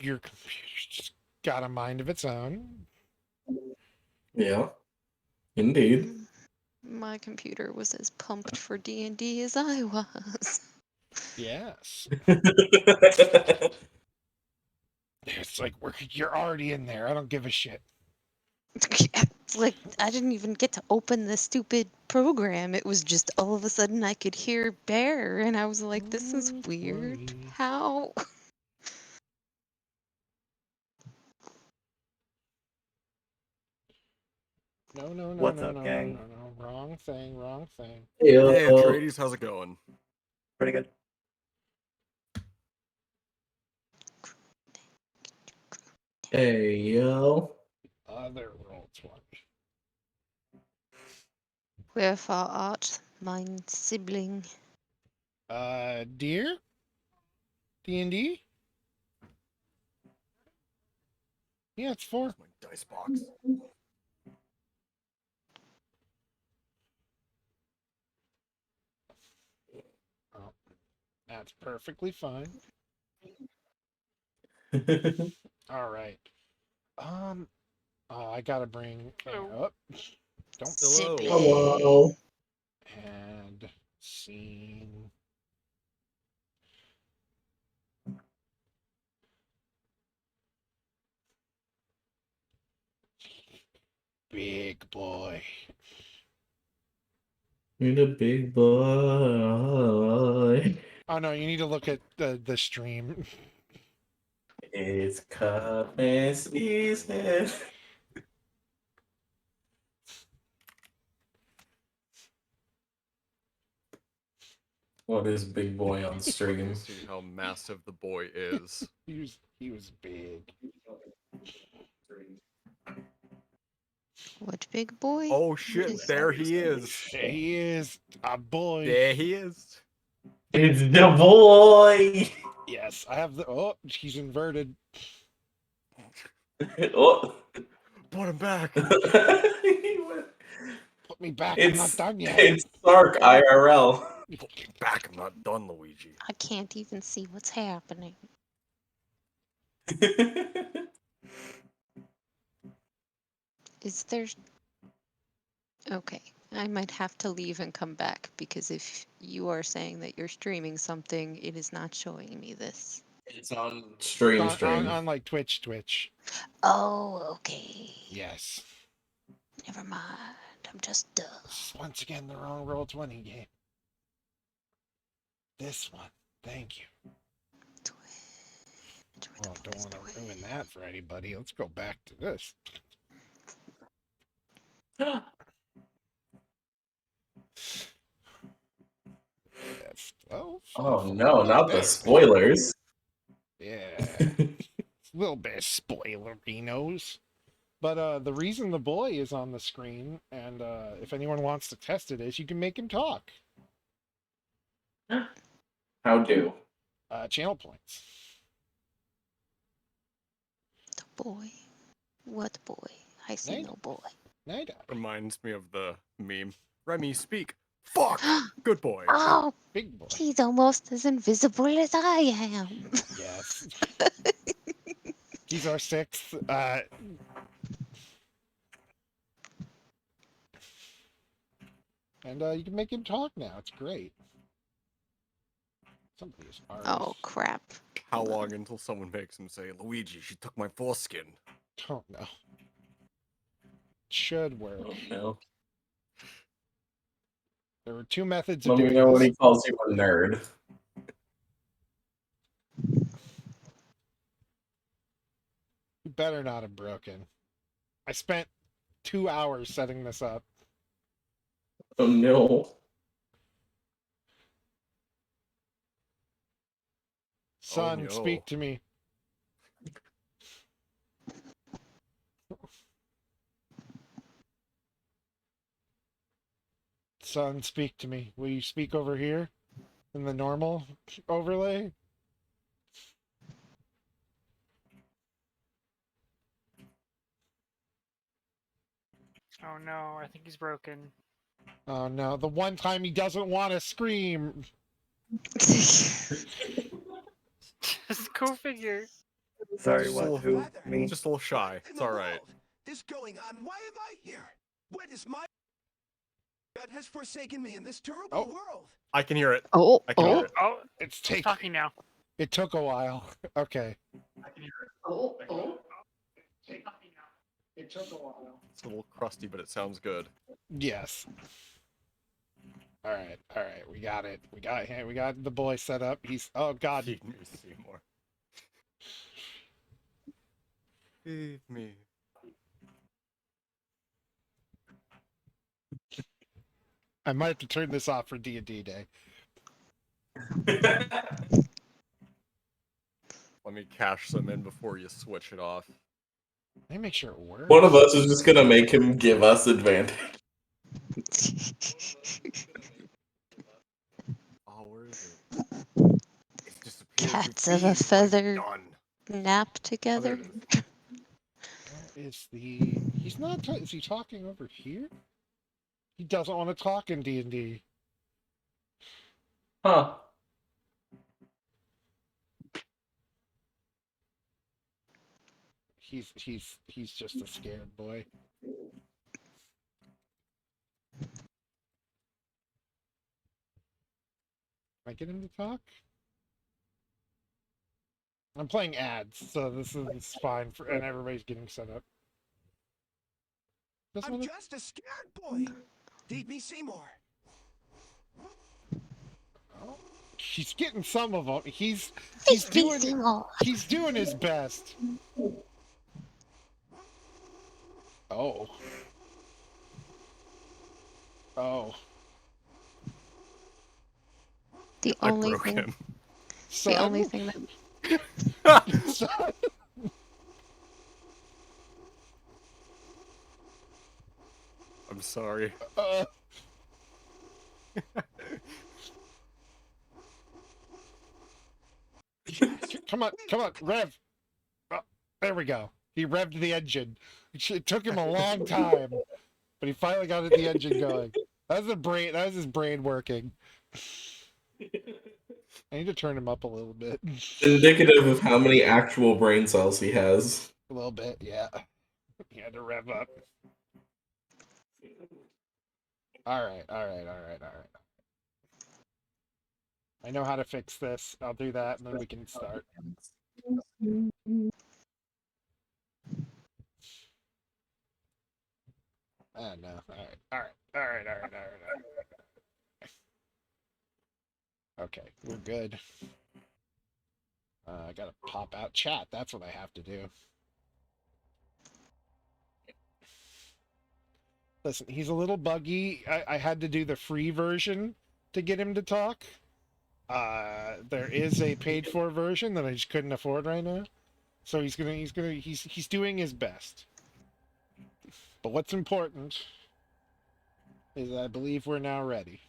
Your computer's just got a mind of its own. Yeah, indeed. My computer was as pumped for D&D as I was. Yes. It's like, you're already in there. I don't give a shit. Like, I didn't even get to open the stupid program. It was just all of a sudden I could hear Bear, and I was like, this is weird. How? No, no, no, What's no, up, no, gang? no, no, no. Wrong thing, wrong thing. Hey, Hey, Atreides, how's it going? Pretty good. hey, yo. Other Roll20. Wherefore art, mine sibling? Dear? D&D? Yeah, it's 4. My dice box. Oh, that's perfectly fine. All right. Oh, I gotta bring up. Don't Sibling. Hello. and scene. Big boy. You're the big boy. Oh no, you need to look at the stream. It's cuffing season. What is big boy on stream? See how massive the boy is. He was big. What big boy? Oh shit, there he is. There he is, a boy. There he is. It's the boy. Yes, I have the. Oh, he's inverted. Oh. Put him back. Put me back. I'm not done yet. It's Sark IRL. Put me back. I'm not done, Luigi. I can't even see what's happening. Is there... Okay, I might have to leave and come back, because if you are saying that you're streaming something, it is not showing me this. It's on stream. On like Twitch. Oh, okay. Yes. Never mind. I'm just dumb. This is once again the wrong Roll20 game. This one. Thank you. Oh, don't want to ruin that for anybody. Let's go back to this. That's 12. Oh no, not the There. spoilers. Yeah. A little bit of spoilerinos. But the reason the boy is on the screen, and if anyone wants to test it, is you can make him talk. How do? Channel points. The boy. What boy? I see Night. no boy. Night. Reminds me of the meme. Remy, speak. Fuck. Good boy. Oh, Big boy. he's almost as invisible as I am. Yes. He's our 6th. And you can make him talk now. It's great. Somebody is ours. Oh, crap. How long until someone makes him say, Luigi, she took my foreskin? Don't know. Should work. Oh no. There were 2 methods of Let me doing know when this. he calls you a nerd. You better not have broken. I spent 2 hours setting this up. Oh no. Son, Oh, no. speak to me. Son, speak to me. Will you speak over here? In the normal overlay? Oh no, I think he's broken. Oh no, the one time he doesn't want to scream. Just go figure. Sorry, Just a what? little- Who? Me? Just a little shy. It's all right. This going on? Why am I here? What is my God has forsaken me in this terrible Oh. world? I can hear it. Oh, I can hear it. Oh, It's he's talking now. It took a while. Okay. It took a while. It's a little crusty, but it sounds good. Yes. All right. We got it. We got the boy set up. He's. Oh God. Feed me, Seymour. Feed me. I might have to turn this off for D&D day. Let me cash some in before you switch it off. Let me make sure it works. One of us is just gonna make him give us advantage. Oh, where is it? It's disappeared. Cats You of a fiend. What have you feather done? nap Oh, there together. it is. Where is the? He's not. Is he talking over here? He doesn't want to talk in D&D. Huh. He's just a scared boy. Can I get him to talk? I'm playing ads, so this is fine for, and everybody's getting set up. Doesn't I'm wanna- just a scared boy. Feed me, Seymour. He's getting some of them. He's Feed me, doing Seymour. he's doing his best. Oh. Oh. The I only broke thing, him. the only Son? thing that Son? I'm sorry. Come on, rev. Oh, there we go. He revved the engine. It took him a long time, but he finally got the engine going. That was the brain. That was his brain working. I need to turn him up a little bit. Indicative of how many actual brain cells he has. A little bit, yeah. He had to rev up. All right. I know how to fix this. I'll do that, and then we can start. Oh, no. All right. Okay, we're good. I gotta pop out chat. That's what I have to do. Listen, he's a little buggy. I had to do the free version to get him to talk. There is a paid for version that I just couldn't afford right now. So he's doing his best. But what's important is I believe we're now ready.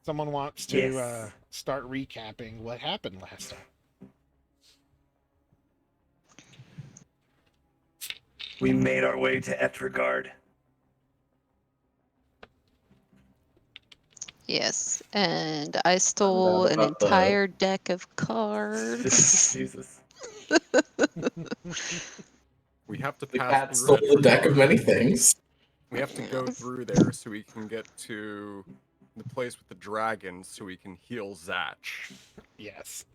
Someone wants to Yes. start recapping what happened last time. We made our way to Etrigard. yes, and I stole an about the- entire deck of cards. Jesus. We have to The pass cat through stole the deck of Etrigard. many things. We have to go through there so we can get to the place with the dragons so we can heal Zatch. Yes.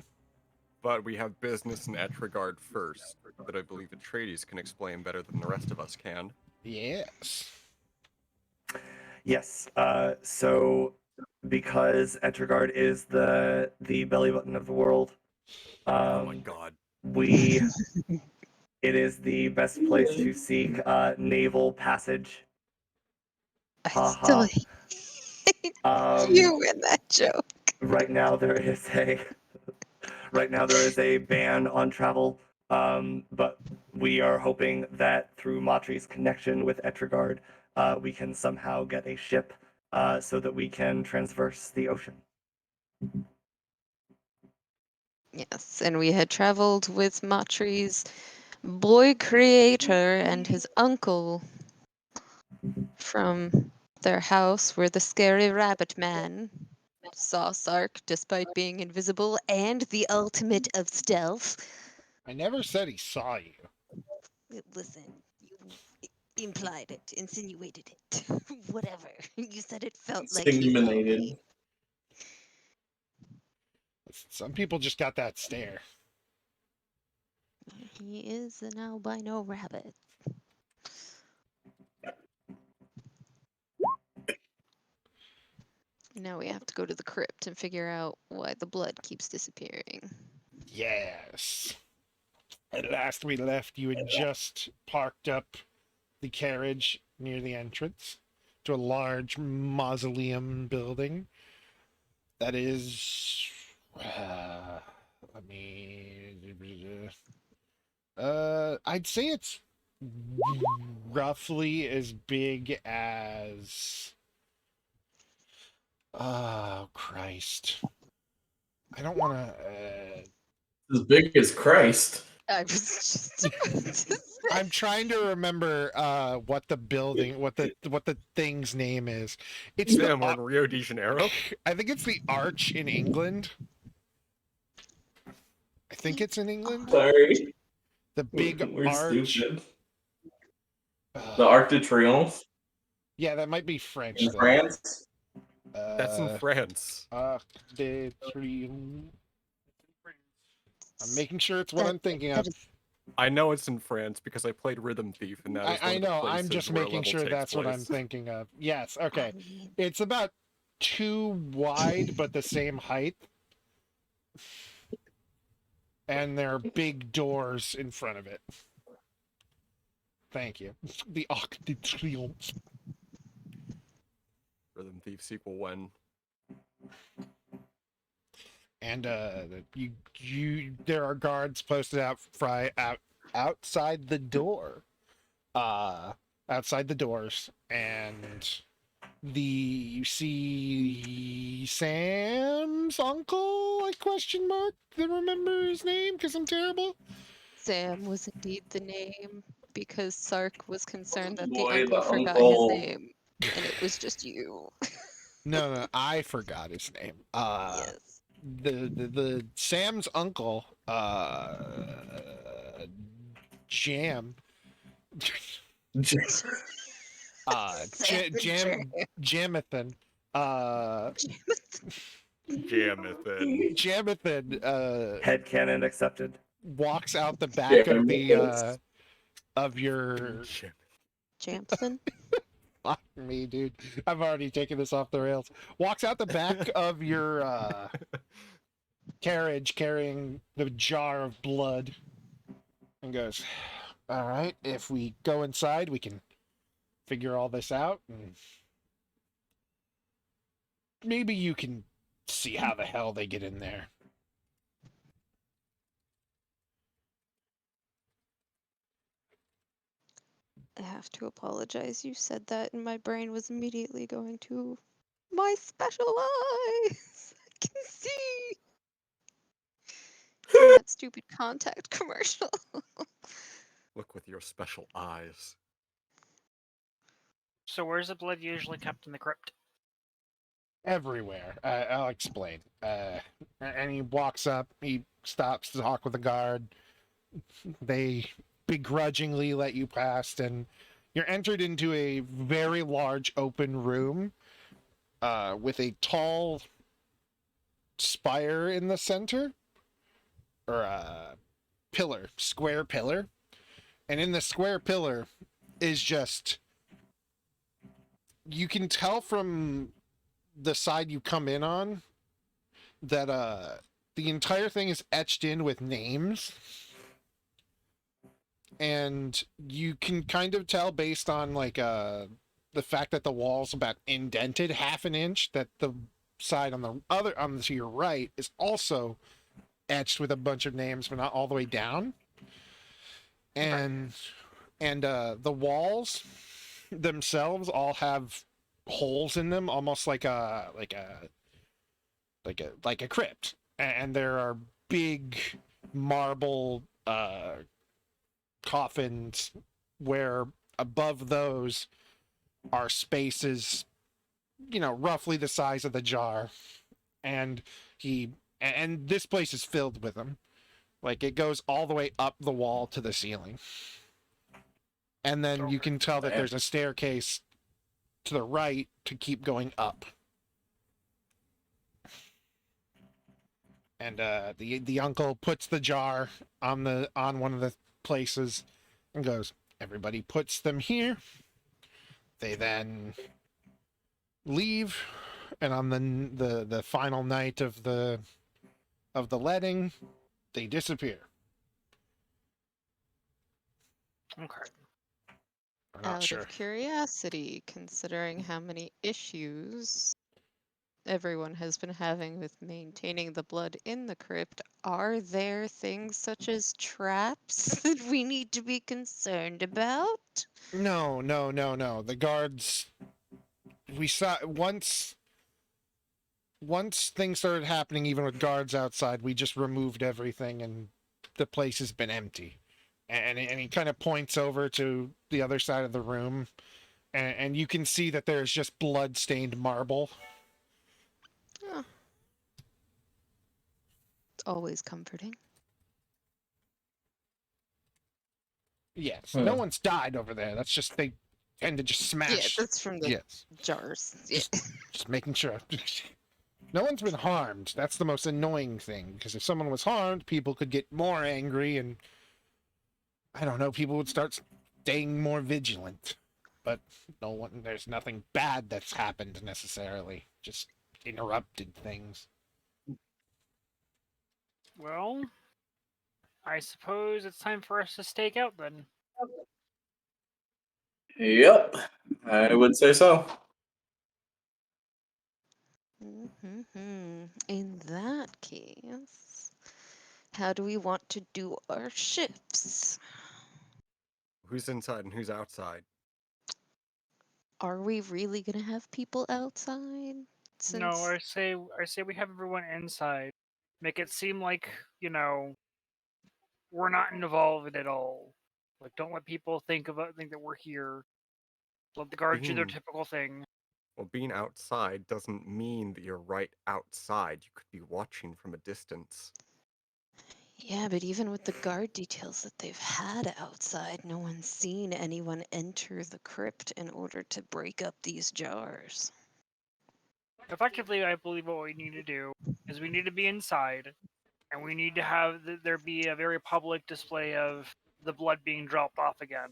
But we have business in Etrigard first that I believe Atreides can explain better than the rest of us can. Yes. Yes. So because Etrigard is the belly button of the world, Oh my god. it is the best place to seek naval passage. I Ha still ha. hate Um, you in that joke. right now there is a ban on travel, but we are hoping that through Matri's connection with Etrigard, we can somehow get a ship so that we can transverse the ocean. Yes, and we had traveled with Matri's boy creator and his uncle from their house where the scary rabbit man saw Sark despite being invisible and the ultimate of stealth. I never said he saw you. Listen, you implied it, insinuated it, whatever. You said it felt like he saw Insinuated. me. Some people just got that stare. He is an albino rabbit. Now we have to go to the crypt and figure out why the blood keeps disappearing. Yes. At last we left, you had just parked up the carriage near the entrance to a large mausoleum building that is. Let me. I'd say it's roughly as big as. Oh, Christ. I don't want to. As big as Christ. I was just about to say. I'm trying to remember what the building, what the thing's name is. It's Sam, we're the. in Rio de Janeiro. I think it's the Arch in England. I think it's in England. Sorry. The big We're arch. stupid. The Arc de Triomphe Yeah, that might be French. in though. France. That's in France. Arc de Triomphe. I'm making sure it's what That- I'm thinking that of. is- I know it's in France because I played Rhythm Thief, and that is one I of the know. I'm places just where a making level sure takes that's what I'm place. thinking of. Yes. Okay. I mean, It's about 2 wide, but the same height. And there are big doors in front of it. Thank you. The Arc de Triomphe. Rhythm Thief sequel when? And there are guards posted outside the door. Outside the doors, and you see Sam's uncle, like question mark, that remember his name because I'm terrible. Sam was indeed the name because Sark was concerned that the Boy, uncle the forgot his uncle. name, and it was just you. No, I forgot his name. Yes. The Sam's uncle, Jam, Sam Jamathan, Jamathan. Jamathan, Headcanon accepted. walks out the back of the Jamathan. of your. Jampson. Fuck me, dude. I've already taken this off the rails. Walks out the back of your carriage carrying the jar of blood and goes, all right, if we go inside, we can figure all this out, and maybe you can see how the hell they get in there. I have to apologize. You said that, and my brain was immediately going to my special eyes. I can see. From that stupid contact commercial. Look with your special eyes. So where's the blood usually kept in the crypt? Everywhere. I'll explain. And he walks up, he stops to talk with the guard. They begrudgingly let you past, and you're entered into a very large open room with a tall spire in the center, or a pillar, square pillar. And in the square pillar is just, you can tell from the side you come in on that the entire thing is etched in with names. And you can kind of tell based on like the fact that the wall's about indented half an inch, that the side on the other to your right is also etched with a bunch of names, but not all the way down. And the walls themselves all have holes in them, almost like a crypt. And there are big marble coffins where above those are spaces, roughly the size of the jar. And this place is filled with them. Like it goes all the way up the wall to the ceiling. And then you can tell that Damn. there's a staircase to the right to keep going up. And the uncle puts the jar on one of the places and goes, everybody puts them here. They then leave, and on the final night of the letting, they disappear. Okay. I'm not Out sure. of curiosity, considering how many issues everyone has been having with maintaining the blood in the crypt, are there things such as traps that we need to be concerned about? No. The guards. We saw once things started happening, even with guards outside. We just removed everything, and the place has been empty. And he kind of points over to the other side of the room, and you can see that there's just blood-stained marble. Oh, it's always comforting. Yes, Huh. no one's died over there. That's just they tend to just Yeah, smash. that's from the Yes, jars. Yeah. just making sure. No one's been harmed. That's the most annoying thing, because if someone was harmed, people could get more angry, and I don't know, people would start staying more vigilant. But no one, there's nothing bad that's happened necessarily. Just interrupted things. Well, I suppose it's time for us to stake out then. Yep, I would say so. In that case, how do we want to do our shifts? Who's inside and who's outside? Are we really gonna have people outside? No, Since I say we have everyone inside. Make it seem like, we're not involved at all. Like, don't let people think that we're here. Let the guards do their Being typical thing. well, being outside doesn't mean that you're right outside. You could be watching from a distance. yeah, but even with the guard details that they've had outside, no one's seen anyone enter the crypt in order to break up these jars. Effectively, I believe what we need to do is we need to be inside, and we need to have there be a very public display of the blood being dropped off again,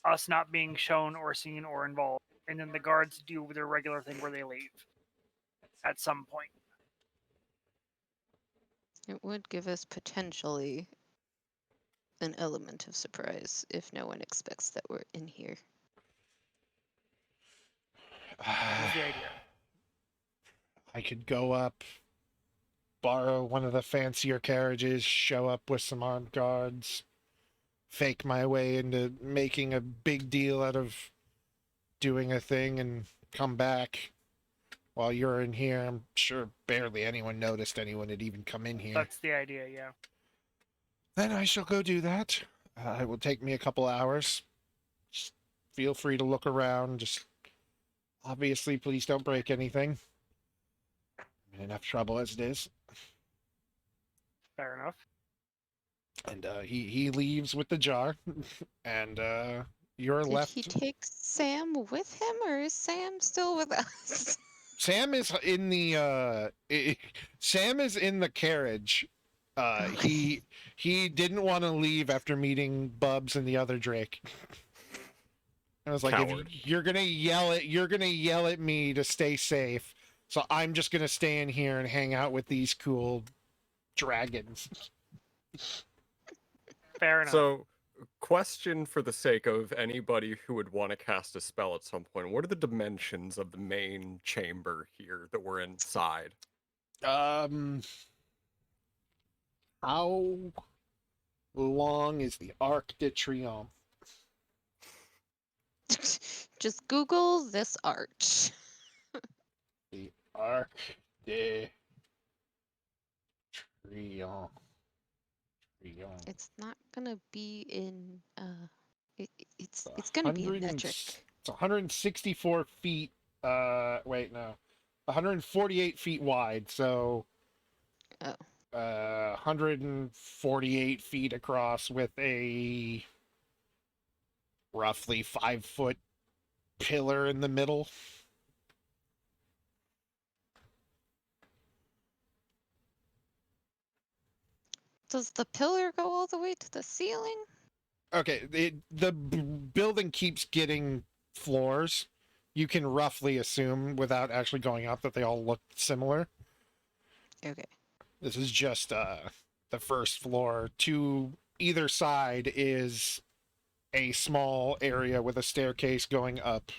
us not being shown or seen or involved, and then the guards do their regular thing where they leave at some point. It would give us potentially an element of surprise if no one expects that we're in here. That is the idea. I could go up, borrow one of the fancier carriages, show up with some armed guards, fake my way into making a big deal out of doing a thing, and come back. While you're in here, I'm sure barely anyone noticed anyone had even come in here. That's the idea, yeah. Then I shall go do that. It will take me a couple hours. Just feel free to look around. Just obviously, please don't break anything. I'm in enough trouble as it is. Fair enough. And he leaves with the jar, and you're Did left. he take Sam with him, or is Sam still with us? Sam is in the Sam is in the carriage. He didn't want to leave after meeting Bubs and the other Drake. I was like, Coward. if you're gonna yell at me to stay safe. So I'm just gonna stay in here and hang out with these cool dragons. Fair enough. So, question for the sake of anybody who would want to cast a spell at some point. What are the dimensions of the main chamber here that we're inside? How long is the Arc de Triomphe? Just Google this arch. The Arc de Triomphe. It's not gonna be in. It's gonna be in metric. It's 164 feet. Wait, no, 148 feet wide. So, Oh. 148 feet across with a roughly 5-foot pillar in the middle. Does the pillar go all the way to the ceiling? Okay, the building keeps getting floors. You can roughly assume, without actually going up, that they all look similar. Okay. This is just the first floor. To either side is a small area with a staircase going up.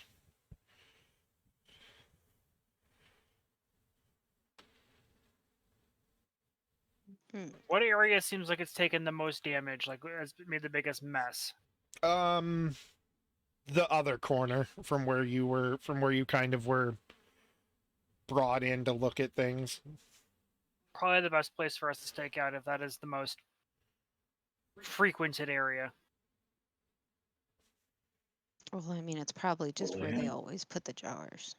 What area seems like it's taken the most damage? Like, has made the biggest mess? The other corner from where you kind of were brought in to look at things. Probably the best place for us to stake out if that is the most frequented area. Well, I mean, it's probably just Oh, where yeah. they always put the jars.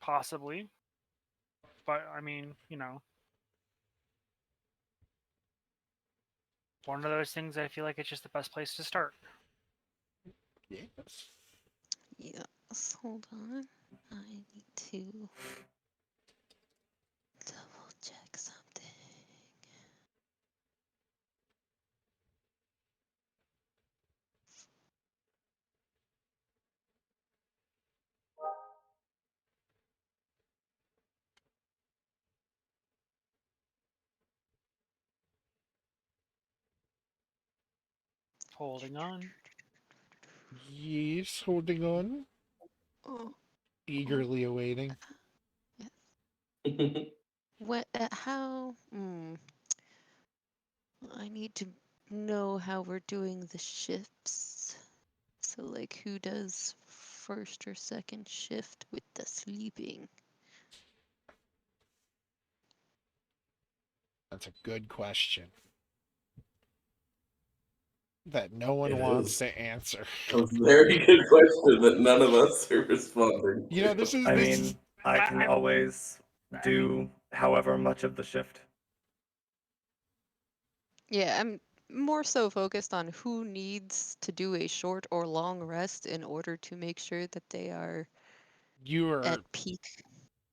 Possibly. But, I mean, you know. One of those things I feel like it's just the best place to start. Yes. Yes, hold on. I need to double check something. Holding on. Yes, holding on. Oh, Eagerly awaiting. what? How? I need to know how we're doing the shifts. So, like, who does first or second shift with the sleeping? That's a good question that no one It wants is. to answer. A very good question that none of us are responding to. You know, this is I this. mean, I can always do however much of the shift. Yeah, I'm more so focused on who needs to do a short or long rest in order to make sure that they are You are. at peak.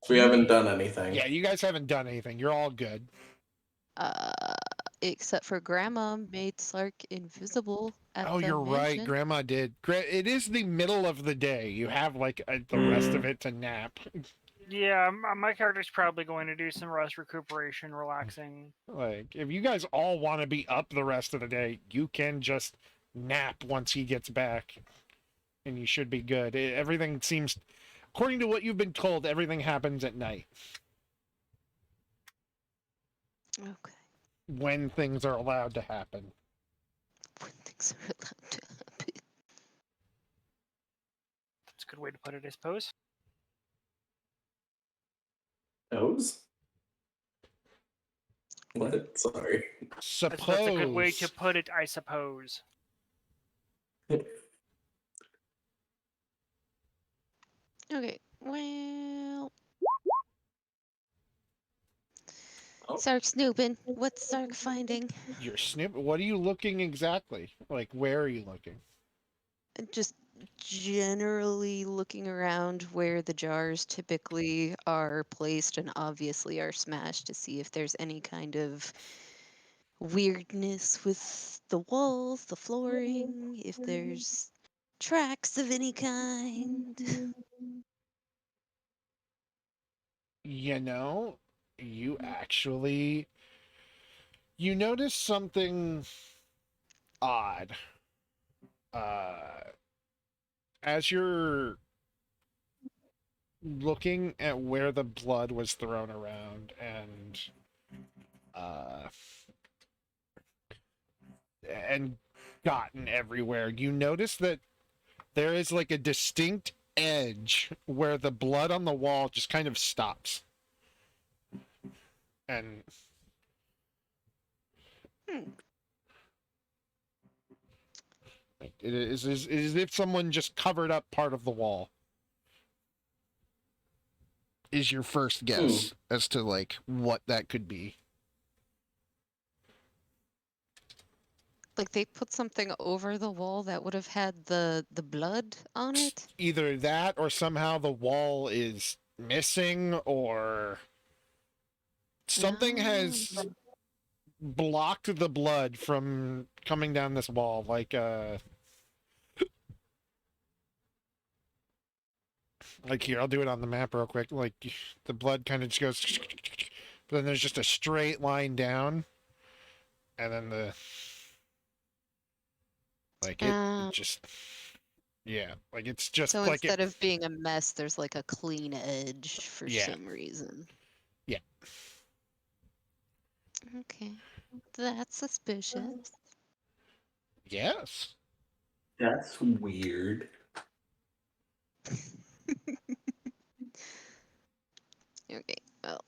We haven't done anything. Yeah, you guys haven't done anything. You're all good. Except for Grandma made Sark invisible at Oh, the you're right. mansion. Grandma did. It is the middle of the day. You have like the rest of it to nap. Yeah, my character's probably going to do some rest, recuperation, relaxing. Like, if you guys all want to be up the rest of the day, you can just nap once he gets back, and you should be good. Everything seems, according to what you've been told, everything happens at night Okay. when things are allowed to happen. When things are allowed to happen. That's a good way to put it, I suppose. Nose? What? Sorry. That's a good way to Suppose. put it, I suppose. Okay, well, Oh. Sark snooping. What's Sark finding? Your snip. What are you looking exactly? Like, where are you looking? Just generally looking around where the jars typically are placed and obviously are smashed to see if there's any kind of weirdness with the walls, the flooring, if there's tracks of any kind. You know, you actually you notice something odd. As you're looking at where the blood was thrown around uh and gotten everywhere, you notice that there is like a distinct edge where the blood on the wall just kind of stops. And it is as if someone just covered up part of the wall. is your first guess as to like what that could be. Like they put something over the wall that would have had the blood on it. Either that or somehow the wall is missing or something has blocked the blood from coming down this wall like here, I'll do it on the map real quick. Like the blood kind of just goes but then there's just a straight line down and then it just yeah, like it's just So like instead of being a mess, there's like a clean edge for some reason. Yeah. Okay. That's suspicious. Yes. That's weird. Okay, well.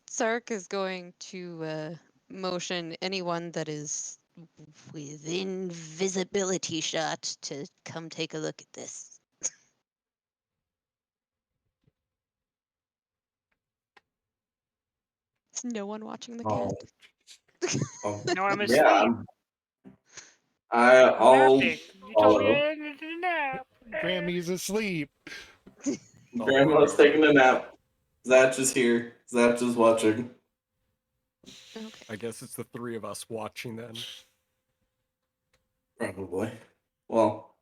Sark is going to motion anyone that is within visibility shot to come take a look at this. Is no one watching the cat? No, I'm Yeah, asleep. I'm I'll napping. You told me follow. I needed to nap. Grammy's asleep. Grandma's taking a nap. Zatch is here. Zatch is watching. Okay. I guess it's the three of us watching then. Probably. Well,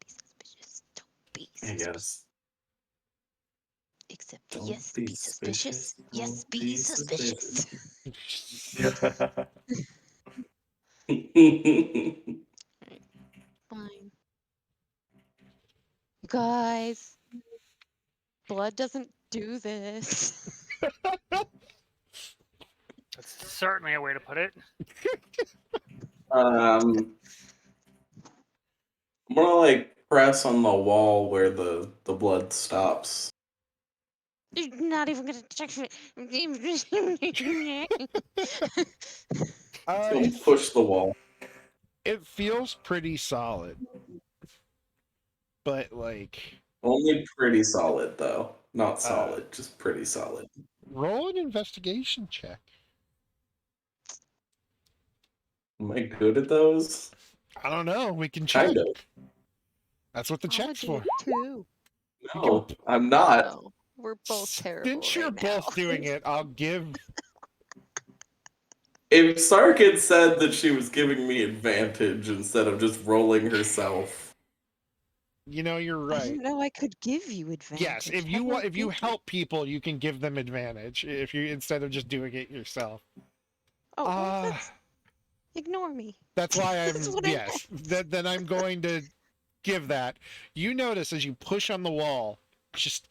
Be suspicious. Don't be I suspicious. guess. Except Don't yes, be be suspicious. suspicious. Yes, Don't be be suspicious. Fine. You guys, blood doesn't do this. That's certainly a way to put it. More like press on the wall where the blood stops. You're not even gonna check it. Don't push the wall. It feels pretty solid. But like Only pretty solid though. Not solid, just pretty solid. roll an investigation check. Am I good at those? I don't know. We can check. Kind of. That's what the I'm gonna check's do for. it too. No, I'm not. No, we're both terrible Since you're right both now. doing it, I'll give. If Sark had said that she was giving me advantage instead of just rolling herself. You know, you're I right. didn't know I could give you advantage. Yes, if How you do I want, if you give help people, you can give them advantage. If you instead of just doing it yourself. Oh, well, ignore me. That's why That's I'm what I yes. Then I'm going to give that. You notice as you push on the wall, just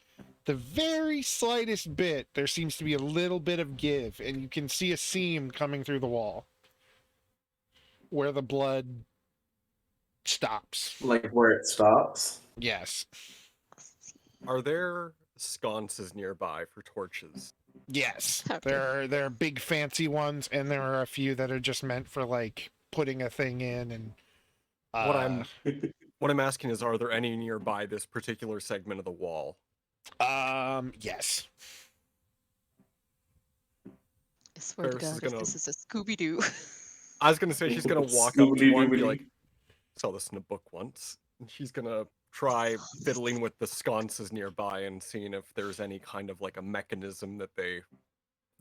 the very slightest bit, there seems to be a little bit of give, and you can see a seam coming through the wall where the blood stops. Like where it stops? Yes. Are there sconces nearby for torches? Yes. Okay. There are big fancy ones, and there are a few that are just meant for like putting a thing in and What I'm asking is, are there any nearby this particular segment of the wall? yes. I swear to Ferris is God, if gonna- this is a Scooby-Doo. I was gonna say she's gonna walk up to one and be Scooby-Doo. like, saw this in a book once. And she's gonna try fiddling with the sconces nearby and seeing if there's any kind of like a mechanism that they're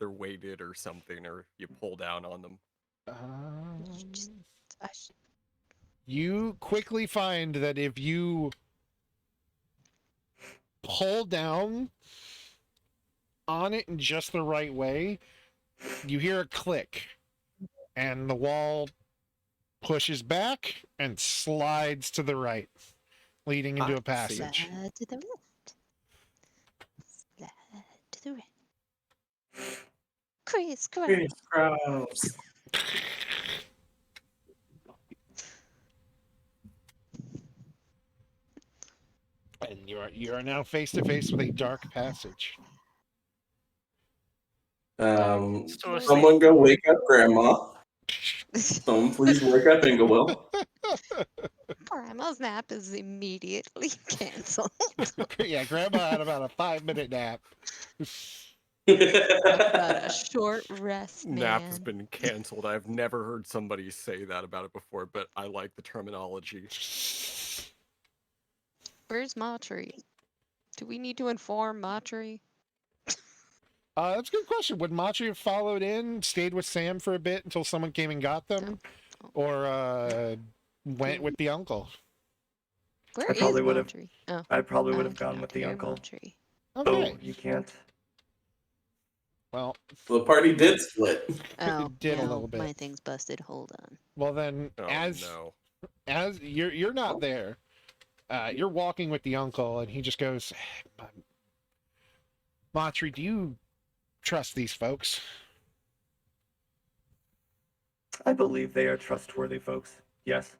weighted or something, or you pull down on them. You quickly find that if you pull down on it in just the right way, you hear a click, and the wall pushes back and slides to the right, leading into a passage. Slide to the left. Slide to the right. Crisscross. Crisscross. And you are now face to face with a dark passage. So Someone go wake up Grandma. Someone please wake up Inglewill. Grandma's nap is immediately canceled. Yeah, Grandma had about a 5-minute nap. Talk about a short rest, Nap has man. been canceled. I've never heard somebody say that about it before, but I like the terminology. Where's Matri? Do we need to inform Matri? That's a good question. Would Machi have followed in, stayed with Sam for a bit until someone came and got them, Oh. or went Do- with the uncle? Where I is probably would have. Matri? Oh, I probably would I have do gone not with the hear uncle. Matri. Okay. Oh, you can't. Well, The party did split. Oh, it did a now little bit. my thing's busted. Hold on. Well, then, Oh as no. you're not there, you're walking with the uncle, and he just goes, "Matri, do you trust these folks?" I believe they are trustworthy folks. Yes.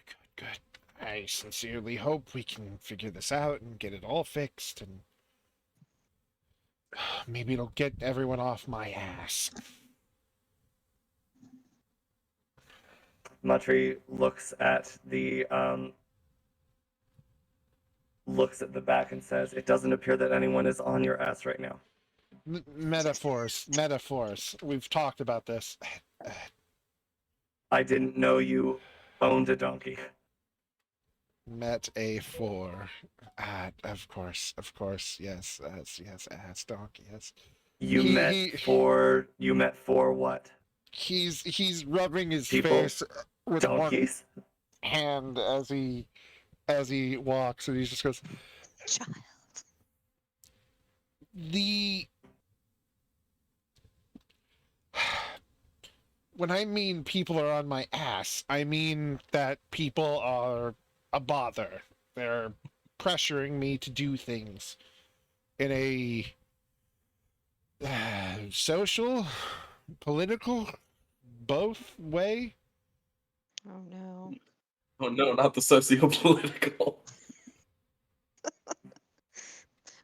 Good, good. I sincerely hope we can figure this out and get it all fixed, and maybe it'll get everyone off my ass. Matri looks at the back and says, "It doesn't appear that anyone is on your ass right now." Metaphors, metaphors. We've talked about this. I didn't know you owned a donkey. Metaphor. Of course, yes, yes, ass donkey, yes. You He- met he- for what? He's rubbing his People? face with one Donkeys? hand as he walks, and he just goes, Child. the when I mean people are on my ass, I mean that people are a bother. They're pressuring me to do things in a social, political, both way. Oh no. Oh no, not the socio-political.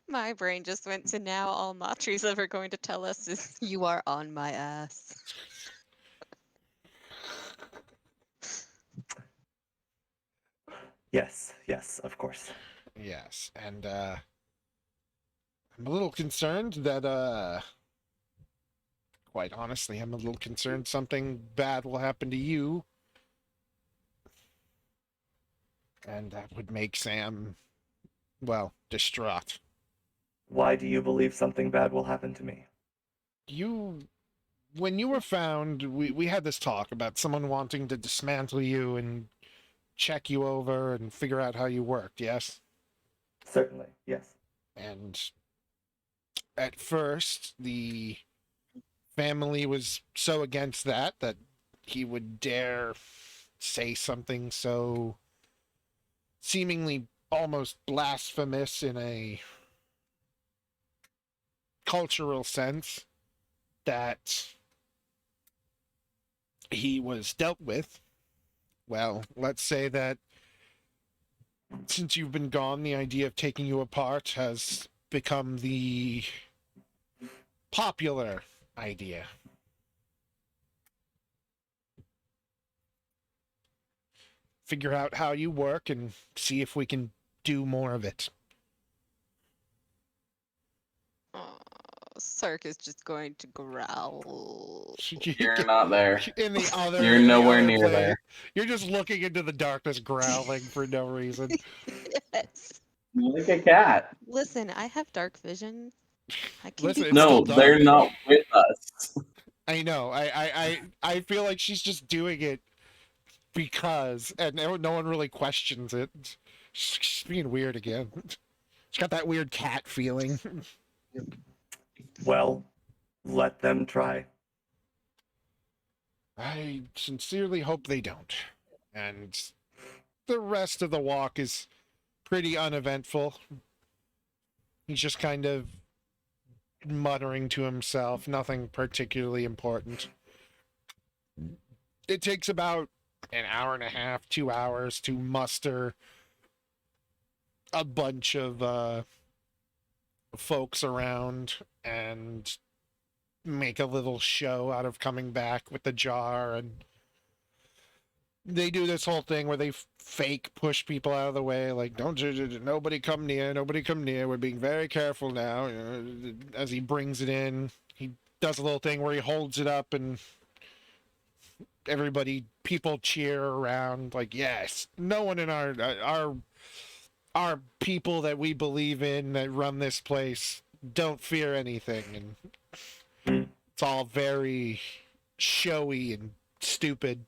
My brain just went to now all Matri's ever going to tell us is you are on my ass. Yes, of course. Yes, and I'm a little concerned that quite honestly, I'm a little concerned something bad will happen to you. And that would make Sam, well, distraught. Why do you believe something bad will happen to me? When you were found, we had this talk about someone wanting to dismantle you and check you over and figure out how you worked, yes? Certainly, yes. And at first, the family was so against that he would dare say something so seemingly almost blasphemous in a cultural sense that he was dealt with. Well, let's say that since you've been gone, the idea of taking you apart has become the popular idea. Figure out how you work and see if we can do more of it. Oh, Sark is just going to growl. You're not there. In the other, You're in the nowhere other near place, there. you're just looking into the darkness, growling for no reason. Yes. Like a cat. Listen, I have dark vision. I can Listen, be it's still No, they're dark. not with us. I know. I feel like she's just doing it because, and no one really questions it. She's being weird again. She's got that weird cat feeling. Well, let them try. I sincerely hope they don't. And the rest of the walk is pretty uneventful. He's just kind of muttering to himself, nothing particularly important. It takes about an hour and a half, 2 hours to muster a bunch of folks around and make a little show out of coming back with the jar and they do this whole thing where they fake push people out of the way, like nobody come near, nobody come near. We're being very careful now. You know, as he brings it in, he does a little thing where he holds it up and people cheer around, like, yes, no one in our people that we believe in that run this place don't fear anything, and it's all very showy and stupid.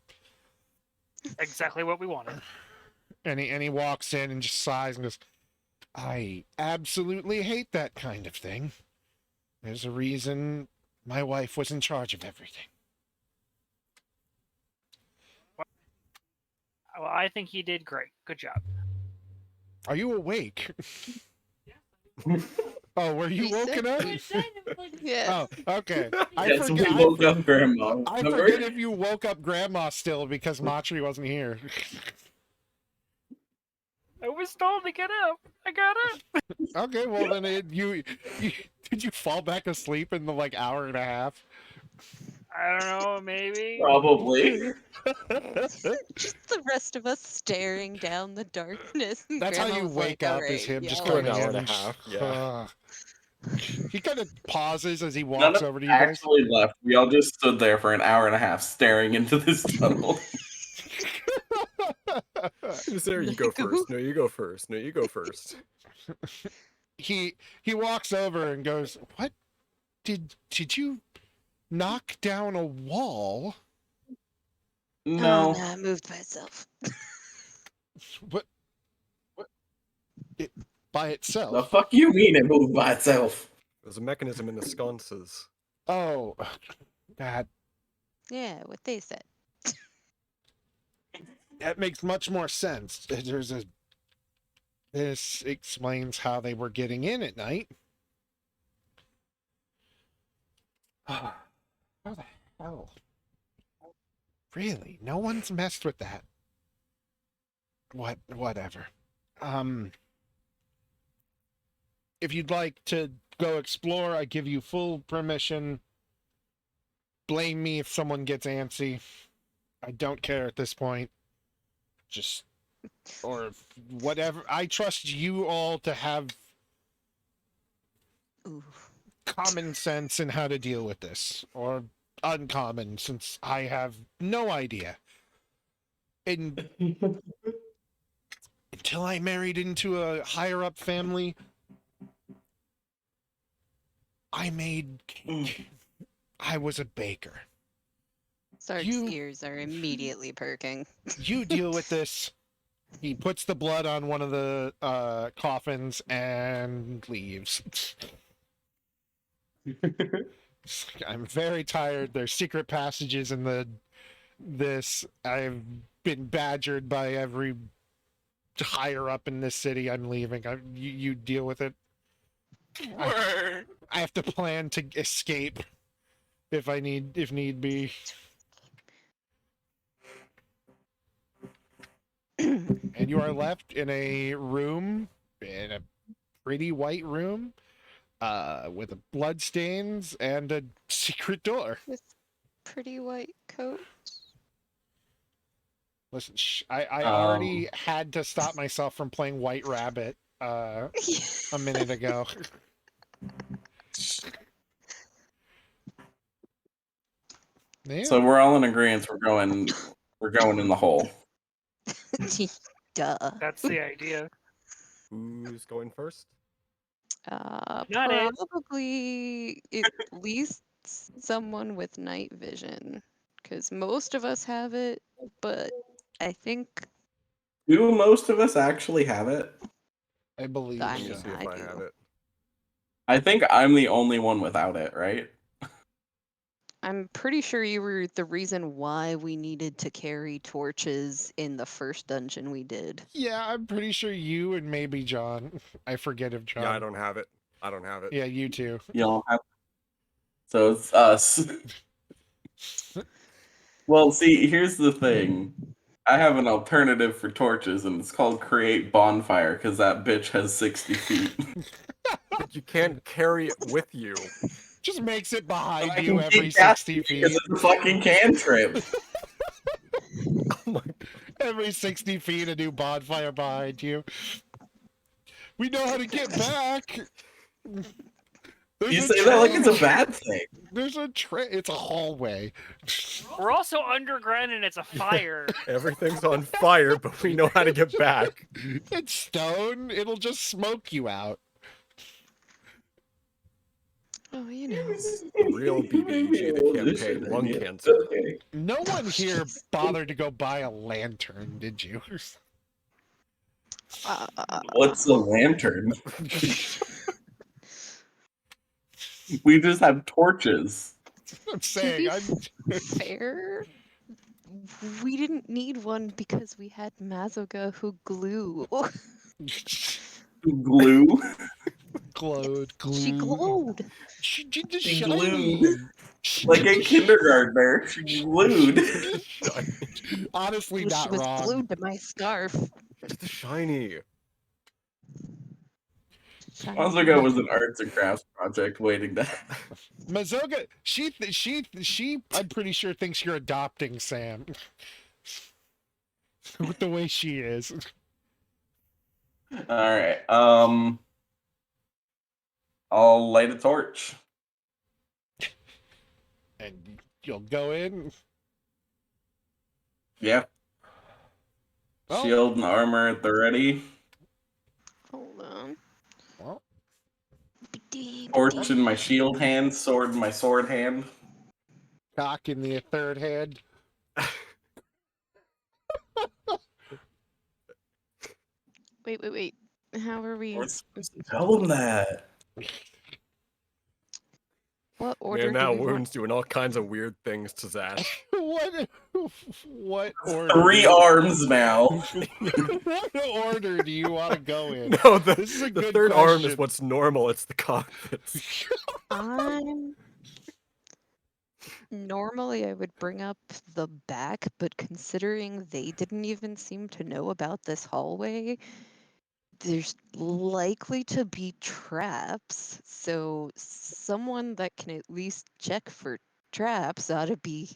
Exactly what we wanted. And he walks in and just sighs and goes, I absolutely hate that kind of thing. There's a reason my wife was in charge of everything. Well, I think he did great. Good job. Are you awake? Oh, were you We said woken up? Yeah. Oh, okay. Yes, we woke up Grandma. I Remember? forget if you woke up Grandma still because Matri wasn't here. I was told to get up. I got up. Okay, well then you did you fall back asleep in the like hour and a half? I don't know, maybe. Probably. Just the rest of us staring down the darkness. And That's how Grandma you was wake like, up, "All is right, him just y'all For an coming hour in and a half, yeah. He kind of pauses as he None walks of over to us you guys. actually left. We all just stood there for an hour and a half staring into this tunnel. There, you go first. No, you go first. No, you go first. He walks over and goes, "What? Did you knock down a wall?" Oh, No. no, it moved by itself. What? It by The itself? fuck you mean it moved by itself? There's a mechanism in the sconces. Oh, that Yeah, what they said. makes much more sense. This explains how they were getting in at night. How the hell? Really? No one's messed with that. Whatever. If you'd like to go explore, I give you full permission. Blame me if someone gets antsy. I don't care at this point. Just, or whatever. I trust you all to have Ooh. common sense in how to deal with this, or uncommon, since I have no idea. And until I married into a higher up family, I made cake. I was a baker. Sark's You- ears are immediately perking. You deal with this. He puts the blood on one of the coffins and leaves. I'm very tired. There's secret passages in this. I've been badgered by every higher up in this city. I'm leaving. You deal with it. I have to plan to escape if need be. And you are left in a room, in a pretty white room, with blood stains and a secret door. With pretty white coat. Listen, I already had to stop myself from playing White Rabbit a minute ago. Yeah. So we're all in agreement. We're going in the hole. Duh. That's the idea. Who's going first? Not it. Probably at least someone with night vision, because most of us have it, but I think Do most of us actually have it? I believe I Let me mean, so. see if I have do. it. I think I'm the only one without it, right? I'm pretty sure you were the reason why we needed to carry torches in the first dungeon we did. Yeah, I'm pretty sure you and maybe John. I forget if John. Yeah, I don't have it. I don't have it. Yeah, you too. You don't have. So it's us. Well, see, here's the thing. I have an alternative for torches, and it's called Create Bonfire, because that bitch has 60 feet. But you can't carry it with you. Just makes it behind I you can every keep casting 60 it because feet. it's a fucking cantrip. my Every 60 feet, a new bonfire behind you. We know how to get back. There's You a say that like it's a trench. bad thing. There's a trench. It's a hallway. We're also underground and it's a fire. Everything's on fire, but we know how to get back. It's stone. It'll just smoke you out. Oh, you know. The real BBG that can't pay lung cancer. Okay. No one here bothered to go buy a lantern, did you? What's a lantern? We just have torches. I'm To saying, be fair, we didn't need one because we had Mazoga who glue. Glue. glowed, She glowed. She did the She shiny. glued. She Like did a the kindergartner. She glued. Honestly, She not was wrong. glued to my scarf. Just shiny. Mazuka was an arts and crafts project waiting to happen. Mazoga, she, I'm pretty sure thinks you're adopting Sam. With the way she is. Alright, I'll light a torch. And you'll go in. Yeah. Well, Shield and armor at the ready. Hold on. well, Torch in my shield hand, sword in my sword hand. cock in the third hand. Wait. How are we? We're supposed to tell them that. What order Man, do that we want? wound's doing all kinds of weird things to Zash. What order? 3 arms now. What order do you want to go in? No, This is a the good third arm is question. what's normal. It's the cockpits. Normally I would bring up the back, but considering they didn't even seem to know about this hallway, there's likely to be traps. So someone that can at least check for traps ought to be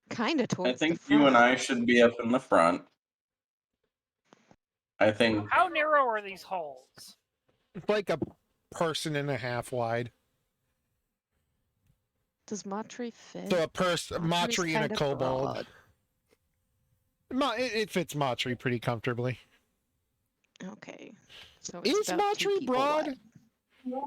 kind of I towards think the front. you and I should be up in the front. I think How narrow are these holes? Like a person and a half wide. Does Matri fit? So a person, Matri's Matri and a kinda kobold. broad. It fits Matri pretty comfortably. Okay. So it's Is about 2 Matri people broad? wide.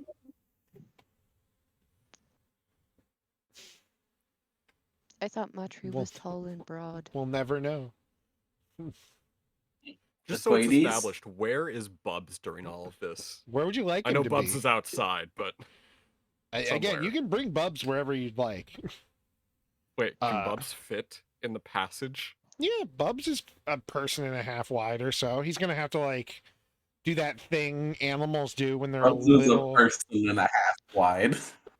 I thought Matri Well, was tall and broad. We'll never know. Just The so it's Tweeties? established, where is Bubs during all of this? Where would you like I him know to Bubs be? is outside, but Again, somewhere. you can bring Bubs wherever you'd like. wait, can Uh, Bubs fit in the passage? Yeah, Bubs is a person and a half wide or so. He's gonna have to like do that thing animals do when they're Bubs a is a little, person and a half wide.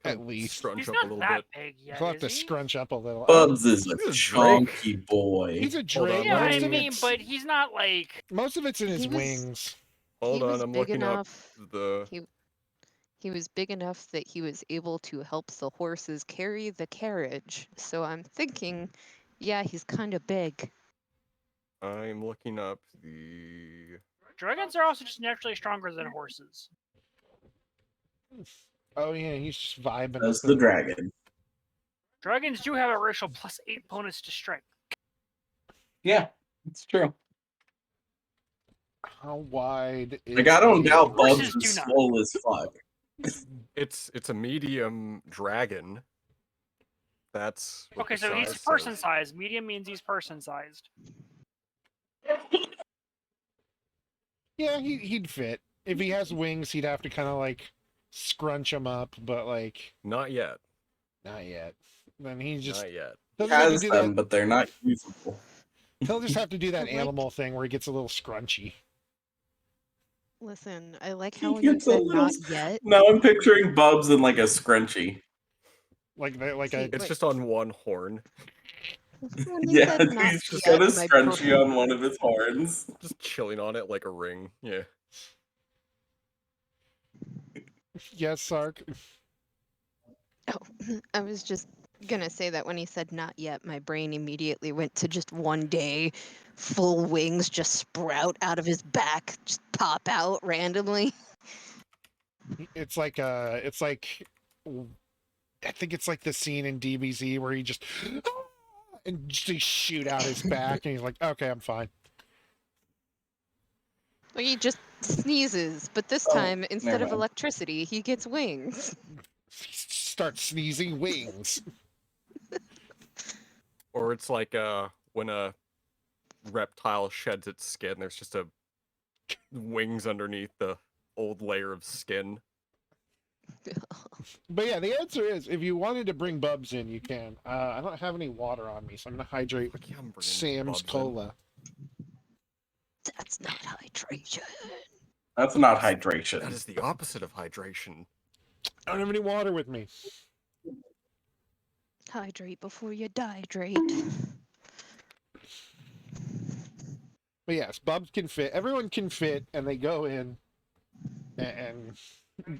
at least. Scrunch He's up not a little that bit. big yet, He'll have is to he? scrunch up a little. Bubs is a He's a Drake. chunky boy. He's a Hold Drake. on, Yeah, let I me- mean, but he's not like. Most of it's in his He was- wings. Hold he on, was I'm big looking enough. up the. He was big enough that he was able to help the horses carry the carriage. So I'm thinking, yeah, he's kind of big. I'm looking up the. Dragons are also just naturally stronger than horses. Oh yeah, he's just vibing. That's with the dragon. Dragons do have a racial +8 bonus to strength. Yeah, it's true. How wide is Like, I don't the- doubt Bubs Horses do is not. swole as fuck. It's a medium dragon. That's what Okay, the so he's size person says. sized. Medium means he's person sized. Yeah, he'd fit. If he has wings, he'd have to kind of like scrunch him up, but like Not yet. not yet. Then he just Not yet. He doesn't have to has do them, that. but they're not usable. He'll just have to do that Like- animal thing where he gets a little scrunchy. Listen, I like He how when you gets a said little not s- yet. Now I'm picturing Bubs in like a scrunchie. Like a See, It's wait, just on one horn. when you Yeah, said not he's just yet, got a my scrunchie on one of his horns. Just chilling on it like a ring. Yeah. yes, Sark. Oh, I was just gonna say that when he said not yet, my brain immediately went to just one day, full wings just sprout out of his back, just pop out randomly. It's like I think it's like the scene in DBZ where he just and just shoot out his back, and he's like, "Okay, I'm fine." Or he just sneezes, but this Oh, time, instead never of mind. electricity, he gets wings. He starts sneezing wings. Or it's like when a reptile sheds its skin, there's just a wings underneath the old layer of skin. But yeah, the answer is if you wanted to bring Bubs in, you can. I don't have any water on me, so I'm gonna hydrate with Fuck yeah, I'm bringing Sam's Bubs in. cola. That's not hydration. That's not That hydration. is the opposite of hydration. I don't have any water with me. Hydrate before you dihydrate. But yes, Bubs can fit. Everyone can fit, and they go in. And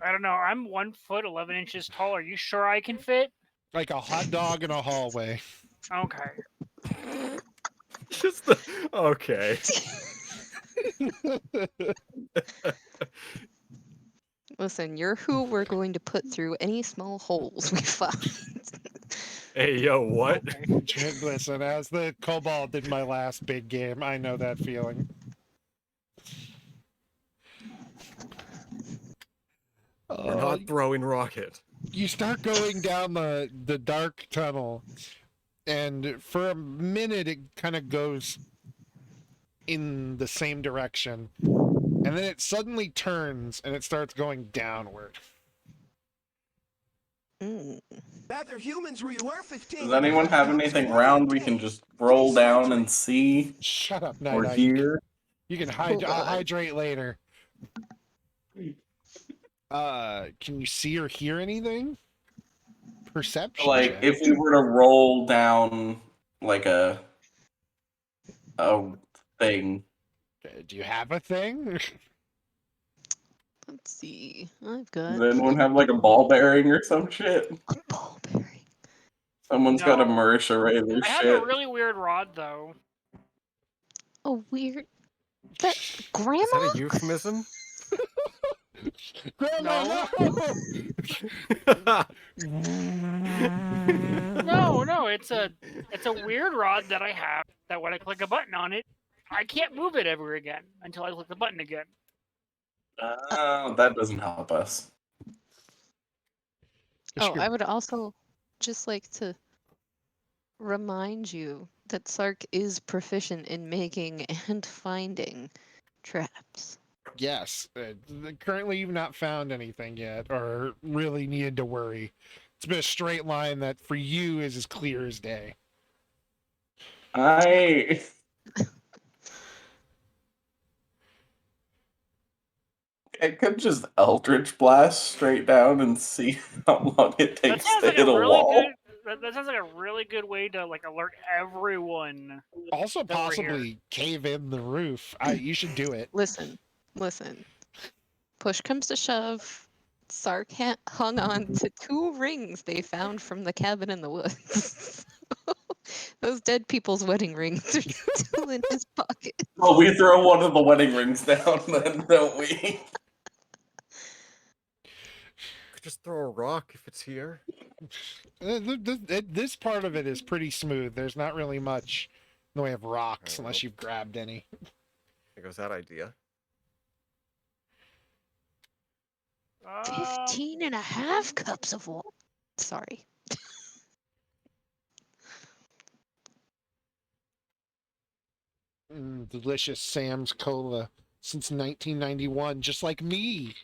I don't know. I'm 1 foot 11 inches tall. Are you sure I can fit? like a hot dog in a hallway. Okay. Just the okay. Listen, you're who we're going to put through any small holes we find. Hey yo, what? Okay. Listen, as the Cobalt in my last big game, I know that feeling. We're not throwing rocket. You start going down the dark tunnel, and for a minute it kind of goes in the same direction, and then it suddenly turns and it starts going downward. Rather humans where you were 15. Does anyone have anything round we can just roll down and see Shut up, Night or Ike. hear? You can Hold I'll on. hydrate later. Can you see or hear anything? Perception Like, check. if we were to roll down like a thing. Do you have a thing? Let's see. I've got Does anyone have like a ball bearing or some shit? a ball bearing. Someone's got to No. Marisha Ray their I have a shit. really weird rod, though. A weird. That grandma? Is that a euphemism? Grandma, No. No, it's a weird rod that I have that when I click a button on it, I can't move it ever again until I click the button again. That doesn't help us. Oh, I would also just like to remind you that Sark is proficient in making and finding traps. Yes. Currently, you've not found anything yet, or really needed to worry. It's been a straight line that for you is as clear as day. I could just Eldritch Blast straight down and see how long it That takes sounds to like hit a a really wall. good. That sounds like a really good way to like alert everyone. Also, That we're here. possibly cave in the roof. You should do it. Listen. Push comes to shove. Sark hung on to 2 rings they found from the cabin in the woods. Those dead people's wedding rings are still in his pocket. Well, we throw one of the wedding rings down, then, don't we? Could just throw a rock if it's here. This part of it is pretty smooth. There's not really much in the way of rocks Oh, unless well. you've grabbed any. There goes that idea. 15 and a half cups of water. Sorry. Delicious Sam's Cola since 1991, just like me.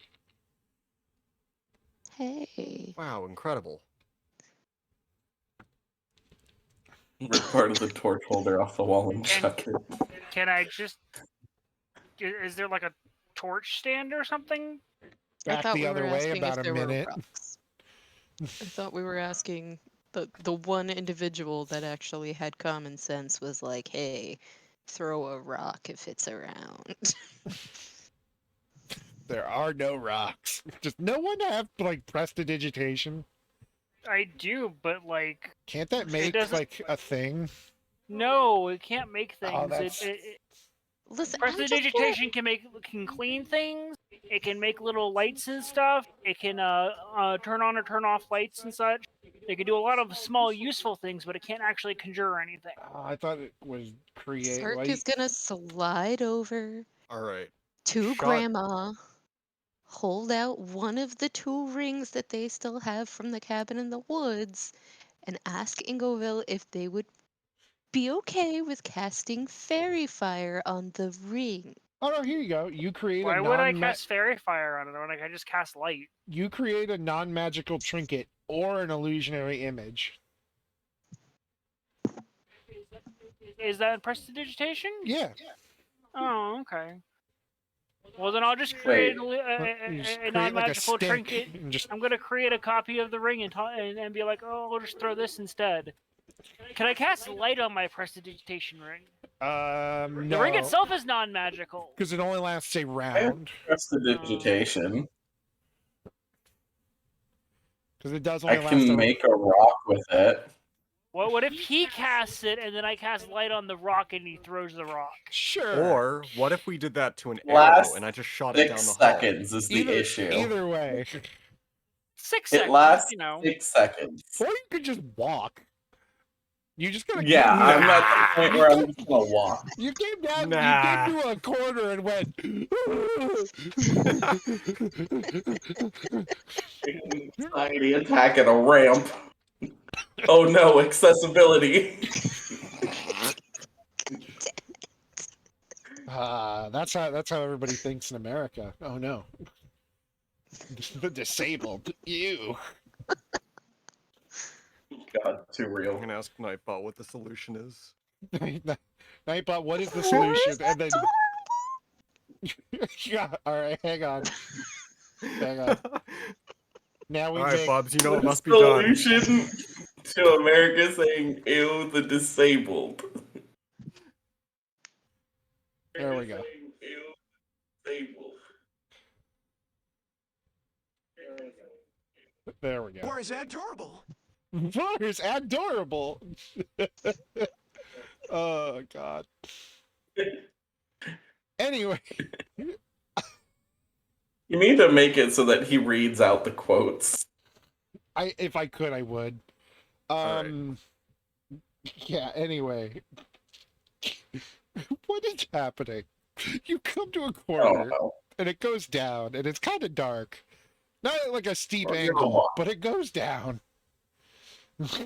Hey. Wow, incredible. Rip part of the torch holder off the wall and chuck it. Can I just? Is there like a torch stand or something? I Back thought the we other were way asking about if a there minute. were rocks. I thought we were asking the one individual that actually had common sense was like, hey, throw a rock if it's around. There are no rocks. Just no one have like prestidigitation. I do, but like, Can't that it make doesn't. like a thing? No, it can't make Oh, things. that's Listen, I'm just here. Prestidigitation can clean things. It can make little lights and stuff. It can turn on or turn off lights and such. It can do a lot of small useful things, but it can't actually conjure anything. I thought it was create Sark is light. gonna slide over All right. to Shot. Grandma, hold out one of the 2 rings that they still have from the cabin in the woods, and ask Ingoville if they would be okay with casting fairy fire on the ring. Oh no, here you go. You create Why a would I cast fairy fire on it when I can just cast light? you create a non-magical trinket or an illusionary image. Is that prestidigitation? Yeah. Oh, okay. Well, then I'll just create You just a create like a non-magical stick trinket. and just I'm gonna create a copy of the ring and be like, oh, I'll just throw this instead. Can I cast light on my prestidigitation ring? The ring no, itself is non-magical. because it only lasts a I have round. prestidigitation. Because it does I only last a can make a rock with it. What if he casts it and then I cast light on the rock and he throws the rock? Sure. Or what if we did that to an Last arrow and I just shot it down 6 the hall? seconds is the issue. Either way. 6 It seconds, lasts you know. 6 seconds. Or you could just walk. You just gotta Yeah, get, I'm at the point where I'm just gonna walk. You came down. Nah. You came to a corner and went. Anxiety attack at a ramp. Oh no, accessibility. That's how everybody thinks in America. Oh no, the disabled. You. God, too I'm real. gonna ask Nightbot what the solution is. Nightbot, what is the Why solution? is And that then, so yeah. All right, hang on. Hang on. Now we All right, make. Bobs, you know it The must be done. solution to America saying "ew the disabled." There we go. Saying, "Ew, disabled." There we go. Or is that adorable? Voters adorable. Oh God. Anyway, You need to make it so that he reads out the quotes. if I could, I would. All Yeah. Anyway, what is happening? You come to a I corner don't know. and it goes down, and it's kind of dark. Not like a steep Or you're angle, walking. but it goes down. I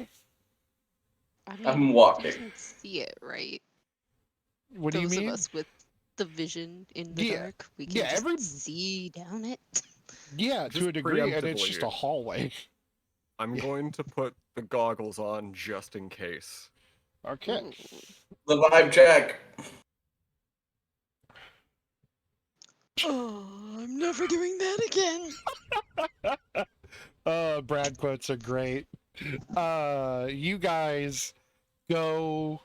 mean, I'm we walking. can see it, right? What do you Those mean? of us with the vision in the Yeah. dark, we can Yeah, just see down it. Yeah, to Just a degree, and it's preemptively. just a hallway. I'm Yeah. going to put the goggles on just in case. Okay. Ooh. The vibe check. Oh, I'm never doing that again. Brad quotes are great. You guys go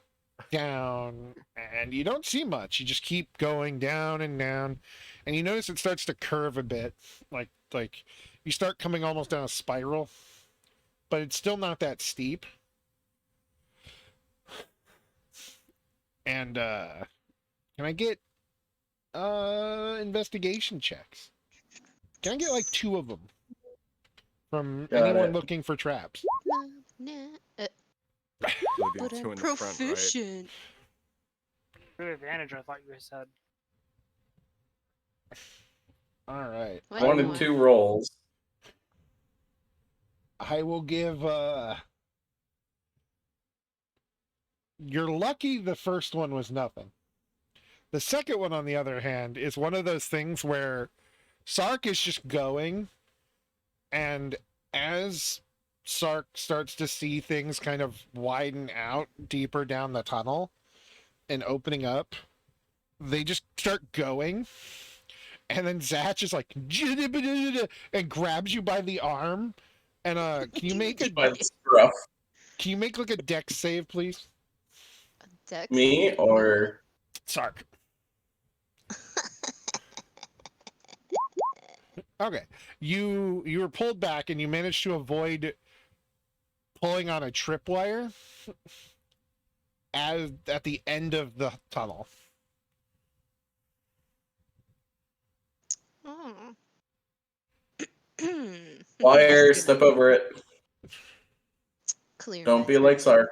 down, and you don't see much. You just keep going down and down, and you notice it starts to curve a bit, like you start coming almost down a spiral, but it's still not that steep. And can I get investigation checks? Can I get like 2 of them from Got anyone it. looking for traps? Nah, So the but two I'm in the front, right? proficient. Good advantage, I thought you said. All right. What One more? and 2 rolls. I will give you're lucky the first one was nothing. The second one, on the other hand, is one of those things where Sark is just going, and as Sark starts to see things kind of widen out deeper down the tunnel and opening up, they just start going. And then Zatch is like, and grabs you by the arm. And can you make By the scruff. like a dex save, please? Dex? Me or Sark. Okay. You were pulled back and you managed to avoid pulling on a tripwire at the end of the tunnel. Oh. Wire, step over it. Clear Don't be like Sark.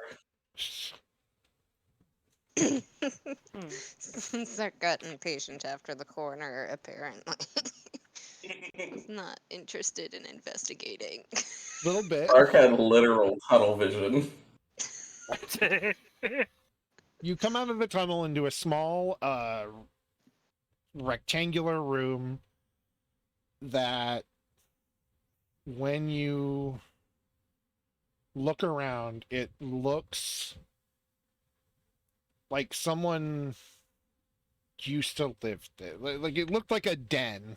Sark got impatient after the coroner, apparently. He's not interested in investigating. Little bit. Sark had literal tunnel vision. You come out of the tunnel into a small rectangular room that when you look around, it looks like someone used to live there. Like it looked like a den.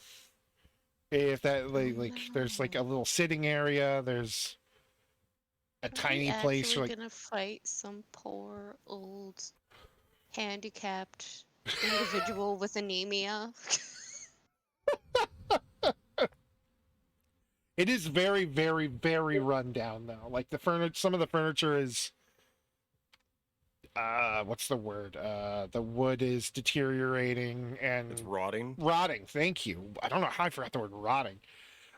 If that like there's like a little sitting area, there's a Are we tiny place actually like gonna fight some poor old handicapped individual with anemia? it is very, very, very run down though. Like the furniture, some of the furniture is what's the word? The wood is deteriorating and It's rotting. rotting. Thank you. I don't know how I forgot the word rotting.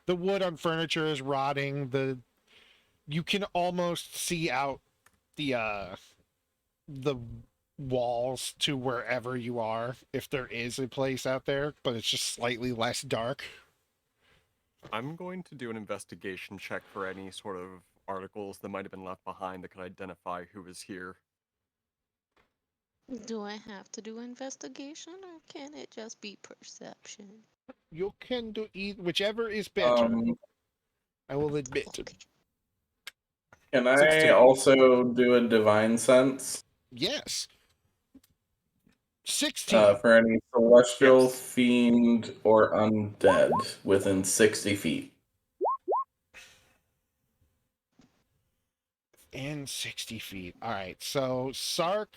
The wood on furniture is rotting. You can almost see out the walls to wherever you are, if there is a place out there, but it's just slightly less dark. I'm going to do an investigation check for any sort of articles that might have been left behind that could identify who was here. Do I have to do investigation or can it just be perception? You can do whichever is better. I will admit. Okay. Can I 16. also do a divine sense Yes. 16. for any celestial, Yes. fiend, or undead within 60 feet? And 60 feet. All right. So, Sark,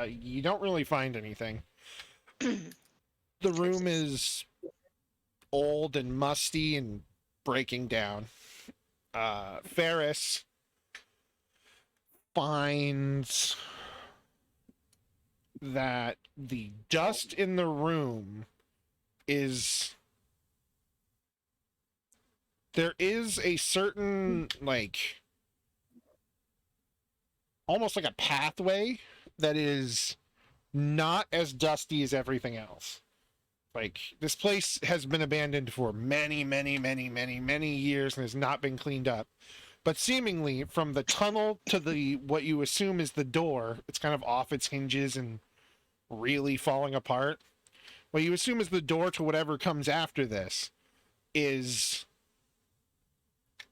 you don't really find anything. The room is old and musty and breaking down. Ferris finds that the dust in the room is. There is a certain, like, almost like a pathway that is not as dusty as everything else. Like, this place has been abandoned for many, many, many, many, many years and has not been cleaned up. But seemingly, from the tunnel to the what you assume is the door, it's kind of off its hinges and really falling apart. What you assume is the door to whatever comes after this is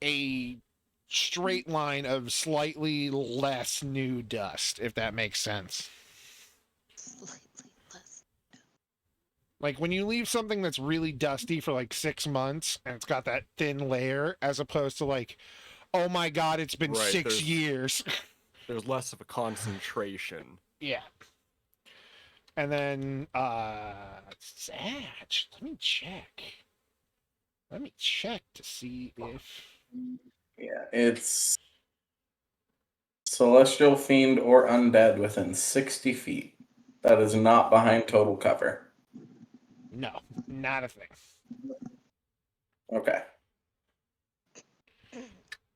a straight line of slightly less new dust, if that makes sense. Slightly less. Like when you leave something that's really dusty for like 6 months and it's got that thin layer, as opposed to like, oh my god, it's been Right, 6 years. There's less of a concentration. Yeah. And then Satch, let me check. Let me check to see if Yeah, it's celestial, fiend, or undead within 60 feet. That is not behind total cover. no, not a thing. Okay.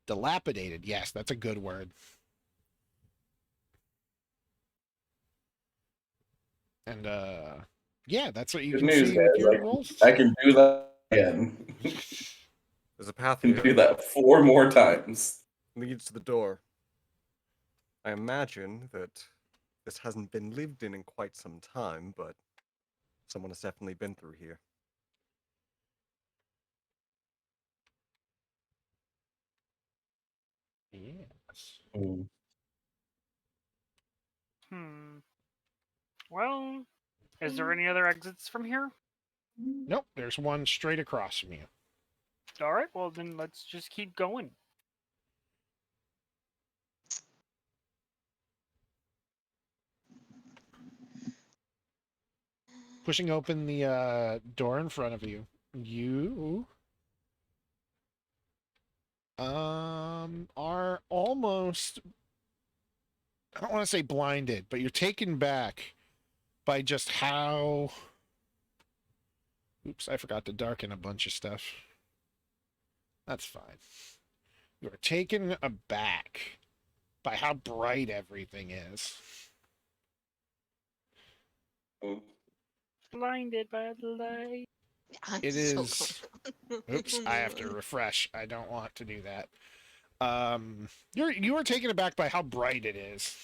Dilapidated, yes, that's a good word. And yeah, that's what you Good can news, see with guys. your rolls. I can do that again. There's a path I can here. do that 4 more times. Leads to the door. I imagine that this hasn't been lived in quite some time, but someone has definitely been through here. Yes. Well, is there any other exits from here? Nope, there's one straight across from you. All right, well then let's just keep going. Pushing open the door in front of you, you are almost, I don't want to say blinded, but you're taken back by just how, oops, I forgot to darken a bunch of stuff. That's fine. You're taken aback by how bright everything is. Oh, Blinded by the light. I'm It so is, oops, I have to refresh. I don't want to do that. You are taken aback by how bright it is.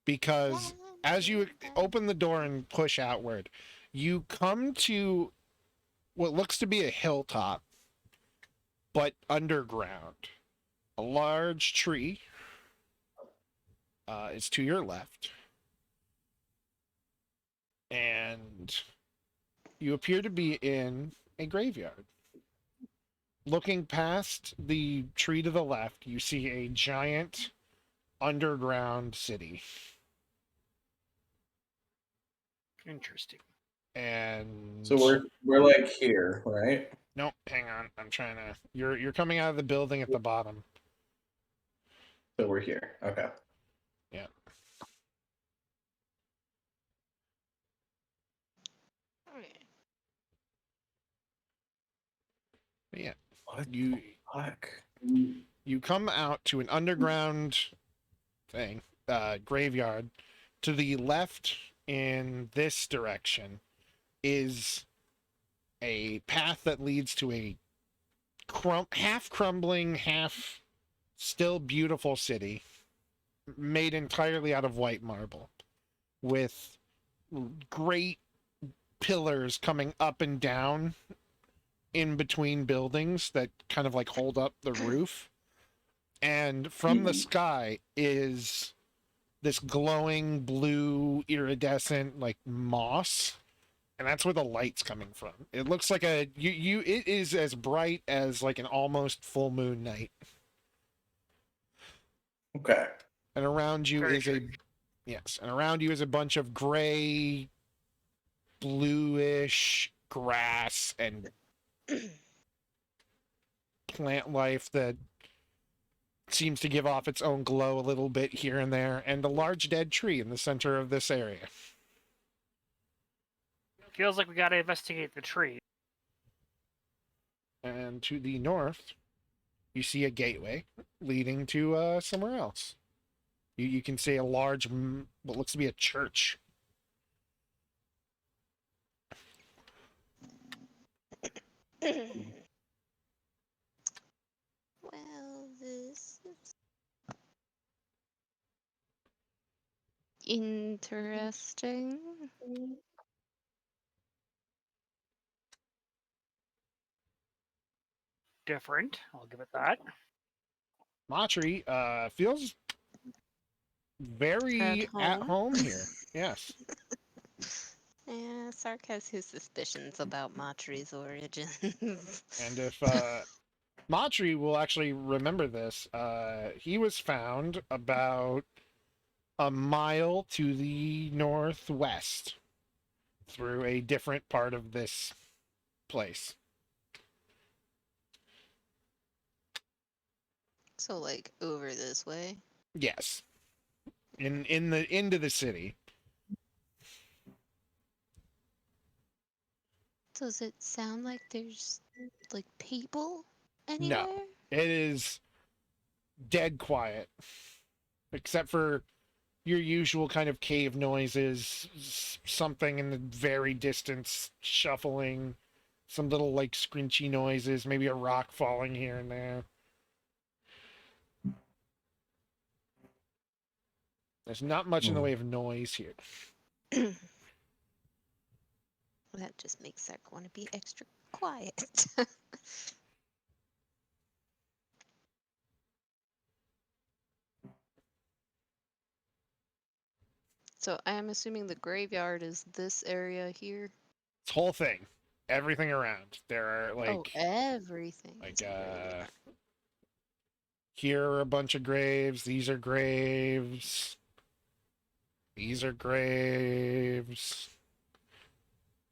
Because as you open the door and push outward, you come to what looks to be a hilltop, but underground. A large tree is to your left, and you appear to be in a graveyard. Looking past the tree to the left, you see a giant underground city. Interesting. And so we're like here, right? nope, hang on. I'm trying to. You're coming out of the building at the bottom. So we're here. Okay. Yeah. Okay. But yeah. What You the fuck? you come out to an underground thing, graveyard. To the left in this direction is a path that leads to a half crumbling, half still beautiful city made entirely out of white marble with great pillars coming up and down in between buildings that kind of like hold up the roof. And from the sky is this glowing blue iridescent like moss, and that's where the light's coming from. It looks like it is as bright as like an almost full moon night. Okay. And around you Very is strange. and around you is a bunch of gray bluish grass and plant life that seems to give off its own glow a little bit here and there, and a large dead tree in the center of this area. Feels like we gotta investigate the tree. And to the north, you see a gateway leading to somewhere else. You can see a large, what looks to be a church. Well, this is interesting. Different. I'll give it that. Matri feels very at home here. Yes. Yeah, Sark has his suspicions about Matri's origins. And if Matri will actually remember this, he was found about a mile to the northwest through a different part of this place. So, like, over this way. Yes. In the into the city. Does it sound like there's, like, people No. anywhere? It is dead quiet. Except for your usual kind of cave noises, something in the very distance shuffling, some little like scrunchy noises, maybe a rock falling here and there. There's not much in the way of noise here. That just makes Sark want to be extra quiet. So I am assuming the graveyard is this area here. This whole thing, everything around. There are like Oh, everything. like is a graveyard. here are a bunch of graves. These are graves. These are graves.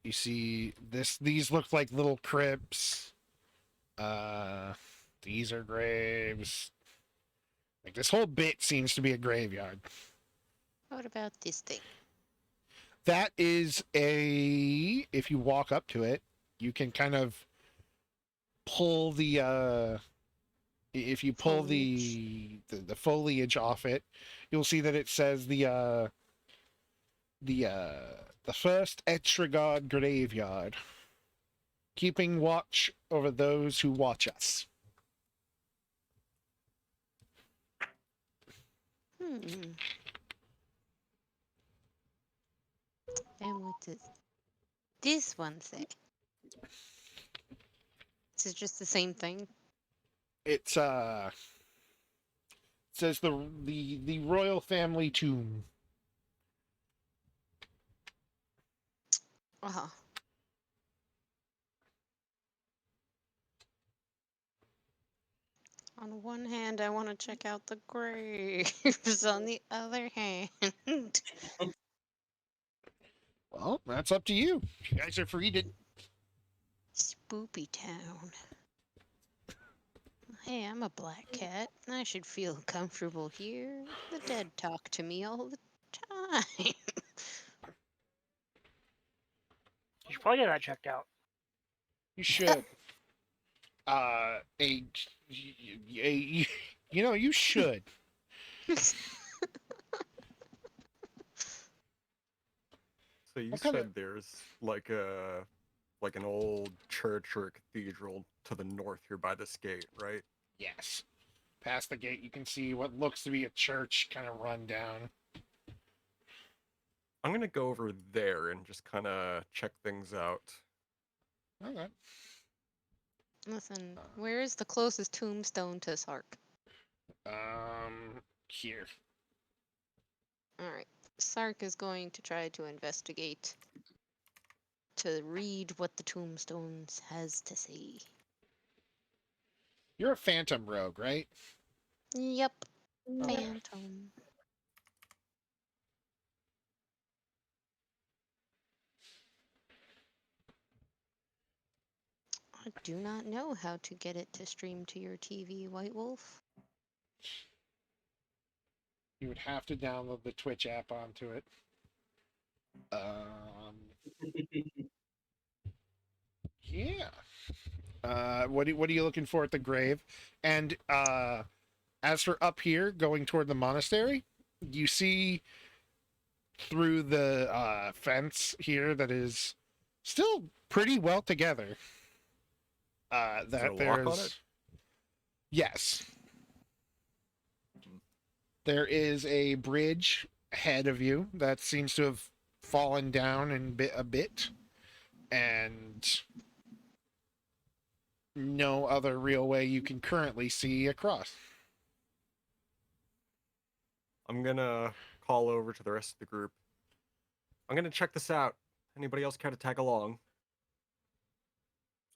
You see this. These look like little crypts. These are graves. Like, this whole bit seems to be a graveyard. What about this thing? That is a... If you walk up to it, you can kind of pull the... if you pull the foliage off it, you'll see that it says the first Etrigard graveyard, keeping watch over those who watch us. Hmm. And what does this one say? Is it just the same thing? It's it says the royal family tomb. Uh-huh. On one hand, I want to check out the graves. On the other hand, Well, that's up to you. You guys are free to... Spoopy Town. Hey, I'm a black cat. I should feel comfortable here. The dead talk to me all the time. You should probably get that checked out. You should. A you know, you should. So you What kind said of- there's like an old church or a cathedral to the north here by this gate, right? Yes. Past the gate, you can see what looks to be a church kind of run down. I'm gonna go over there and just kind of check things out. Okay. Listen, where is the closest tombstone to Sark? Here. Alright. Sark is going to try to investigate to read what the tombstones has to say. You're a phantom rogue, right? Yep. Okay. Phantom. I do not know how to get it to stream to your TV, White Wolf. You would have to download the Twitch app onto it. Yeah. What are you looking for at the grave? And as for up here, going toward the monastery, you see through the fence here that is still pretty well together. there That a lock on there's it? yes, there is a bridge ahead of you that seems to have fallen down in a bit, and no other real way you can currently see across. I'm gonna call over to the rest of the group. I'm gonna check this out. Anybody else care to tag along?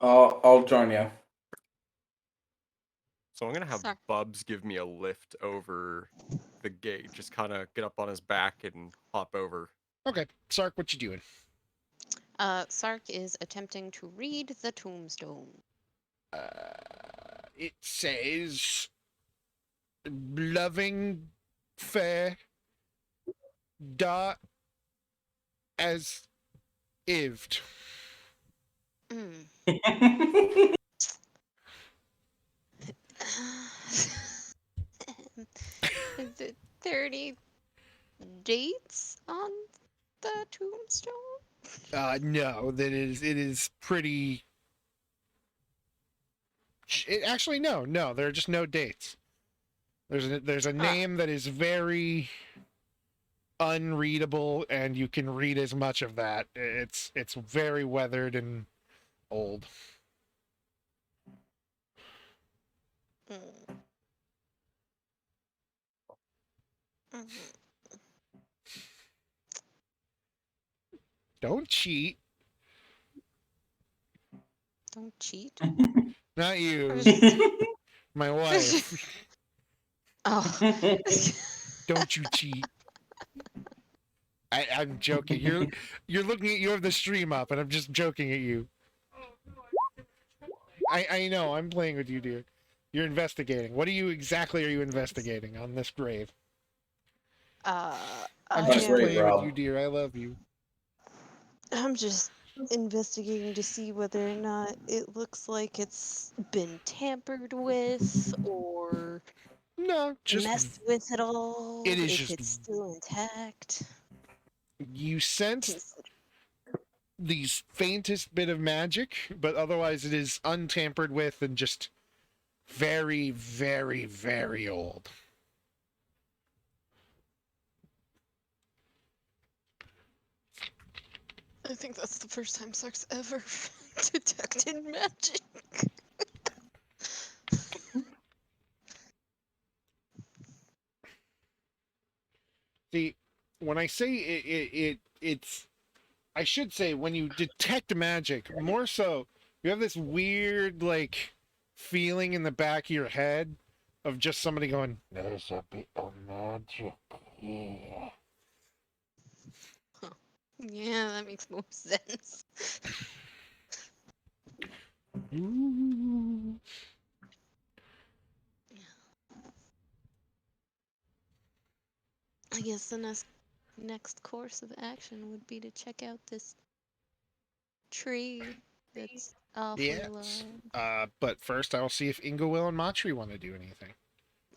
I'll join you. So I'm gonna have Sorry. Bubs give me a lift over the gate. Just kind of get up on his back and hop over. Okay, Sark, what you doing? Sark is attempting to read the tombstone. It says loving fair dot as ived. Mm. Is it 30 dates on the tombstone? No, it is pretty. Actually, no, there are just no dates. There's a name that is very unreadable, and you can read as much of that. It's very weathered and old. Mm. Mhm. Don't cheat. Don't cheat. Not I you, was just... my wife. Oh. Don't you cheat. I'm joking. You're looking at you have the stream up, and I'm just joking at you. I know. I'm playing with you, dear. You're investigating. What exactly are you investigating on this grave? I'm I just Great, playing with Rob. you, dear. I love you. I'm just investigating to see whether or not it looks like it's been tampered with or No, just messed with at all. it is If just it's still intact. you sense Consider- the faintest bit of magic, but otherwise it is untampered with and just very, very, very old. I think that's the first time Sark's ever detected magic. See, when I say it's I should say when you detect magic, more so, you have this weird like feeling in the back of your head of just somebody going, "There's a bit of magic here." Yeah, that makes more sense. Ooh. I guess the next course of action would be to check out this tree that's awfully Yes. large. But first I'll see if Ingo Will and Matri want to do anything.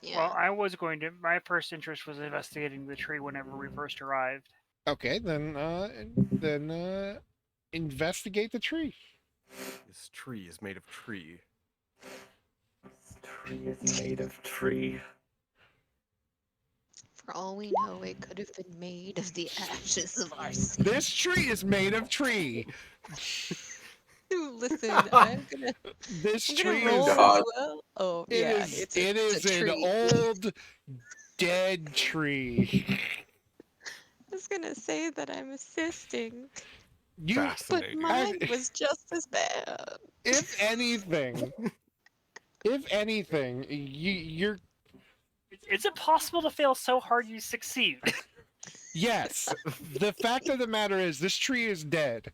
Yeah. Well, I was going to. My first interest was investigating the tree whenever we first arrived. Okay, then investigate the tree. This tree is made of tree. This tree is made of tree. For all we know, it could have been made of the ashes of our city. This tree is made of tree. Listen, I'm gonna This I'm tree gonna roll is as God. well. Oh it yeah, is it's it is a an tree. old dead tree. I was gonna say that I'm assisting, You but Fascinating. mine was just as bad. if anything, you're Is it possible to fail so hard you succeed? yes. The fact of the matter is this tree is dead.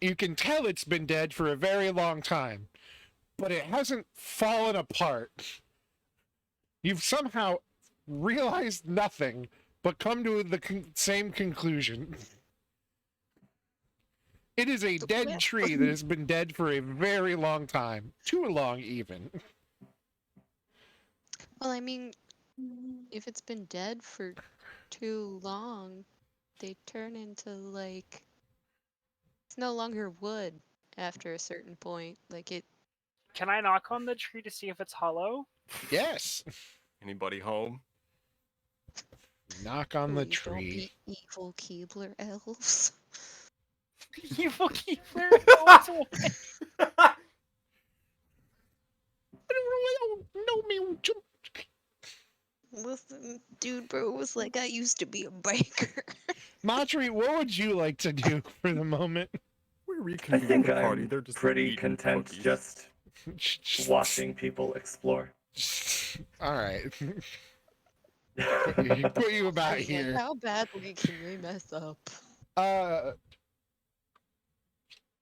You can tell it's been dead for a very long time, but it hasn't fallen apart. You've somehow realized nothing, but come to the same conclusion. It is a dead Well, tree that has been dead for a very long time. Too long, even. well, I mean, if it's been dead for too long, they turn into like it's no longer wood after a certain point. Like it. Can I knock on the tree to see if it's hollow? Yes. Anybody home? Knock on the Please don't tree. be evil Keebler elves. Evil keeper. What's away? Listen, dude, bro was like, I used to be a biker. Matri, what would you like to do for the moment? We I reconvened think the party. I'm They're just pretty eating content cookies. just watching people explore. All right. Put you about Like, here. how badly can we mess up?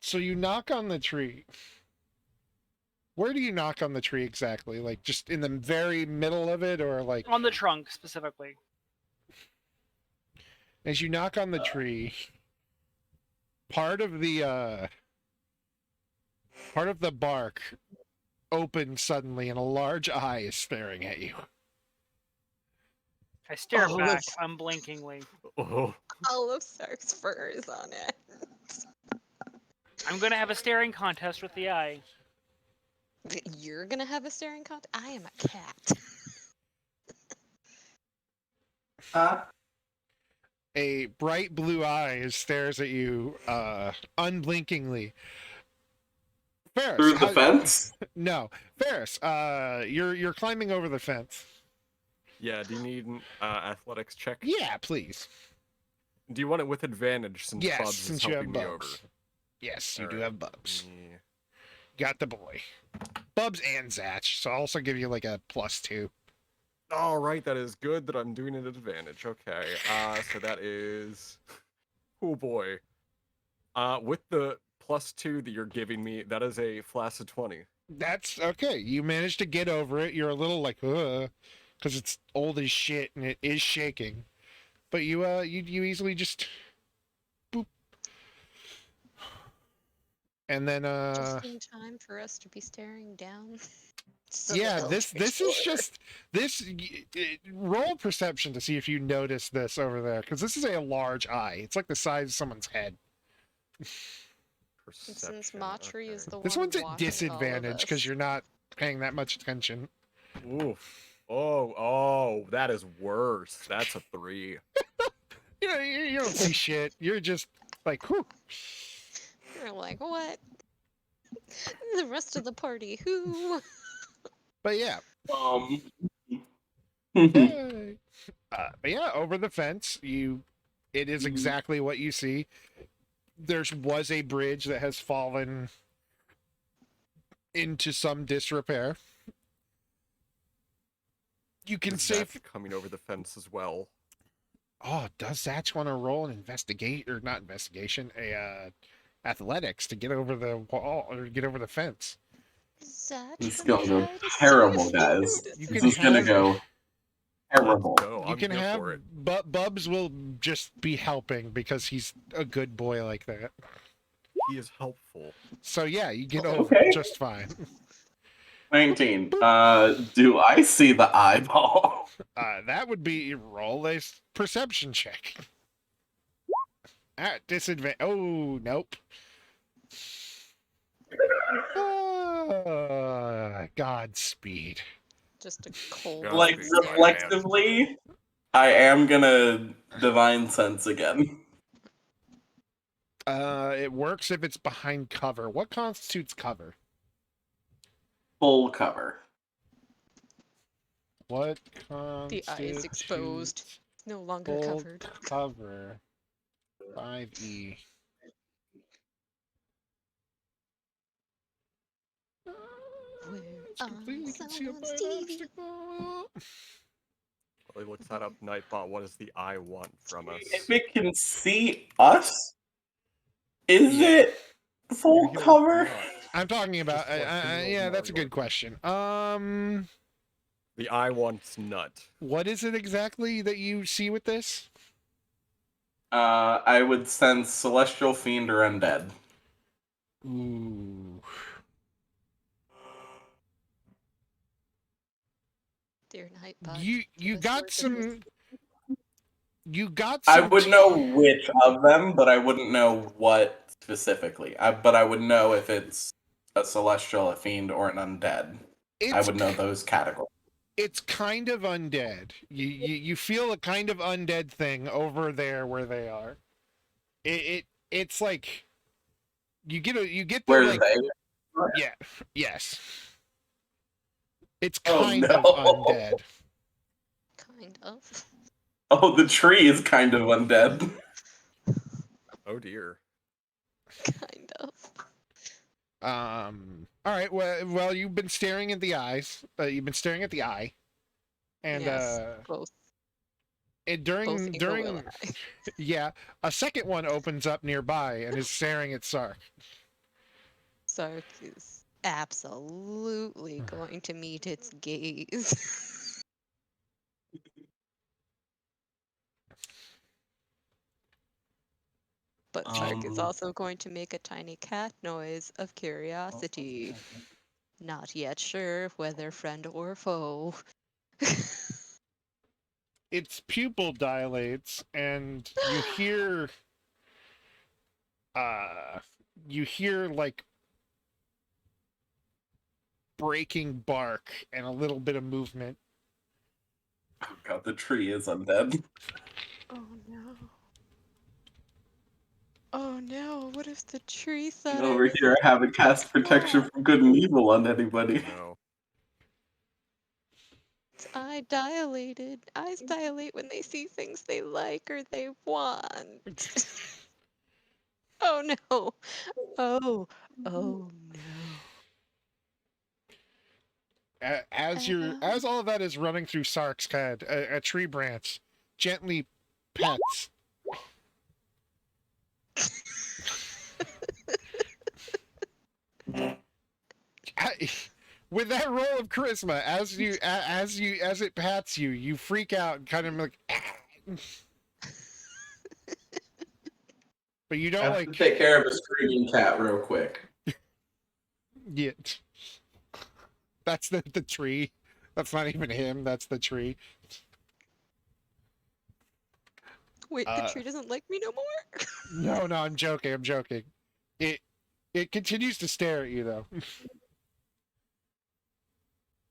So you knock on the tree. Where do you knock on the tree exactly? Like just in the very middle of it, or like On the trunk specifically. as you knock on the tree, part of the bark opens suddenly, and a large eye is staring at you. I stare Oh, back it's- unblinkingly. Oh, All of Sark's fur is on it. I'm gonna have a staring contest with the eye. You're gonna have a staring contest? I am a cat. A bright blue eye stares at you, unblinkingly. Ferris, Through the fence? No, Ferris. You're climbing over the fence. yeah. Do you need an athletics check? Yeah, please. Do you want it with advantage since Yes, Bubs is since you helping have me over? Bubs. Yes, you All do right. have Bubs. Yeah. Got the boy. Bubs and Zatch, so I'll also give you like a +2. All right, that is good that I'm doing it at advantage. Okay, so that is, oh boy, with the +2 that you're giving me, that is a flaccid 20. That's okay. You managed to get over it. You're a little like, because it's old as shit and it is shaking. But you easily just boop, and then Just in time for us to be staring down. So yeah, the this is just this roll perception to see if you notice this over there, because this is a large eye. It's like the size of someone's head. Since Perception. Matri is the This one one's at watching all of disadvantage because us. you're not paying that much attention. Oof. Oh, that is worse. That's a 3. You know, you don't see shit. You're just like, whew. You're like, what? The rest of the party, who? But yeah, Um. hey. But yeah, over the fence, it is Mhm. exactly what you see. There was a bridge that has fallen into some disrepair. You can Is save. that coming over the fence as well? Oh, does Zatch want to roll an investigate or not investigation, a athletics to get over the wall or get over the fence? Zatch This is gonna gonna go try to see terrible, if he guys. notices. You This can is gonna have go terrible. Let's go. you I'm can here have for it. Bubs will just be helping because he's a good boy like that. He is helpful. So yeah, you get over Okay. it just fine. 19. Do I see the eyeball? That would be roll a perception check. At disadvantage. Oh, nope. Godspeed. Just a cold. Godspeed, Like, Spider-Man. reflexively, I am gonna divine sense again. It works if it's behind cover. What constitutes cover? Full cover. What The eye is exposed. constitutes No longer full covered. cover? 5E. We're It's completely on concealed by someone's an TV. obstacle. Well, he looks that up. Nightbot, what does the eye want from us? If it can see us, is Yeah. it full You hear cover? not. I'm talking about. Just like the old Yeah, that's a Mario. good question. The eye wants nut. What is it exactly that you see with this? I would sense celestial fiend or undead. Ooh. Dear Nightbot. You give us got words of some. wisdom. You got I some. would know which of them, but I wouldn't know what specifically. But I would know if it's a celestial, a fiend, or an undead. I would know those categories. It's kind of undead. You feel a kind of undead thing over there where they are. It's like you get the Where like they? yeah, yes. It's Oh, kind no. of undead. Kind of. Oh, the tree is kind of undead. Oh dear. Kind of. All right. Well, you've been staring at the eyes. You've been staring at the eye, and Yes, both. Both during Inga Will and I. yeah, a second one opens up nearby and is staring at Sark. Sark is absolutely going to meet its gaze. But Sark is also going to make a tiny cat noise of curiosity. Not yet sure whether friend or foe. Its pupil dilates, and you hear like breaking bark and a little bit of movement. Oh god, the tree is undead. Oh no. Oh no, what if the tree thought Over I here, I haven't cast protection from good and evil on anybody. No. eye dilated? Eyes dilate when they see things they like or they want. Oh no. Oh. Oh no. As all of that is running through Sark's head, a tree branch gently pets. with that roll of charisma, as it pats you, you freak out and kind of like, but you I don't have like to take care of a screaming cat real quick. it. That's the tree. That's not even him. That's the tree. Wait, the tree doesn't like me no more? No, I'm joking. I'm joking. It continues to stare at you though,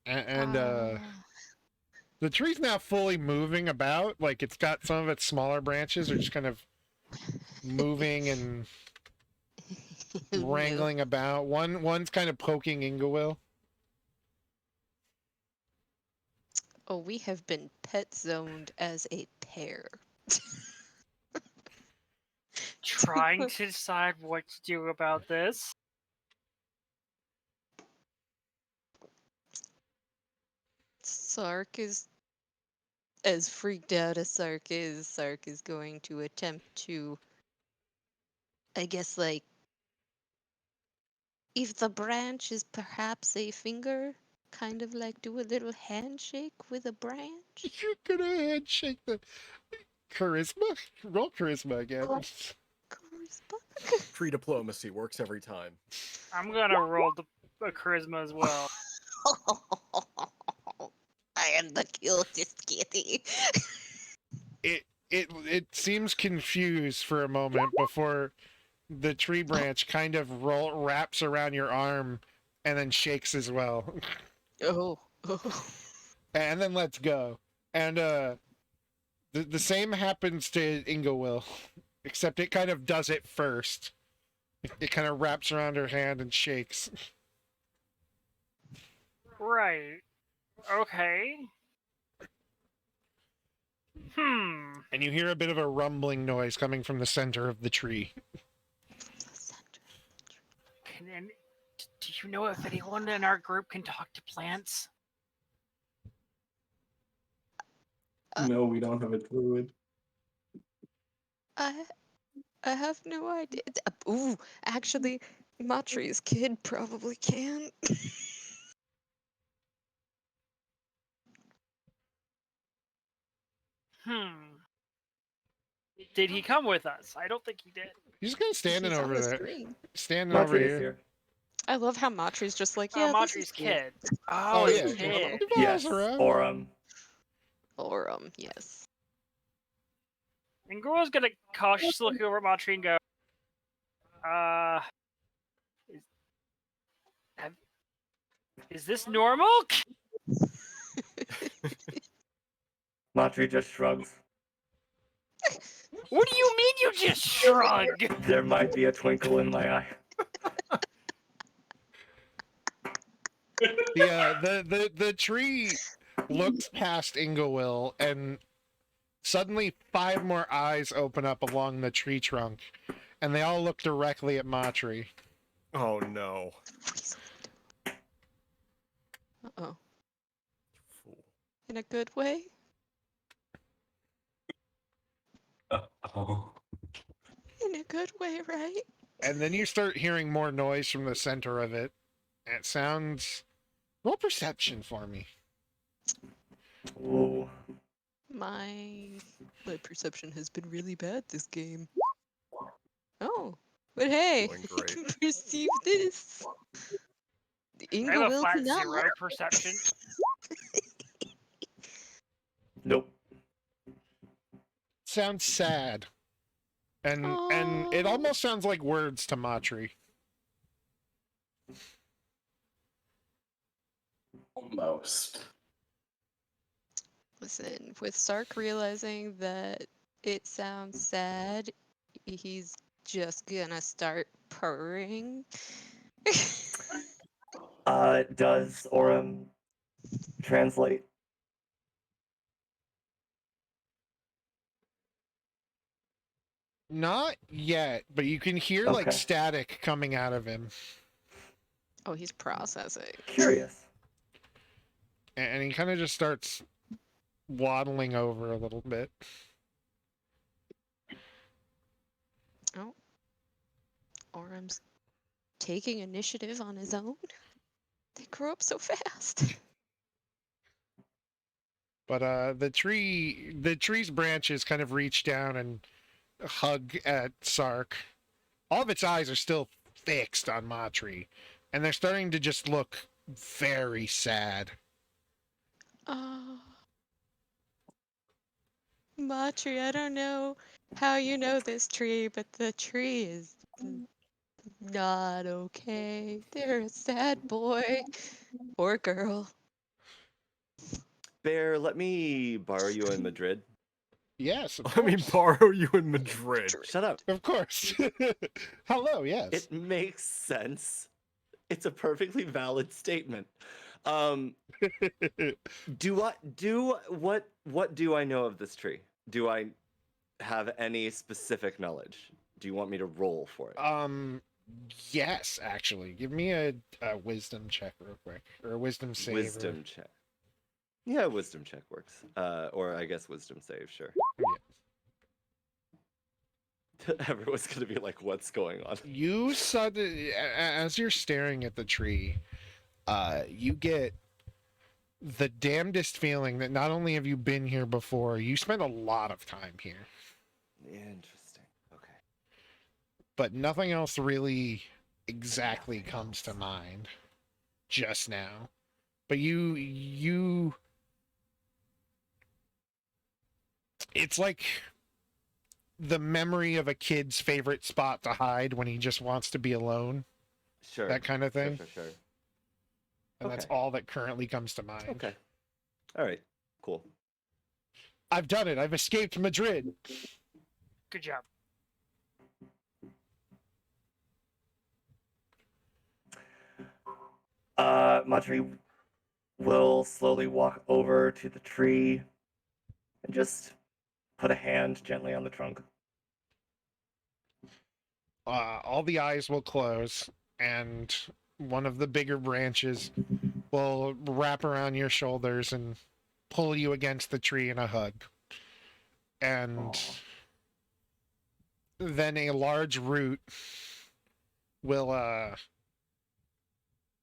and the tree's now fully moving about. Like it's got some of its smaller branches are just kind of moving and No. wrangling about. One's kind of poking Ingewill. Oh, we have been pet zoned as a pair. Trying to decide what to do about this. Sark is as freaked out as Sark is going to attempt to, I guess, like, if the branch is perhaps a finger, kind of like do a little handshake with a branch. You're gonna handshake the charisma. Roll charisma again. Charisma. Tree diplomacy works every time. I'm gonna roll the charisma as well. I am the cutest kitty. It seems confused for a moment before the tree branch kind of wraps around your arm and then shakes as well. Oh. And then lets go. And the same happens to Ingewill, except it kind of does it first. It kind of wraps around her hand and shakes. Right. Okay. And you hear a bit of a rumbling noise coming from the center of the tree. Do you know if anyone in our group can talk to plants? No, we don't have a druid. I have no idea. Ooh, actually, Matri's kid probably can. Did he come with us? I don't think he did. He's just kind of standing He's on over the there. screen. Standing over Matri is here. here. I love how Matri's just like, yeah, this is Matri's cool. kid. Oh, Oh, yeah. his kid. He Yes, follows around. or Or yes. And Goro's gonna cautiously look over at Matri and go, is this normal? Matri just shrugs. What do you mean you just shrugged? There might be a twinkle in my eye. The tree looks past Ingewill, and suddenly 5 more eyes open up along the tree trunk, and they all look directly at Matri. Oh no. Uh-oh. Fool. In a good way? Oh. In a good way, right? And then you start hearing more noise from the center of it. And it sounds... Roll perception for me. Ooh. My perception has been really bad this game. Oh, but hey, Doing I great. can perceive this. I have a Ingewill flat cannot. 0 perception. Nope. Sounds sad. And it Aw. almost sounds like words to Matri. Almost. Listen, with Sark realizing that it sounds sad, he's just gonna start purring. Does Orem translate? Not yet, but you can hear like Okay. static coming out of him. Oh, he's processing. Curious. And he kind of just starts waddling over a little bit. Oh. Orem's taking initiative on his own. They grow up so fast. But the tree's branches kind of reach down and hug at Sark. All of its eyes are still fixed on Matri, and they're starting to just look very sad. Oh, Matri, I don't know how you know this tree, but the tree is not okay. They're a sad boy or girl. Bear, let me borrow you in Madrid. Yes, of Let me course. borrow you in Madrid. Shut up. Of course. Hello, yes. It makes sense. It's a perfectly valid statement. What do I know of this tree? Do I have any specific knowledge? Do you want me to roll for it? Yes, actually. Give me a wisdom check real quick. Or a wisdom save. Wisdom check. Yeah, wisdom check works. Or I guess wisdom save, sure. Everyone's gonna be like, what's going on? You suddenly, as you're staring at the tree, you get the damnedest feeling that not only have you been here before, you spent a lot of time here. Interesting. Okay. But nothing else really exactly comes to mind just now. But you it's like the memory of a kid's favorite spot to hide when he just wants to be alone. Sure. That kind of thing. Sure. And that's Okay. all that currently comes to mind. Okay. All right. Cool. I've done it. I've escaped Madrid. Good job. Matri will slowly walk over to the tree and just put a hand gently on the trunk. All the eyes will close, and one of the bigger branches will wrap around your shoulders and pull you against the tree in a hug. And then a large root will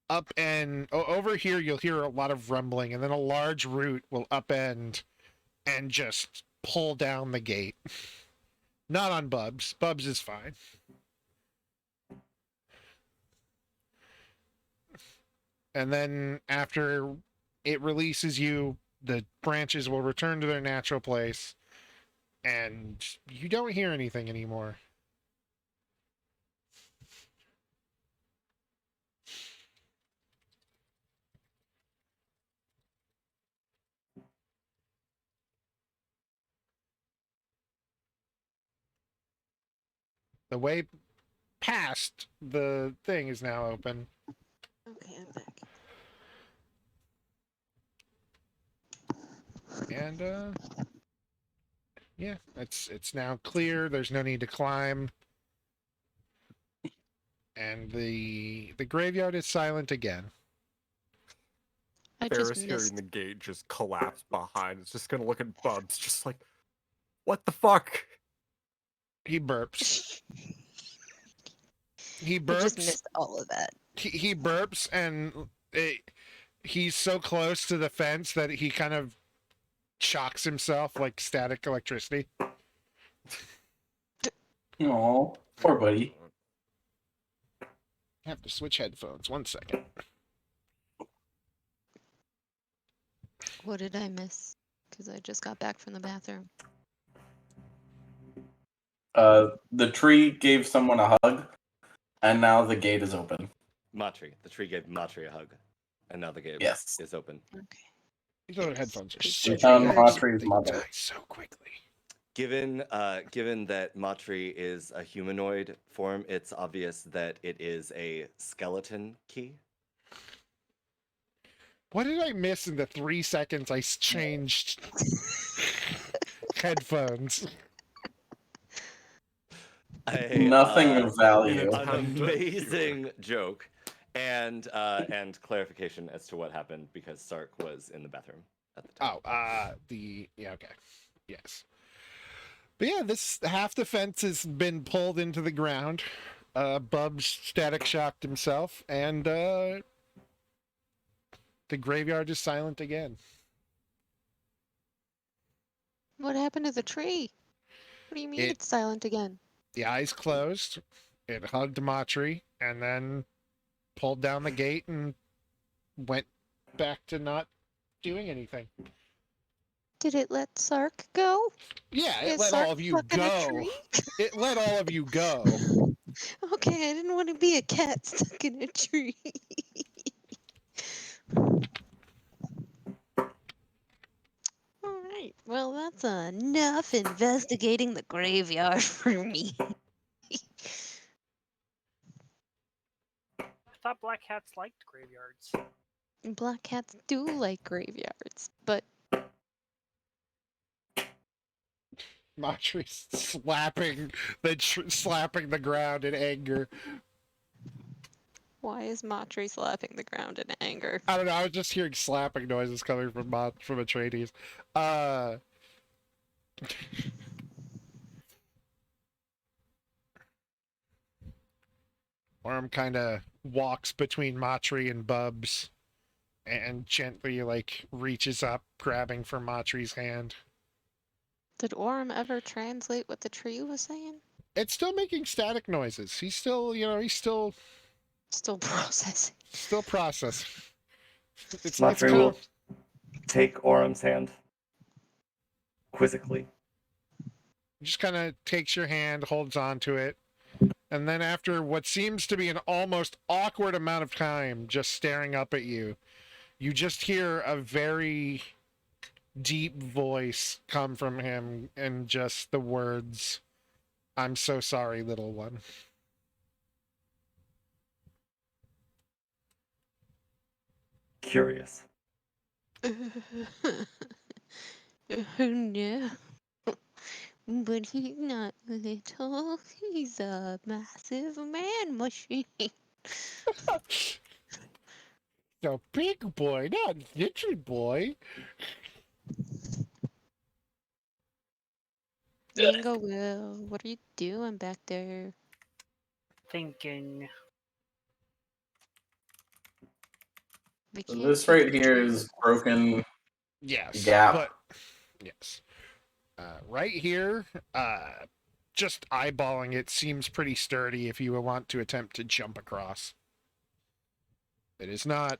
upend. Over here, you'll hear a lot of rumbling, and then a large root will upend and just pull down the gate. Not on Bubs. Bubs is fine. And then after it releases you, the branches will return to their natural place, and you don't hear anything anymore. The way past the thing is now open. Okay, I'm back. And yeah, it's now clear. There's no need to climb. And the graveyard is silent again. I just Ferris hearing missed. the gate just collapse behind. It's just gonna look at Bubs, just like, what the fuck? He burps. He I just burps. missed all of that. He burps, and he's so close to the fence that he kind of shocks himself like static electricity. Aw, poor buddy. I have to switch headphones. 1 second. What did I miss? Because I just got back from the bathroom. The tree gave someone a hug, and now the gate is open. Matri. The tree gave Matri a hug, and now the gate Yes. is open. Okay. These other headphones are so We found good. Matri's They mother. die so quickly. Given that Matri is a humanoid form, it's obvious that it is a skeleton key. What did I miss in the 3 seconds I changed headphones? Nothing of value. An An amazing joke, and clarification as to what happened because Sark was in the bathroom at the time. Okay. Yes. But yeah, this half the fence has been pulled into the ground. Bubs static shocked himself, and The graveyard is silent again. What happened to the tree? What do you mean It- it's silent again? The eyes closed. It hugged Matri and then pulled down the gate and went back to not doing anything. Did it let Sark go? Yeah, it Is let Sark all of you stuck in a go. tree? It let all of you go. Okay, I didn't want to be a cat stuck in a tree. Alright, well, that's enough investigating the graveyard for me. I thought black cats liked graveyards. Black cats do like graveyards, but Matri's slapping slapping the ground in anger. why is Matri slapping the ground in anger? I don't know. I was just hearing slapping noises coming from Atreides. Orm kind of walks between Matri and Bubs, and gently like reaches up, grabbing for Matri's hand. Did Orm ever translate what the tree was saying? It's still making static noises. He's still, he's still Still processing. processing. It's Matri kind will of take Orum's hand quizzically. just kind of takes your hand, holds on to it, and then after what seems to be an almost awkward amount of time just staring up at you, you just hear a very deep voice come from him and just the words, "I'm so sorry, little one." Curious. Oh no. But he's not little. He's a massive man machine. The big boy, not little boy. Mingo Will, what are you doing back there? Thinking. We can't This see right the here tree. is broken Yes, gap. but yes. Right here, just eyeballing it seems pretty sturdy if you want to attempt to jump across. It is not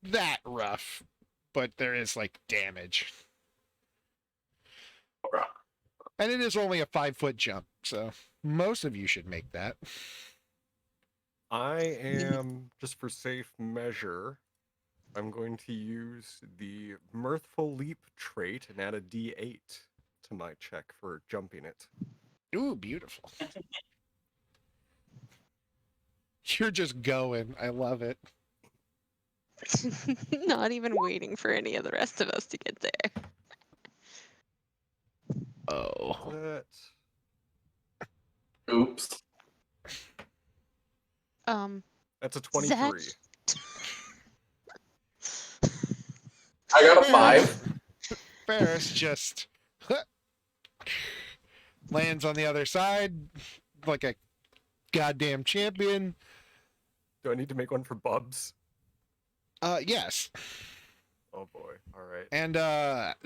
that rough, but there is like damage. And it is only a 5-foot jump, so most of you should make that. I am, just for safe measure, I'm going to use the Mirthful Leap trait and add a d8 to my check for jumping it. Ooh, beautiful. You're just going. I love it. Not even waiting for any of the rest of us to get there. Oh. That Oops. That's a 23. Zach? I got a 5. Ferris just lands on the other side like a goddamn champion. Do I need to make one for Bubs? Yes. Oh boy. All right. And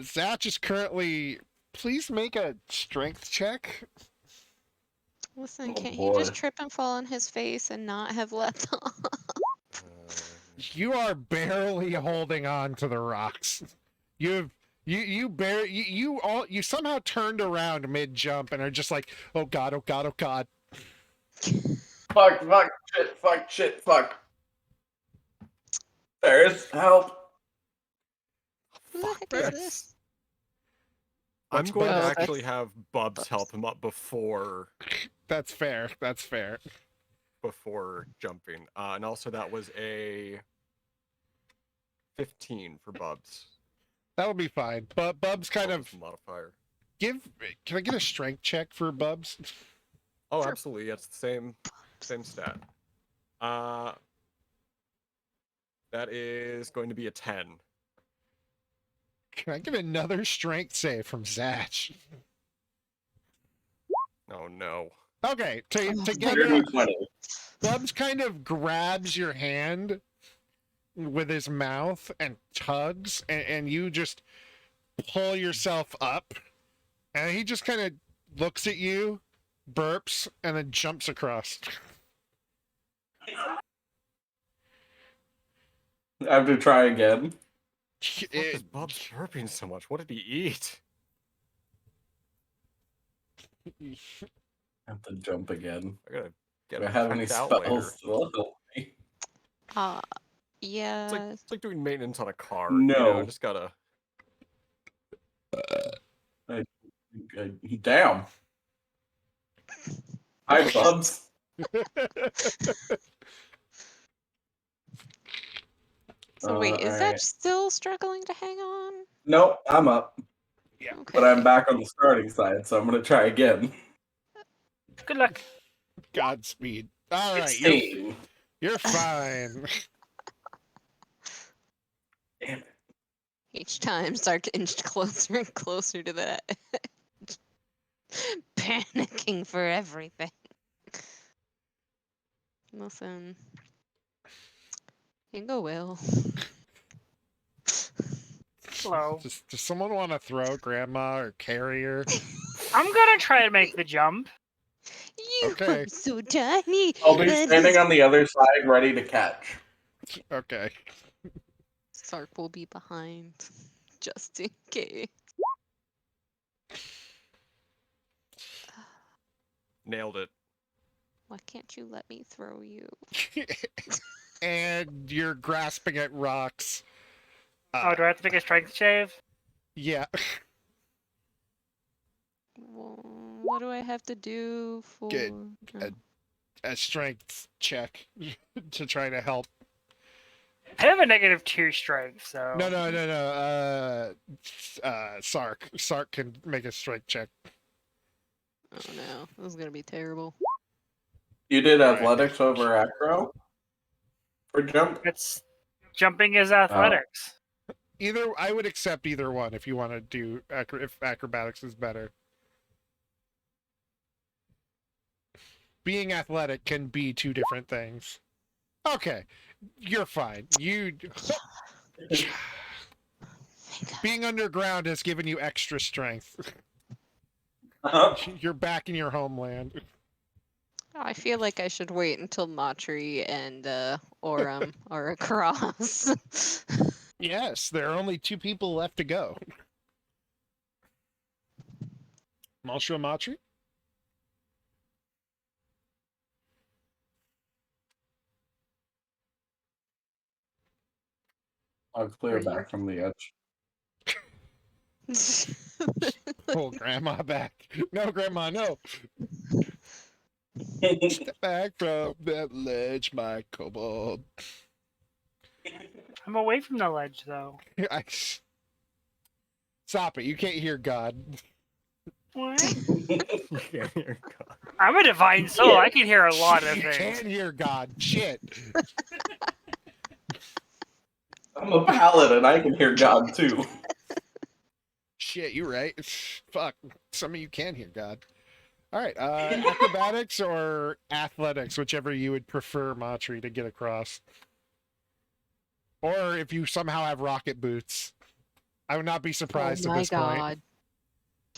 Zach is currently. Please make a strength check. Listen, Oh, can't he boy. just trip and fall on his face and not have left off? You are barely holding on to the rocks. You somehow turned around mid jump and are just like, oh god, oh god, oh god. Fuck, shit, fuck. Ferris, help. Who the heck is Ferris. this? I'm What's going to Bubs? actually have Bubs Bubs. help him up before That's fair. That's fair. jumping. And also that was a 15 for Bubs. That would be fine. But Bubs kind Bubs of modifier. Can I get a strength check for Bubs? Oh, Sure. absolutely. That's the same stat. That is going to be a 10. Can I get another strength save from Zach? Oh no. Okay, Oh, together, 20. Bubs kind of grabs your hand, with his mouth and tugs, and you just pull yourself up, and he just kind of looks at you, burps, and then jumps across. I have to try again. What is Bob burping so much? What did he eat? I have to jump again. I gotta get Do I him have any checked out later. spells to help me? Yeah. It's like doing maintenance on a car. No. Just gotta. Damn. Hi, Bubs. So wait, is that alright. still struggling to hang on? Nope, I'm up. Yeah. Okay. But I'm back on the starting side, so I'm gonna try again. Good luck. Godspeed. All right, 16. you're fine. Damn it. Each time, start to inch closer and closer to that. Panicking for everything. Listen. You go, Will. Hello. Does someone want to throw Grandma or carry her? I'm gonna try and make the jump. You Okay. are so tiny. I'll be that standing is- on the other side ready to catch. Okay. Sark will be behind, just in case. Nailed it. Why can't you let me throw you? And you're grasping at rocks. Oh, do I have to make a strength save? Yeah. Well, what do I have to do for? Good. Oh. A strength check to try to help. I have a -2 strength, so. No. Sark. Sark can make a strength check. Oh no, this is gonna be terrible. You did Alright. athletics over acro? For jump? It's jumping is athletics. I would accept either one if you want to do if acrobatics is better. Being athletic can be two different things. Okay, you're fine. Being underground has given you extra strength. You're back in your homeland. I feel like I should wait until Matri and Oram are across. Yes, there are only 2 people left to go. Malshra Matri? I'll clear back from the edge. Pull Grandma back. No, Grandma, no. Step back from that ledge, my kobold. I'm away from the ledge, though. Stop it. You can't hear God. What? You can't hear God. I'm a divine soul. I can hear a lot of You things. can hear God. Shit. I'm a paladin. I can hear God too. Shit, you're right. Fuck. Some of you can hear God. All right. Acrobatics or athletics, whichever you would prefer, Matri, to get across. Or if you somehow have rocket boots. I would not be surprised Oh at my this god. point.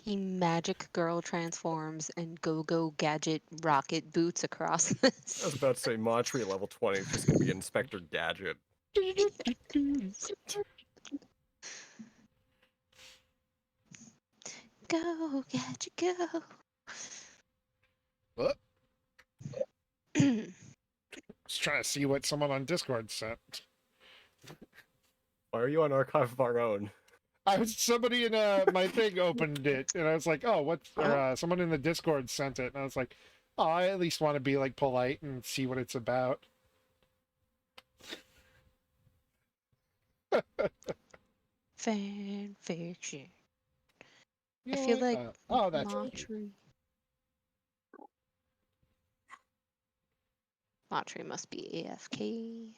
He magic girl transforms and go gadget rocket boots across I was this. about to say Montreal level 20 is just gonna be Inspector Gadget. Go gadget go. What? Just trying to see what someone on Discord sent. Why are you on Archive of Our Own? Somebody in my thing opened it, and I was like, "Oh, what's?" Or someone in the Discord sent it, and I was like, "Oh, I at least want to be like polite and see what it's about." Fan fiction. You I know feel what? like Oh, that's Matri must be AFK.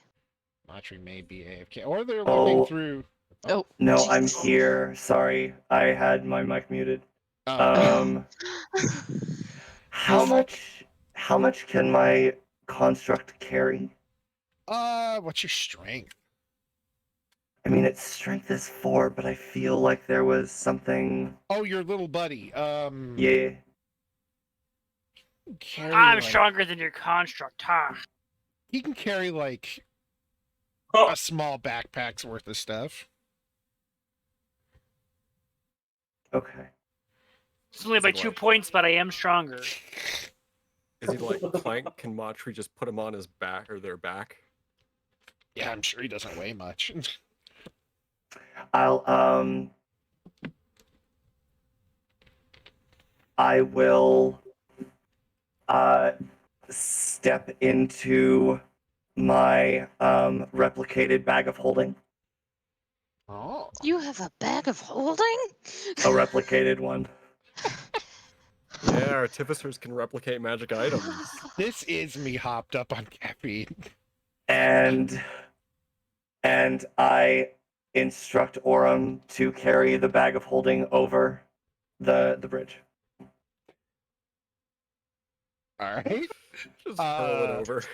Matri may be AFK, or they're looking Oh. through. Oh, No, I'm Jesus. here. Sorry, I had my mic muted. Oh, How much can my construct carry? what's your strength? I mean, its strength is 4, but I feel like there was something. Oh, your little buddy. Yeah. Carry I'm like stronger than your construct, huh? he can carry like Oh, a small backpack's worth of stuff. Okay. It's only Is by it 2 like- points, but I am stronger. Is he like Clank? Can Matri just put him on his back or their back? Yeah, I'm sure he doesn't weigh much. I'll I will step into my replicated bag of holding. Oh. You have a bag of holding? A replicated one. Yeah, artificers can replicate magic items. This is me hopped up on caffeine. And I instruct Orem to carry the bag of holding over the bridge. All right. Just hurl it Uh, over.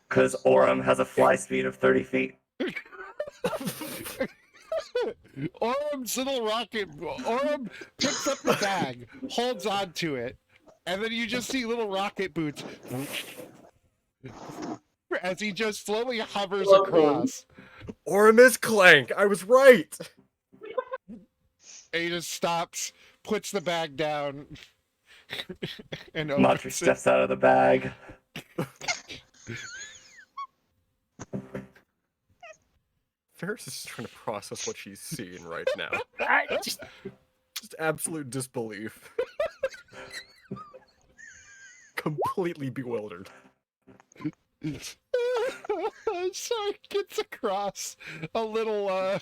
Because Orem has a fly speed of 30 feet. Orem's little rocket. Orem picks up the bag, holds on to it, and then you just see little rocket boots as he just slowly hovers Love across. Orem is Clank. I was right. And he just stops, puts the bag down, and Matri opens it. steps out of the bag. Ferris is trying to process what she's seeing right now. Just Just absolute disbelief. Completely bewildered. Sorry, gets across a little, a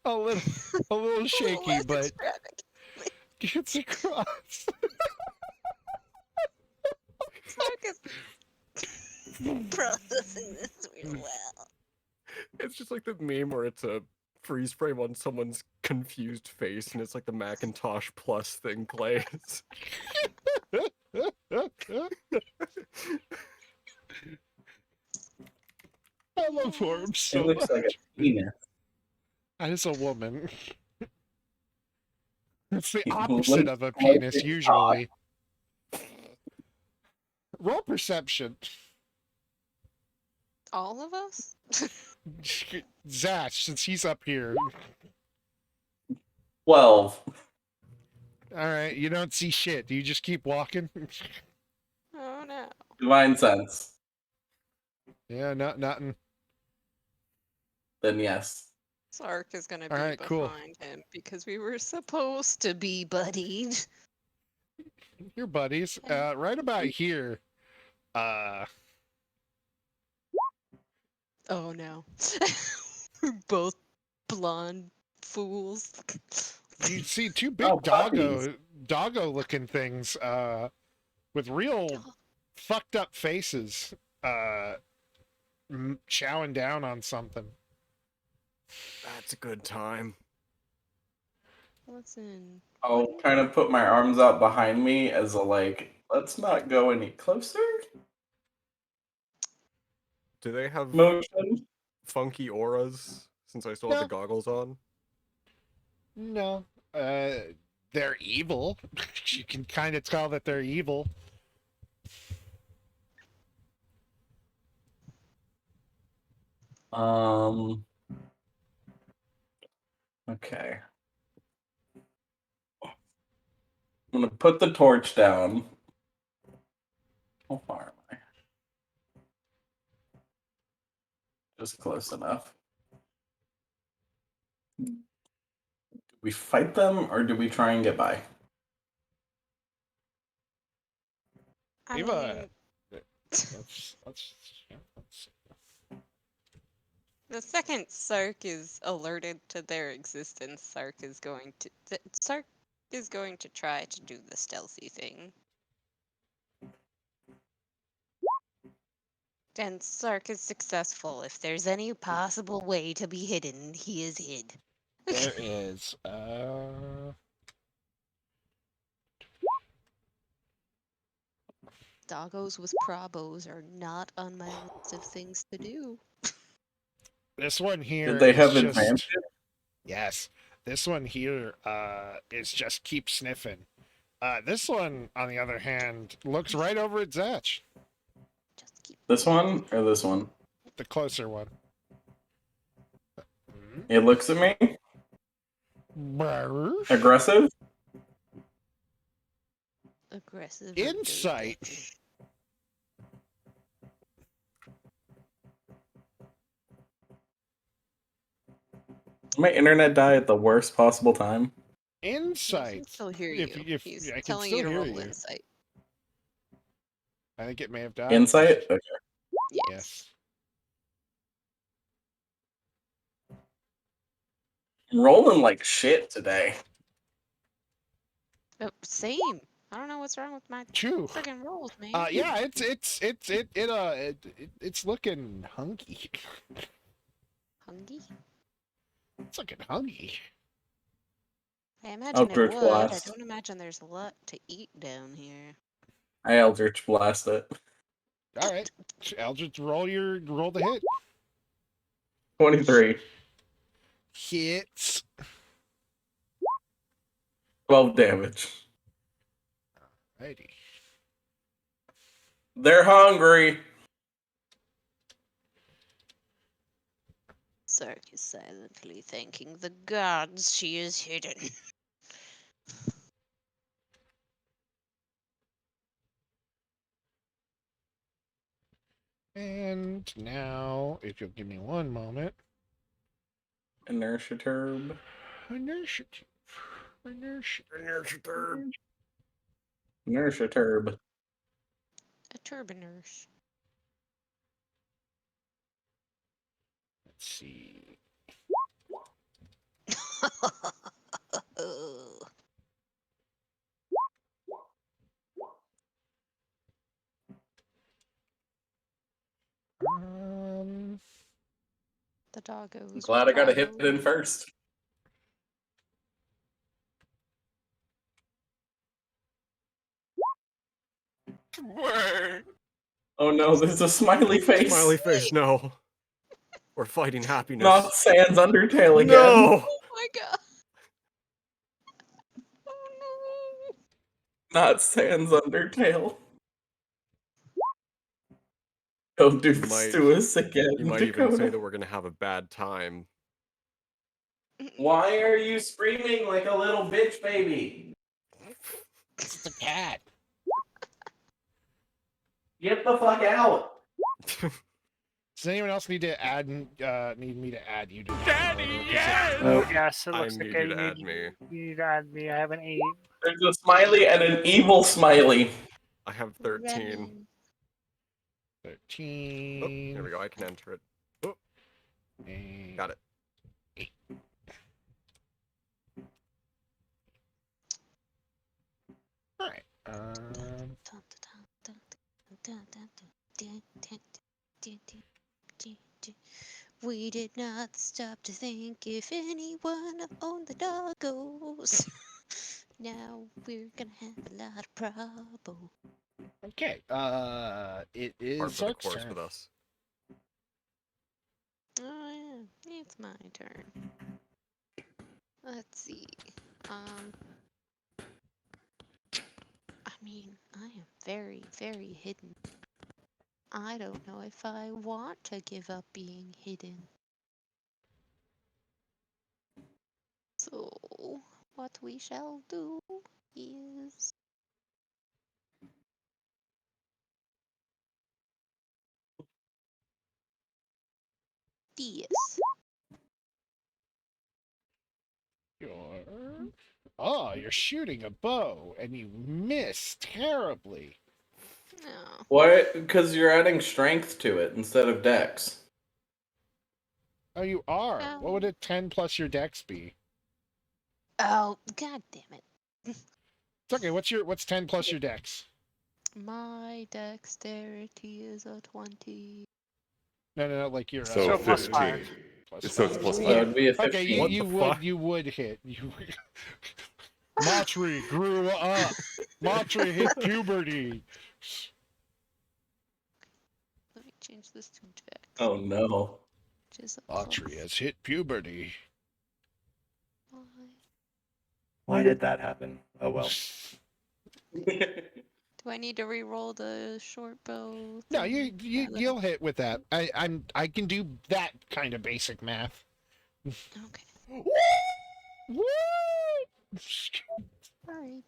little shaky, but gets across. Sark is processing this real well. It's just like the meme where it's a freeze frame on someone's confused face and it's like the Macintosh Plus thing plays. I love Orm it so looks much. like a penis. That is a woman. It's the It opposite looks of a like penis, it's usually. Roll perception. All of us? Zash, since he's up here. 12. Alright, you don't see shit. Do you just keep walking? Oh no. Divine sense. Yeah, nothing. Then yes. Sark is gonna be Alright, cool. behind him because we were supposed to be buddied. Your buddies. Right about here. Oh no. We're both blonde fools. You see two big Oh, puppies. doggo looking things, with real fucked up faces, chowing down on something. That's a good time. Listen. I'll kind of put my arms out behind me as a like, let's not go any closer Do they have motion. funky auras since I still have the No. goggles on? No. They're evil. You can kind of tell that they're evil. Okay. I'm gonna put the torch down. How far am I? Just close enough. Do we fight them or do we try and get by? I Eva. mean, Let's the second Sark is alerted to their existence, Sark is going to try to do the stealthy thing. And Sark is successful. If there's any possible way to be hidden, he is hid. There is. Doggos with probos are not on my list of things to do. This one here Did they is have just advantage? yes. This one here is just keep sniffing. This one, on the other hand, looks right over at Zatch. Just keep This one or this one? The closer one. It looks at me. Barf. Aggressive. aggressive. or Insight. goatish. My internet died at the worst possible time. He can Insight. still hear If- you. if- He's I can telling still you to hear roll you. insight. I think it may have died. Insight. Okay. Yes. Yes. I'm rolling like shit today. Oh, same. I don't know what's wrong with my True. friggin' rolls, man. Yeah, it's looking hunky. Hungry? It's looking hunky. I imagine it Eldritch would. Blast. I don't imagine there's a lot to eat down here. I Eldritch Blast it. All right, Eldritch, roll the hit. 23. Hits. 12 damage. Righty. They're hungry. Sark is silently thanking the gods she is hidden. And now, if you'll give me one moment. Inertia Turb. Inertia. Inertia Turb. A turban nurse. Let's see. Oh. The doggos. Glad I got a hit in first. Oh no, there's a smiley face. Smiley face, no. We're fighting happiness. Not Sans Undertale again. No! Oh my god. Oh Not Sans Undertale. Don't do this might- to us again, You might Dakota. even say that we're gonna have a bad time. no. Why are you screaming like a little bitch baby? It's the cat. Get the fuck out. Does anyone else need to add? Need me to add you to? Daddy, yes. Nope. Yes, it I looks need like you to add me. You need to add me. I have an 8. There's a smiley and an evil smiley. I have 13. Renin. 13. Oh, there we go. I can enter it. Oh, And got it. all right. We did not stop to think if anyone owned the doggos. Now we're gonna have a lot of trouble. Okay. It is Par for the Sark's course turn. with us. Oh yeah, it's my turn. Let's see. I mean, I am very, very hidden. I don't know if I want to give up being hidden. So, what we shall do is... this. You're shooting a bow and you miss terribly. No. What? Because you're adding strength to it instead of dex. Oh, you are. No. What would a 10 plus your dex be? Oh, god damn it. It's okay. What's 10 plus your dex? My dexterity is a 20. No, like your So plus 5. So it's plus So 5. it'd be a Okay, 15. you would hit. Matri grew up. Matri hit puberty. Let me change this to dex. Oh no. which is a Autry plus has hit puberty. 5. Why did that happen? Oh well. Do I need to re-roll the short bow? No, thing? you'll hit with that. I can do that kind of basic math. Okay. Woo! Alright.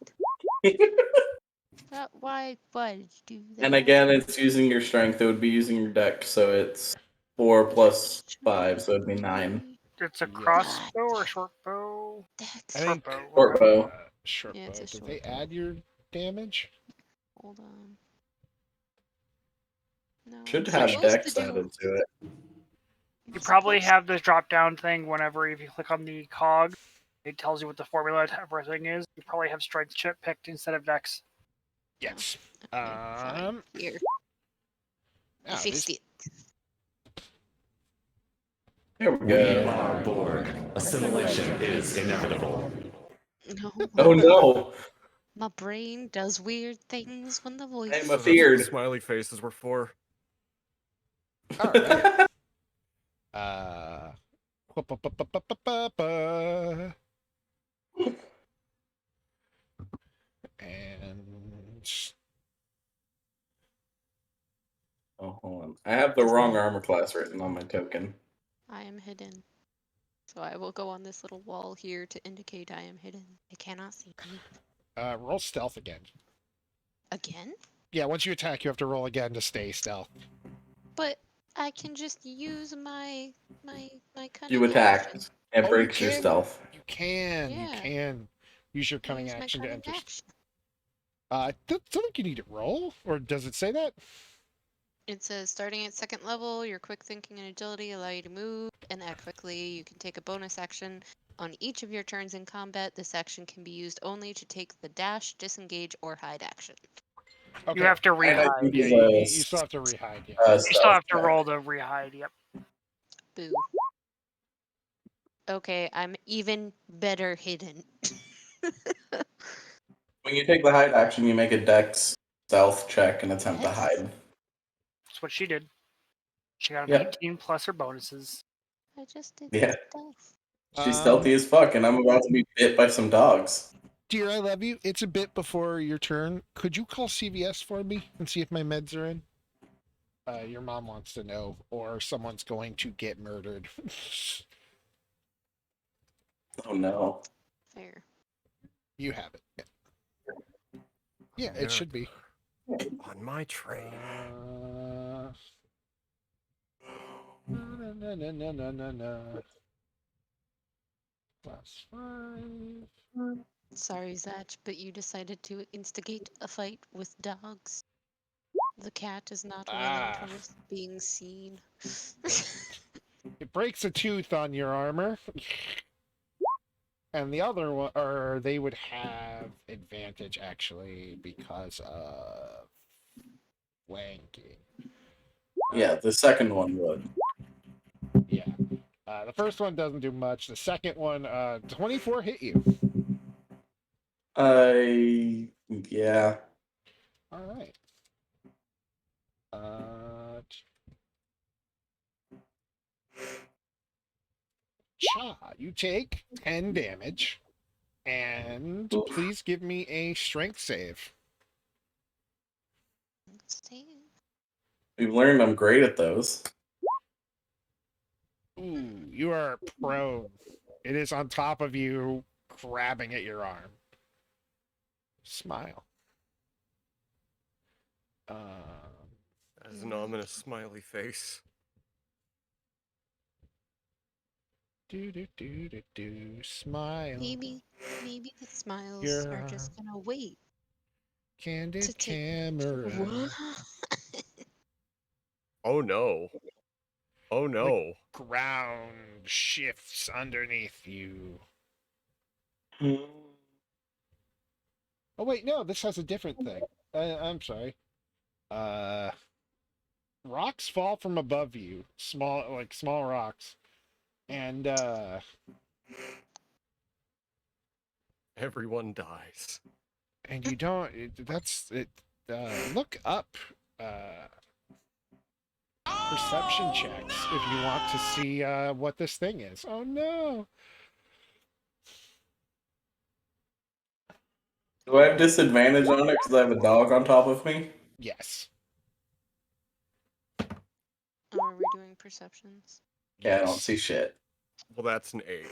Why did you do that? And again, it's using your strength. It would be using your deck, so it's 4 plus 5, so it'd be 9. It's a Yes. crossbow or short bow? Dex. I Short think bow. Short Okay. bow. short Yeah, bow. it's a Did short they bow. add your damage? Hold on. No. Should it's have supposed dex to do- added to it. You it's probably supposed- have this drop down thing whenever if you click on the cog, it tells you what the formula to everything is. You probably have strength chip picked instead of dex. Yes. Okay, fine. Here. I Oh, fixed it. There we We go. are bored. Assimilation is inevitable. No. Oh no! My brain does weird things when the voice. I'm So that's afeared. what the smiley faces were for. All right. Ba-ba-ba-ba-ba-ba. And Oh, hold on. I have the wrong armor class written on my token. I am hidden. So I will go on this little wall here to indicate I am hidden. They cannot see me. roll stealth again. Again? Yeah, once you attack, you have to roll again to stay stealth. But I can just use my cunning You attacked. action. It Oh, breaks you your can. stealth. You can. You Yeah. can use your I cunning use my action to cunning enter. action. I don't think you need to roll, or does it say that? It says starting at second level, your quick thinking and agility allow you to move and act quickly. You can take a bonus action on each of your turns in combat. This action can be used only to take the dash, disengage, or hide action. Okay. You have to And I rehide. think Yeah, it's you still have to rehide. Yeah. You still stealth have to check. roll the rehide. Yep. Boo. Okay, I'm even better hidden. When you take the hide action, you make a dex stealth check and attempt to Dex? hide. That's what she did. She got an Yep. 18 plus her bonuses. I just did Yeah. stealth. She's stealthy as fuck, and I'm about to be bit by some dogs. Dear, I love you. It's a bit before your turn. Could you call CVS for me and see if my meds are in? Your mom wants to know, or someone's going to get murdered. Oh no. Fair. You have it. Yeah, it should be. On my tray. Na. +5. Sorry, Zach, but you decided to instigate a fight with dogs. The cat is not willing to risk being seen. It breaks a tooth on your armor. And the other one, or they would have advantage actually because of flanking. Yeah, the second one would. Yeah. The first one doesn't do much. The second one, 24 hit you. Yeah. All right. Cha, you take 10 damage. And Oof. please give me a strength save. Save. We've learned I'm great at those. Ooh, you are prone. It is on top of you, grabbing at your arm. Smile. As an ominous smiley face. Smile. Maybe the smiles You're are just gonna wait. Candid to take- camera. What? Oh no. Oh no. Ground shifts underneath you. Oh wait, no, this has a different thing. I'm sorry. Rocks fall from above you, small rocks, and Everyone dies. and you don't. That's it. Look up. perception checks if you want to see what this thing is. Oh no! Do I have disadvantage on it because I have a dog on top of me? Yes. Oh, are we doing perceptions? Yeah, I don't Yes. see shit. Well, that's an 8. And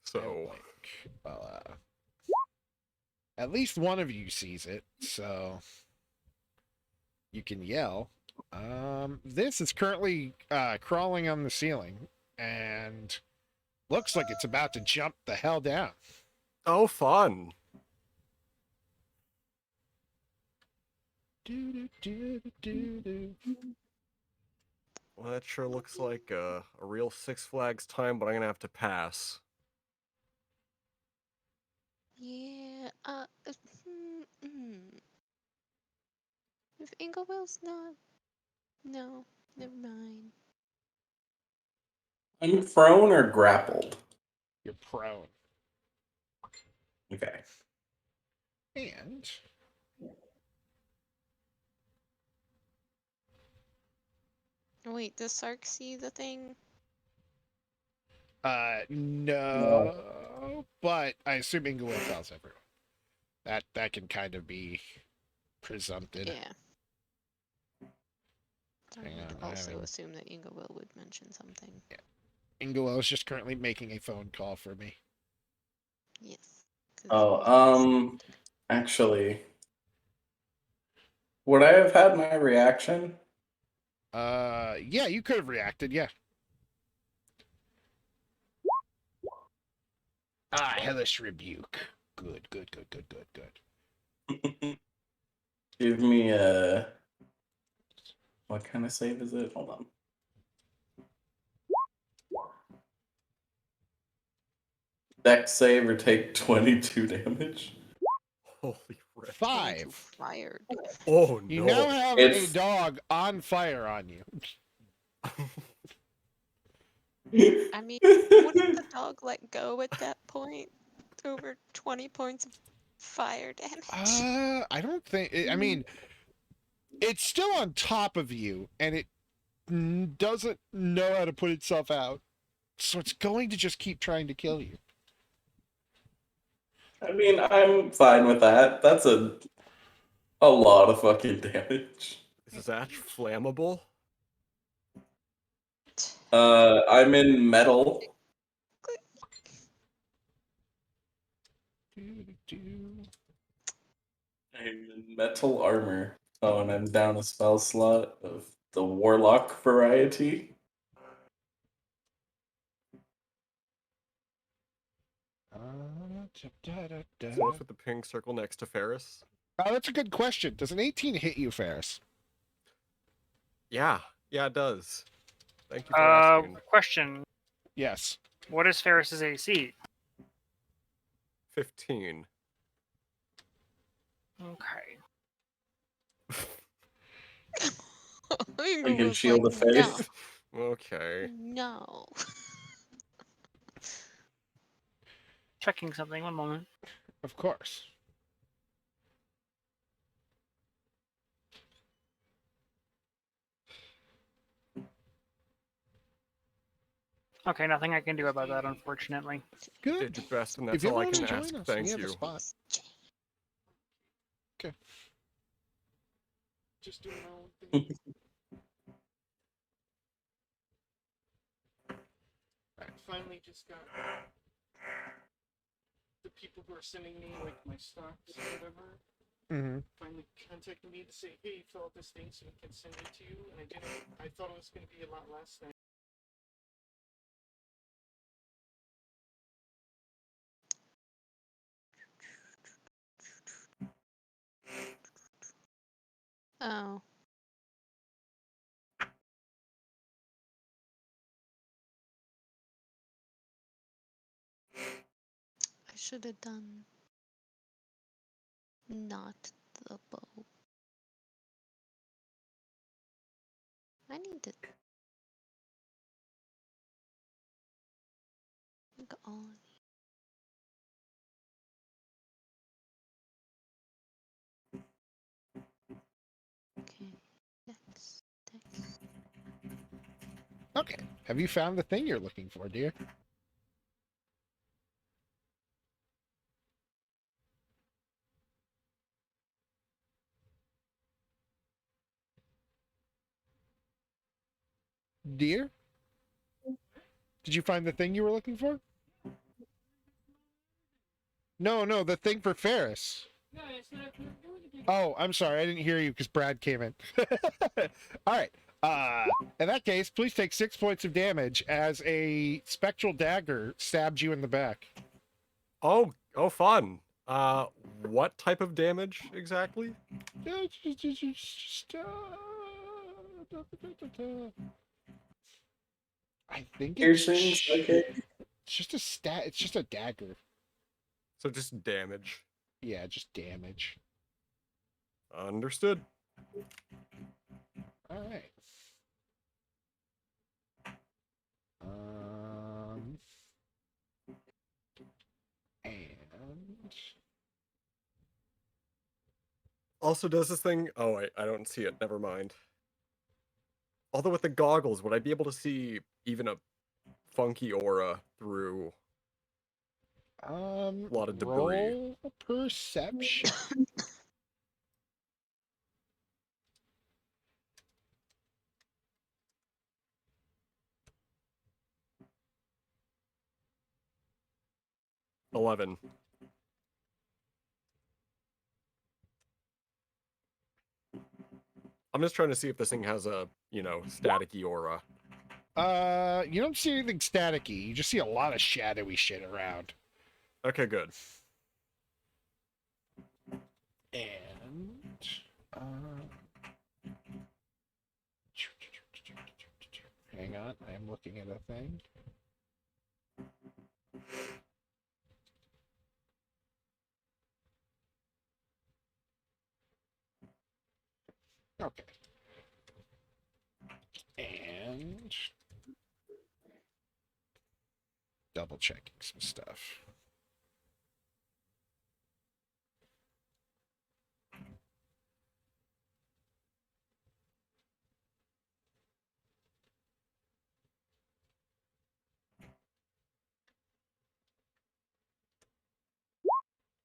So like, well, at least one of you sees it, so you can yell. This is currently crawling on the ceiling and looks like it's about to jump the hell down. oh, fun. Well, that sure looks like a real Six Flags time, but I'm gonna have to pass. Yeah, if Inglewell's not... No, never mind. I'm prone or grappled? You're prone. Okay. And Wait, does Sark see the thing? no, but I assume Inglewood tells everyone. That can kind of be presumpted. Yeah. I Hang would on, also assume that Inglewell would mention something. Inglewood is just currently making a phone call for me. Yes. 'cause Oh, he's actually, would I have had my reaction? Yeah, you could have reacted, yeah. Hellish Rebuke. Good. Give me a. What kind of save is it? Hold on. Dex save or take 22 damage. Holy rip. 22 5. fire. Oh You no. now have a It's- dog on fire on you. I mean, wouldn't the dog let go at that point? Over 20 points of fire damage. I don't think. I mean, it's still on top of you, and it doesn't know how to put itself out, so it's going to just keep trying to kill you. I mean, I'm fine with that. That's a lot of fucking damage. Is that flammable? I'm in metal. I'm in metal armor. Oh, and I'm down a spell slot of the warlock variety. So what's with the pink circle next to Ferris? Oh, that's a good question. Does an 18 hit you, Ferris? Yeah, it does. Thank you for asking. Question: Yes. what is Ferris's AC? 15. Okay. I can Was shield like, the face. Okay. no. Checking something. One moment. Of course. Okay, nothing I can do about that, unfortunately. You did your best, and that's If you all I want can to join ask. us, Thank we have a you. spot. Okay. Just doing my own thing. I finally just got the people who are sending me like my stocks or whatever Mm-hmm. finally contacted me to say, hey, fill out this thing so we can send it to you. And I didn't. I thought it was going to be a lot less than. Oh. I should have done not the bow. I need to think on. Okay, next. Okay. Have you found the thing you're looking for, dear? Dear? Did you find the thing you were looking for? No, the thing for Ferris. No, it's not. Oh, I'm sorry. I didn't hear you because Brad came in. All right. In that case, please take 6 points of damage as a spectral dagger stabbed you in the back. Oh, fun. What type of damage exactly? I think Piercing, it's psychic. just a stat. It's just a dagger. So just damage. Yeah, just damage. Understood. All right. And Also, does this thing... Oh, wait, I don't see it. Never mind. Although with the goggles, would I be able to see even a funky aura through a lot of debris? roll perception. $11. I'm just trying to see if this thing has a, staticky aura. You don't see anything staticky. You just see a lot of shadowy shit around. Okay, good. And hang on, I am looking at a thing. Okay. And double checking some stuff.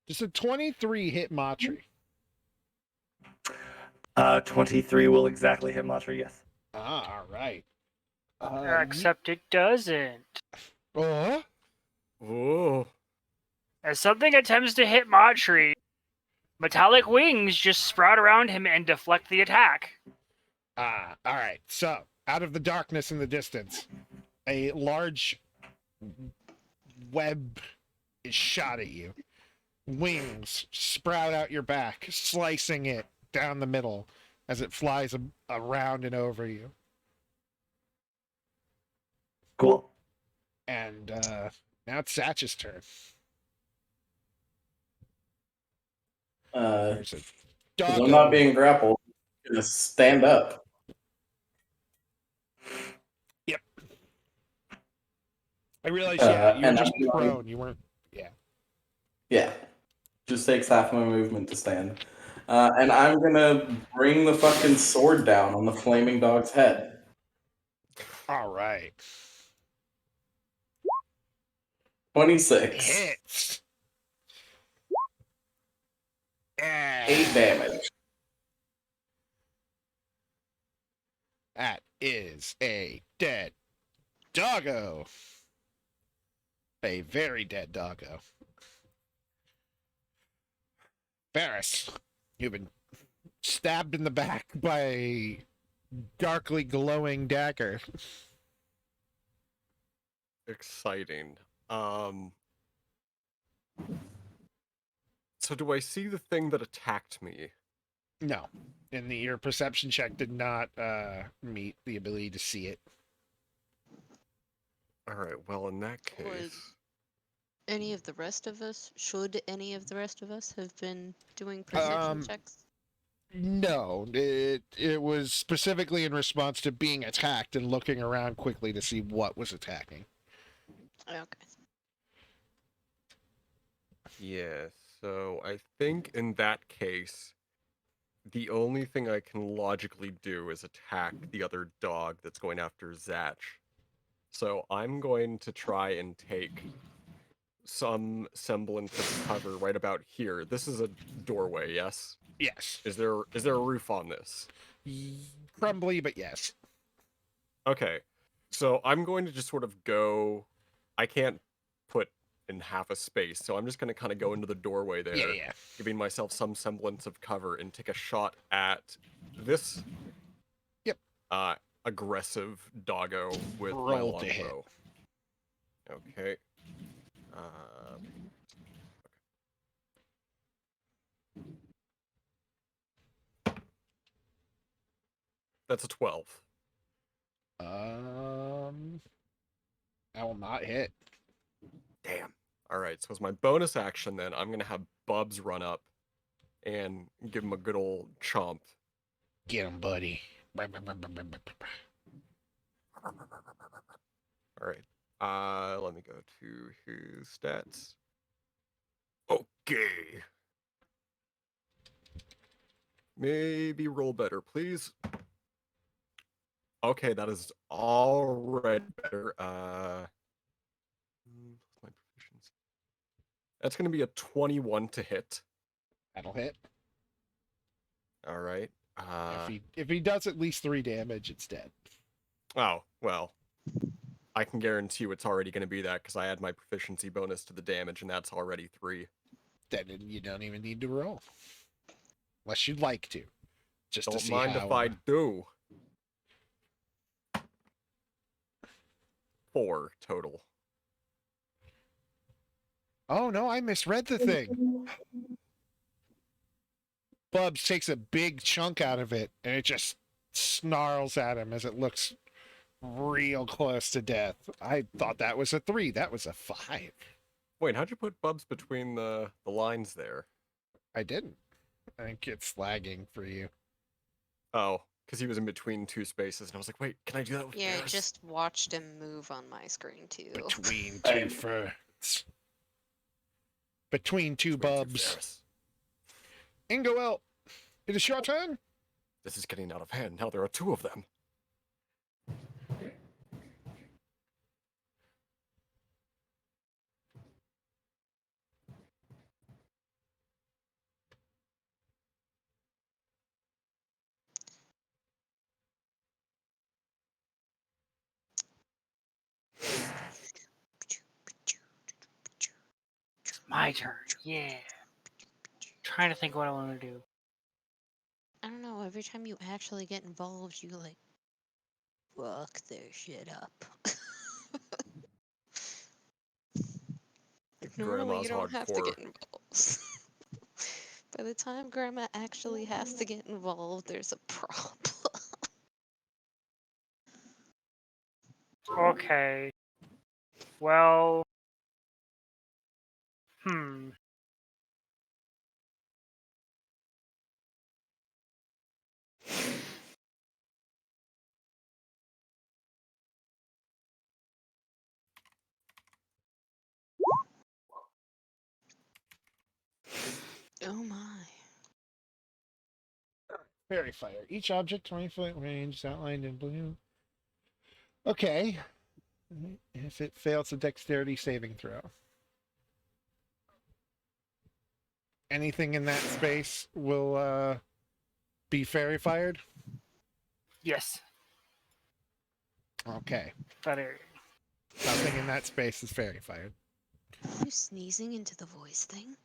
Just a 23 hit Matri. 23 will exactly hit Matra, yes. All right. Except it doesn't. Oh. As something attempts to hit Matri, metallic wings just sprout around him and deflect the attack. All right. So, out of the darkness in the distance, a large web is shot at you. Wings sprout out your back, slicing it down the middle as it flies around and over you. Cool. And now it's Satch's turn. There's a doggo. I'm not being grappled. I'm gonna stand up. Yep. I realize, yeah, you were and just I'm going- prone. You weren't. Yeah. Yeah. Just takes half my movement to stand. And I'm gonna bring the fucking sword down on the flaming dog's head. All right. 26. Hits. 8 damage. That is a dead doggo. A very dead doggo. Ferris, you've been stabbed in the back by a darkly glowing dagger. Exciting. So do I see the thing that attacked me? No. And your perception check did not meet the ability to see it. Alright, well, in that case... Should any of the rest of us have been doing perception checks? No. It was specifically in response to being attacked and looking around quickly to see what was attacking. Okay. Yeah, so I think in that case, the only thing I can logically do is attack the other dog that's going after Zatch. So I'm going to try and take some semblance of cover right about here. This is a doorway, yes? Yes. Is there a roof on this? Crumbly, but yes. Okay. So I'm going to just sort of go. I can't put in half a space, so I'm just going to kind of go into the doorway there, Yeah. giving myself some semblance of cover and take a shot at this. Yep. Aggressive doggo with my Roll to hit. longbow. Okay. Okay. That's a 12. I will not hit. Damn. All right. So as my bonus action, then I'm gonna have Bubs run up and give him a good old chomp. Get him, buddy. All right. Let me go to his stats. Okay. Maybe roll better, please. Okay, that is already better. My proficiency. That's gonna be a 21 to hit. That'll hit. All right. If he does at least 3 damage, it's dead. Oh, well. I can guarantee you it's already going to be that because I add my proficiency bonus to the damage, and that's already 3. Then you don't even need to roll. Unless you'd like to. Just Don't to see mind how... if I do. 4 total. Oh, no, I misread the thing. Bubs takes a big chunk out of it, and it just snarls at him as it looks real close to death. I thought that was a 3. That was a 5. Wait, how'd you put Bubs between the lines there? I didn't. I think it's lagging for you. Oh, because he was in between 2 spaces, and I was like, wait, can I do that with Yeah, I Varys? just watched him move on my screen too. Between 2 ferns. Between 2 bubs. Ingoel, it is your turn. This is getting out of hand. Now there are 2 of them. It's my turn. Yeah. Trying to think what I want to do. I don't know, every time you actually get involved, you like fuck their shit up. Like Normally Grandma's you don't have to hardcore. get involved. By the time Grandma actually has to get involved, there's a problem. Okay. Well. Oh my. Fairy fire. Each object 20-foot range is outlined in blue. Okay. If it fails a dexterity saving throw. Anything in that space will be fairy fired? Yes. Okay. That area. Nothing in that space is fairy fired. Are you sneezing into the voice thing?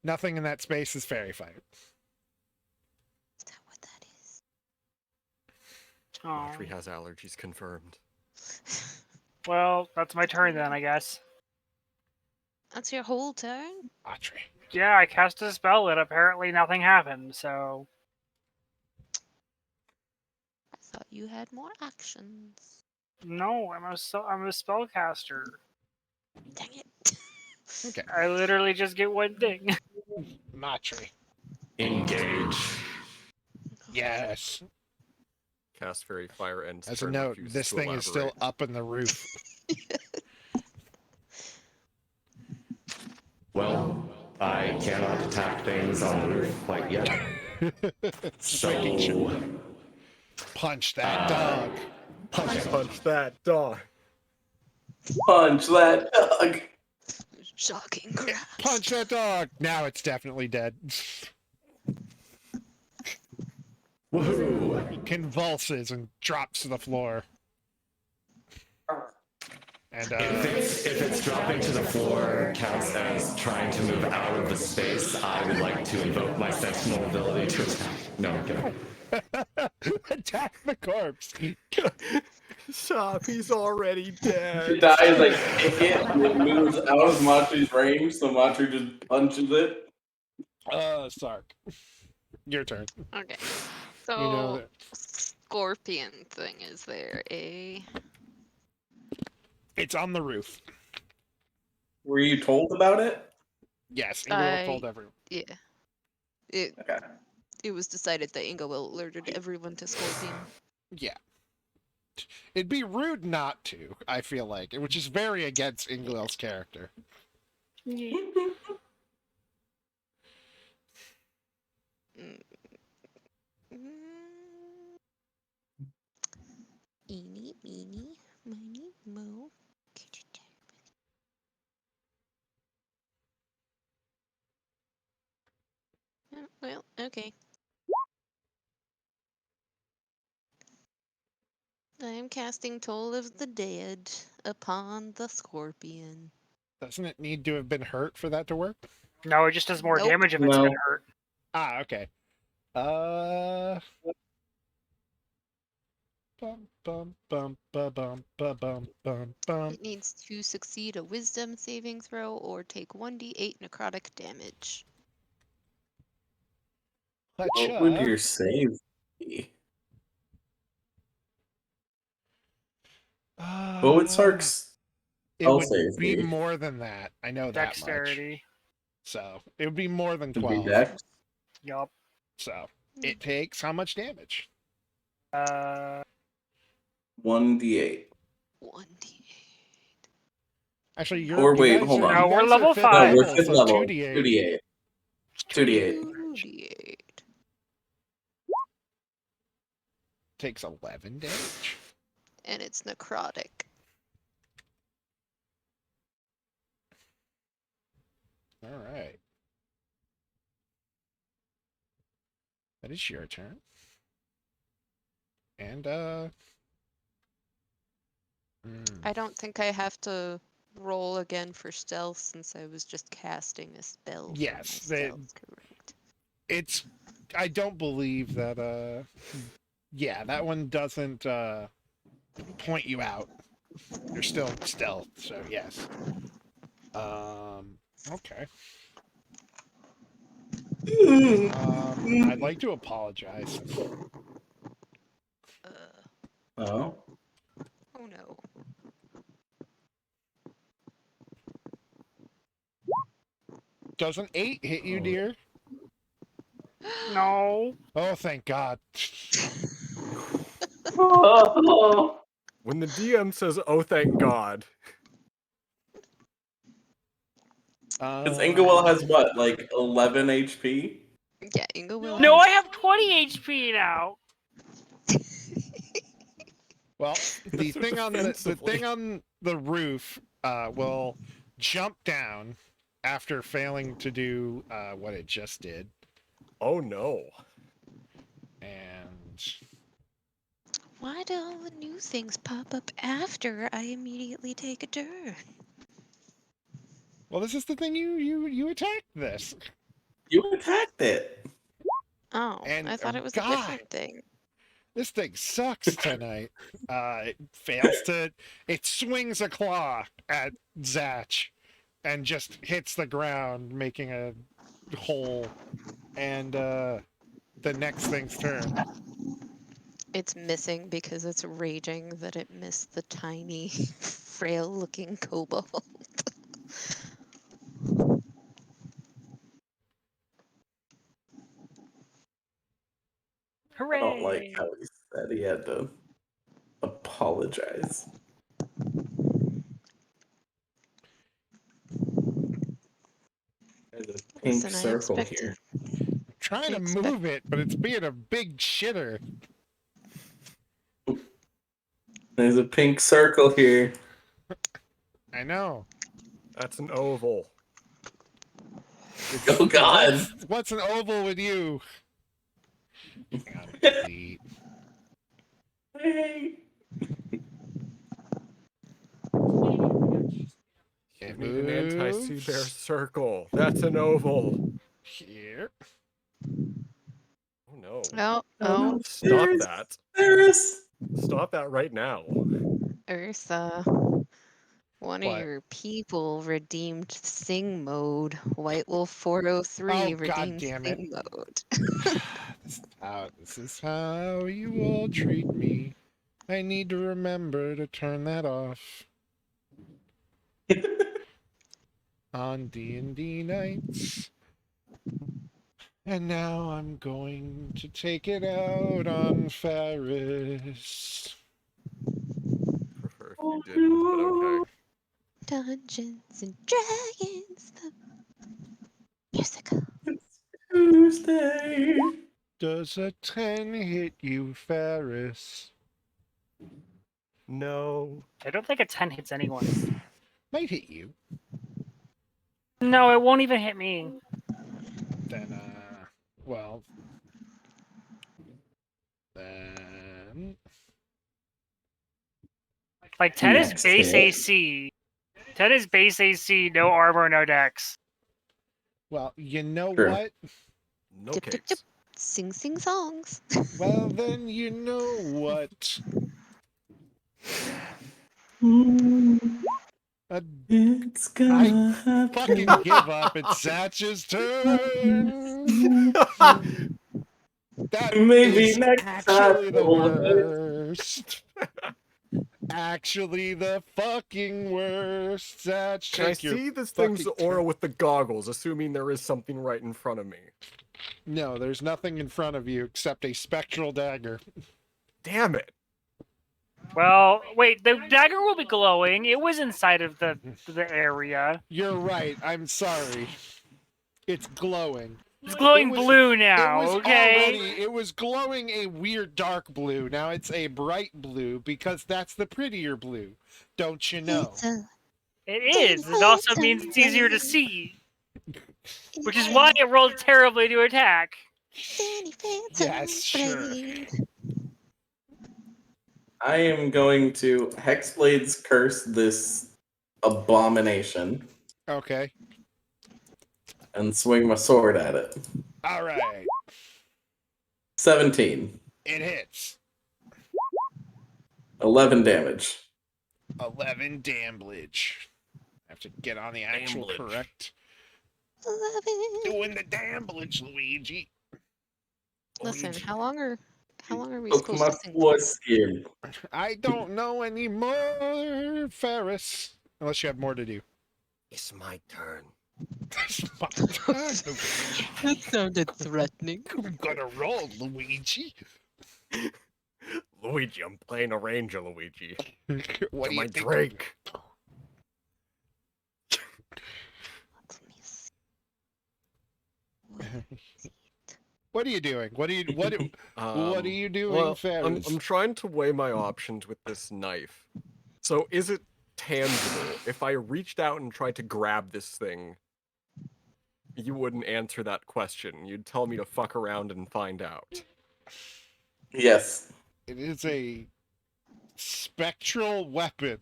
Nothing in that space is fairy fired. Is that what that is? Oh. Audrey has allergies confirmed. Well, that's my turn then, I guess. That's your whole turn? Audrey. Yeah, I cast a spell and apparently nothing happened, so. I thought you had more actions. No, I'm a spellcaster. Dang it. Okay. I literally just get one thing. Matri. Engage. Yes. Cast Fairy Fire and As a turn note, refuses this to thing is still elaborate. up in the roof. Well, I cannot attack things on the roof quite yet. Just making sure. Punch that dog. Punch that dog. Punch that dog. Shocking grasp. Punch that dog. Now it's definitely dead. Woohoo! He convulses and drops to the floor. And If it's dropping to the floor counts as trying to move out of the space, I would like to invoke my sentinel ability to attack. No, I'm kidding. attack the corpse. Stop, he's already He dead. dies, like, kick it, and it moves out of Matri's range, so Matri just punches it. Sark. Your turn. Okay. So, You know that scorpion thing, is there a... it's on the roof. Were you told about it? Yes, Ingrid told everyone. Yeah. Okay. It was decided that Inga will alerted everyone to scorpion. Yeah. It'd be rude not to, I feel like, which is very against Ingwell's character. Mm. Eeny, meeny, miny, mo. Oh, well, okay. I am casting Toll of the Dead upon the scorpion. Doesn't it need to have been hurt for that to work? No, it just does more Nope. damage if it's No. been hurt. Ah, okay. Bum bum bum ba bum ba bum bum bum. It needs to succeed a Wisdom saving throw or take 1d8 necrotic damage. What would your save be? What would Sark's It spell would save be be? more than that. I know that much. Dexterity. So it would be more than Would be 12. Dex? Yup. So it takes how much damage? 1d8. 1d8. Actually, you're. Or you wait, guys hold are, on. No, you we're guys are level fifth 5. No, Five. we're 5th so level. 2d8. 2d8. 2d8. 2d8. Takes 11 damage. And it's necrotic. All right. That is your turn. And I don't think I have to roll again for stealth since I was just casting a spell. Yes, for my stealth, correct. it's. I don't believe that. Yeah, that one doesn't point you out. You're still stealth, so yes. Okay. I'd like to apologize. Oh. Oh no. Does an 8 hit you, dear? No. Oh, thank God. When the DM says, "Oh, thank God," Because Ingawell has what, like 11 HP? Yeah, Inga will. No, I have 20 HP now. Well, the So thing on the defensively. thing on the roof will jump down after failing to do what it just did, oh no. and Why do all the new things pop up after I immediately take a turn? well, this is the thing you attacked this. You attacked it. Oh, And, I thought it was God. a different thing. This thing sucks tonight. It fails to. It swings a claw at Zatch and just hits the ground, making a hole. And the next thing's turn. It's missing because it's raging that it missed the tiny, frail-looking kobold. Hooray! I don't like how he said he had to apologize. There's a pink Listen, I circle expected. here. Trying I to move it, but it's being a big shitter. There's a pink circle here. I know. That's an oval. Oh God! What's an oval with you? Hang on, delete. Hey. You It need an anti-sea bear moves circle. That's an oval. here. Oh no. Oh, Oh no! Stop that. There's. Stop that right now. Ursa. One of What? your people redeemed Sing mode. White Wolf 403 Oh, God redeemed damn it. Sing mode. This is how you all treat me. I need to remember to turn that off on D&D nights. And now I'm going to take it out on Ferris. Prefer if you didn't, but okay. Dungeons and Dragons, the musical. Tuesday. Does a 10 hit you, Ferris? No. I don't think a 10 hits anyone. Might hit you. No, it won't even hit me. Then, well, then... Like 10 is Next base hit. AC. 10 is base AC, no armor, no dex. Well, you know True. what? No Dip, dip, dip. cakes. Sing, sing songs. Well, then you know what? A It's I gonna happen. fucking give up. It's Satch's turn. That Maybe is next actually time. the worst. Actually, the fucking worst. Satch, Can I take your see this fucking thing's aura turn. with the goggles, assuming there is something right in front of me? No, there's nothing in front of you except a spectral dagger. Damn it. Well, wait, the dagger will be glowing. It was inside of the area. You're right. I'm sorry. It's glowing. It's glowing It was- blue It now, was okay? it was glowing a weird dark blue. Now it's a bright blue because that's the prettier blue. Don't you know? It's a It is. It also means it's easier to Phantom see. Which is It's why a it rolled terribly to attack. Danny Phantom Yes, sure. blade. I am going to Hexblade's curse this abomination Okay. and swing my sword at it. All right. 17. It hits. 11 damage. 11 damage. I have to get on the actual Damblage. correct. Love it. Doing the damblage, Luigi. Listen, Luigi. how long are we Took supposed my to sing for? foreskin. I don't know anymore, Ferris. Unless you have more to do. It's my turn. It's my turn, Luigi. That sounded threatening. I'm gonna roll, Luigi. Luigi, I'm playing a ranger, Luigi. What do my you think? drink. Let me see. What are you doing? What are you what are you doing, well, Ferris? I'm trying to weigh my options with this knife. So is it tangible? If I reached out and tried to grab this thing, you wouldn't answer that question. You'd tell me to fuck around and find out. Yes. It is a spectral weapon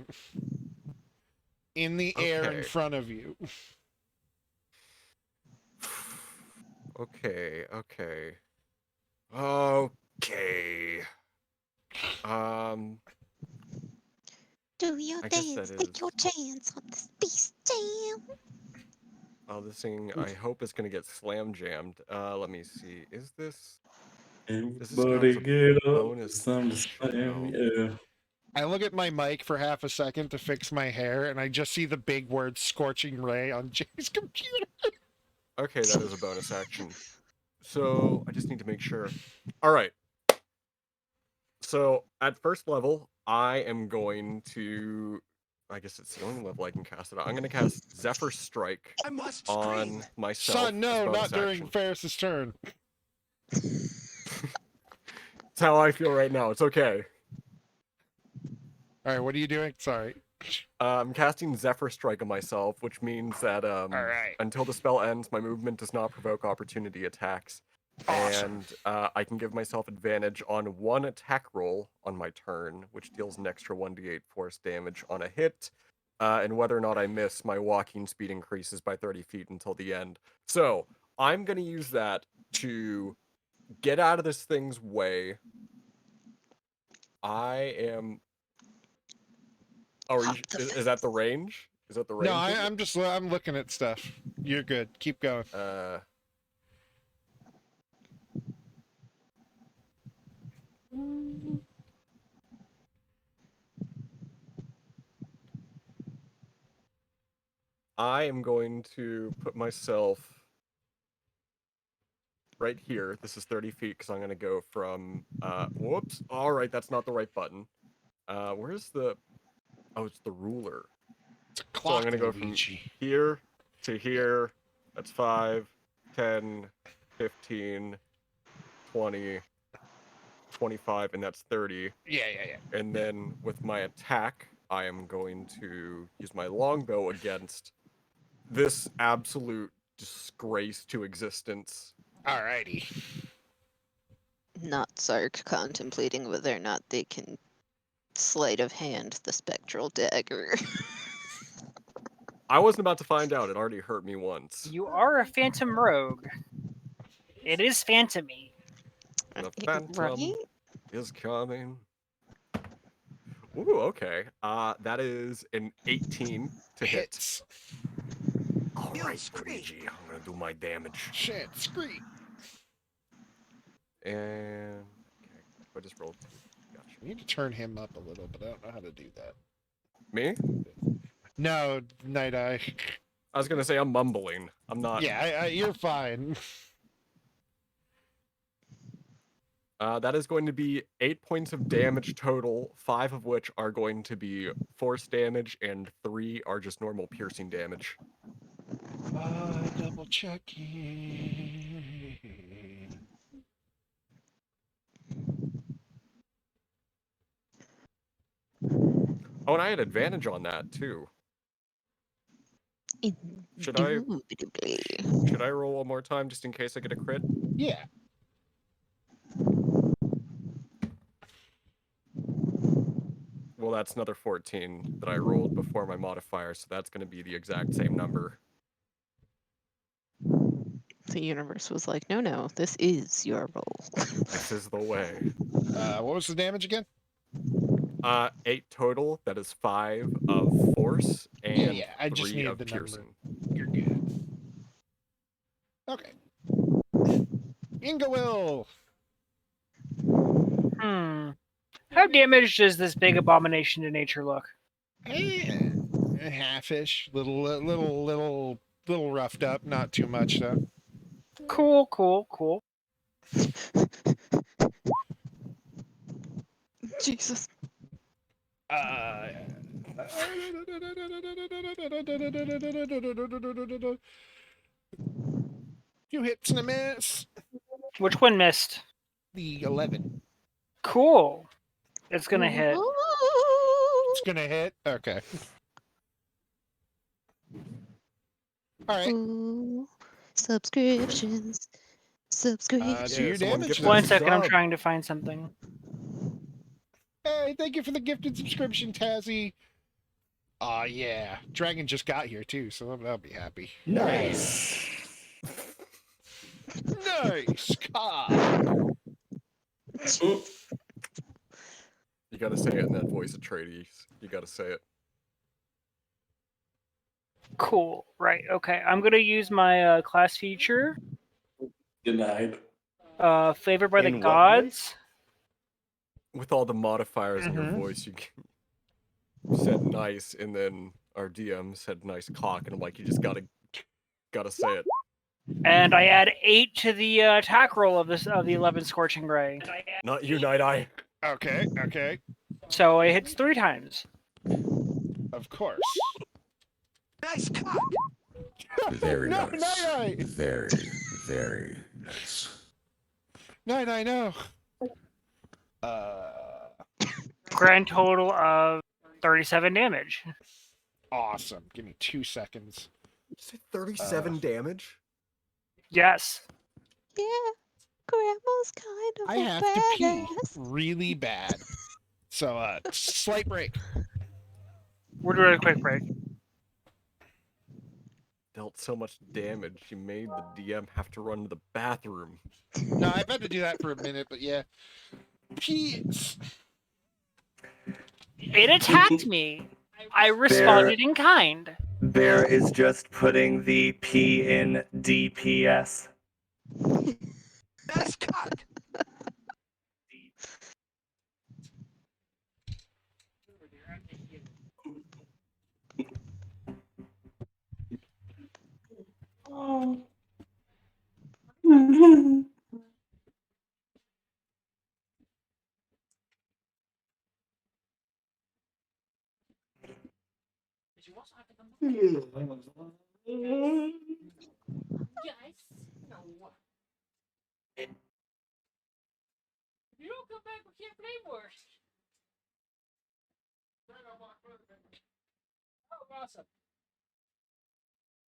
in the air in Okay. front of you. Okay. Do your I guess dance, that take is- your chance on the Space Jam. Oh, this thing I hope is gonna get slam jammed. Let me see. Is this Everybody count as a get up. bonus? It's time to slam. Yeah. I look at my mic for half a second to fix my hair, and I just see the big word "scorching ray" on Jay's computer. Okay, that is a bonus action. So I just need to make sure. All right. So at first level, I am going to. I guess it's the only level I can cast it on. I'm going to cast Zephyr Strike I must on scream. myself. Son, as a no, bonus not during action. Ferris's turn. It's how I feel right now. It's okay. All right, what are you doing? Sorry. I'm casting Zephyr Strike on myself, which means that All right. until the spell ends, my movement does not provoke opportunity attacks. Awesome. And I can give myself advantage on one attack roll on my turn, which deals an extra 1d8 force damage on a hit. And whether or not I miss, my walking speed increases by 30 feet until the end. So I'm going to use that to get out of this thing's way. I am. Oh, is that the range? Is that the range? No, I'm looking at stuff. You're good. Keep going. I am going to put myself right here. This is 30 feet because I'm going to go from, whoops. All right, that's not the right button. Where's the, oh, it's the ruler. It's a So clock, I'm going to go from Luigi. here to here. That's 5, 10, 15, 20, 25, and that's 30. Yeah. And then with my attack, I am going to use my longbow against this absolute disgrace to existence. Alrighty. Not Sark contemplating whether or not they can sleight of hand the spectral dagger. I wasn't about to find out. It already hurt me once. You are a phantom rogue. It is phantomy. The phantom Right? is coming. Ooh, okay. That is an 18 to hit. Hits. All You right, scream. Luigi. I'm gonna do my damage. Shit, scream. And okay, I just rolled 2. Gotcha. I need to turn him up a little, but I don't know how to do that. Me? No, Night Eye. I was gonna say I'm mumbling. I'm not. Yeah, you're fine. That is going to be 8 points of damage total, 5 of which are going to be force damage, and 3 are just normal piercing damage. Double checking. Oh, and I had advantage on that too. Should I roll one more time just in case I get a crit? Yeah. Well, that's another 14 that I rolled before my modifier, so that's going to be the exact same number. The universe was like, no, this is your role. This is the way. What was the damage again? 8 total. That is 5 of force and Yeah. I just 3 need of the piercing. number. You're good. Okay. Inga How damaged does this big abomination to nature look? Halfish. Little roughed up. Not too much though. Cool. Jesus. Few hits and a miss. Which one missed? The 11. Cool. It's gonna hit. It's gonna hit? Okay. Alright. Subscriptions. Do your someone damage give then. One us second, I'm sub. trying to find something. Hey, thank you for the gifted subscription, Tazzy. Aw, yeah. Dragon just got here, too, so I'll be happy. Nice. Nice! Cock! Oop. You gotta say it in that voice of Trades. You gotta say it. Cool. Right. Okay. I'm gonna use my class feature. Denied. Favored by the In what gods. With all the modifiers in your Mhm. voice, you said nice, and then our DM said nice cock, and I'm like, you just gotta say it. And I add 8 to the attack roll of the 11 Scorching Ray. Not you, Night Eye. Okay. So it hits 3 times. Of course. Nice cock. Very No, nice. Night-Eye! Very, very nice. No. Grand total of 37 damage. Awesome. Give me 2 seconds. You say 37 damage? Yes. Yeah, Grandma's kind of I a have to pee badass. really bad. So, slight break. We're doing a quick break. Dealt so much damage, she made the DM have to run to the bathroom. No, I've had to do that for a minute, but yeah. Peas. It attacked me. I responded in kind. Bear is just putting the P in DPS. Nice cock. Oh. Did you also have to come back? Yes. No. If you don't come back, we can't play more. Oh, awesome.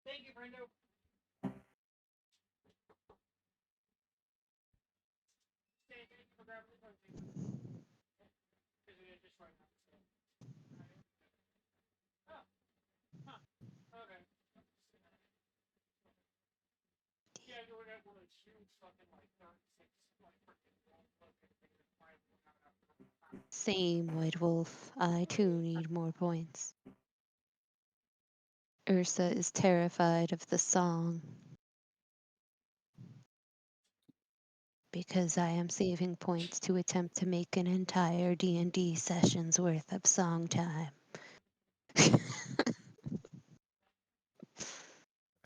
Thank you, Brendo. Thank you for grabbing the puppy. Because we had just right now. Oh. Huh. Okay. Yeah, you were that one huge fucking like 36 like freaking fucking Same, White Wolf. I too need more points. Ursa is terrified of the song. Because I am saving points to attempt to make an entire D&D session's worth of song time. It's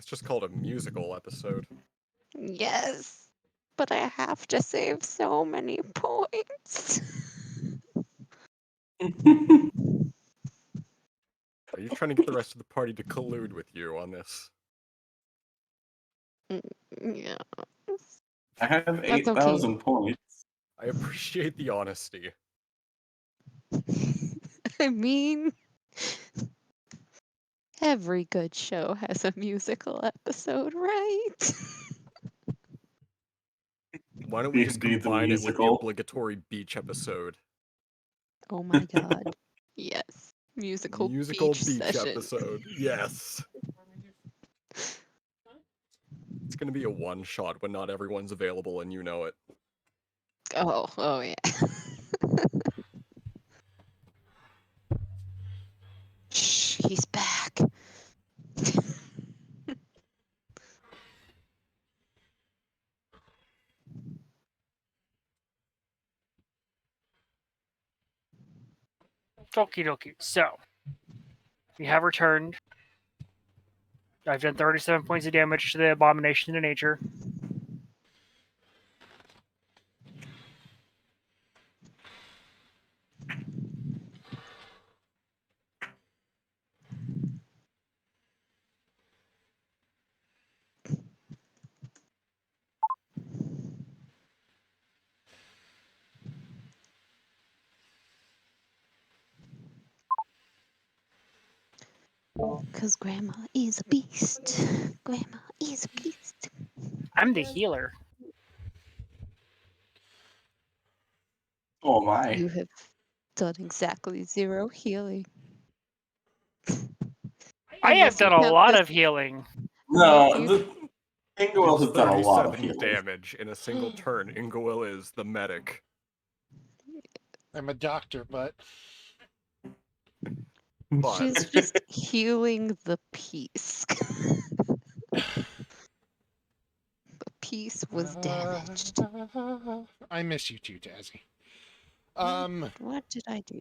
just called a musical episode. Yes, but I have to save so many points. Are you trying to get the rest of the party to collude with you on this? Yeah. I have That's 8,000 points. I appreciate the honesty. I mean, every good show has a musical episode, right? Why don't we just D&D the combine it with the musical. obligatory beach episode? Oh my god. Yes. Musical beach session. episode. Yes. It's gonna be a one-shot when not everyone's available and you know it. Oh yeah. Shh, he's back. Okie dokie. So, we have returned. I've done 37 points of damage to the abomination of nature. Because Grandma is a beast. Grandma is a beast. I'm the healer. Oh my. You have done exactly 0 healing. I have Unless you done a count lot this. of healing. Unless No, you. the Ingwell It's has done a lot of 37 healing. damage in a single turn. Ingwell is the medic. I'm a doctor, but But She's just healing the piece. The piece was damaged. I miss you too, Tazzy. What did I do?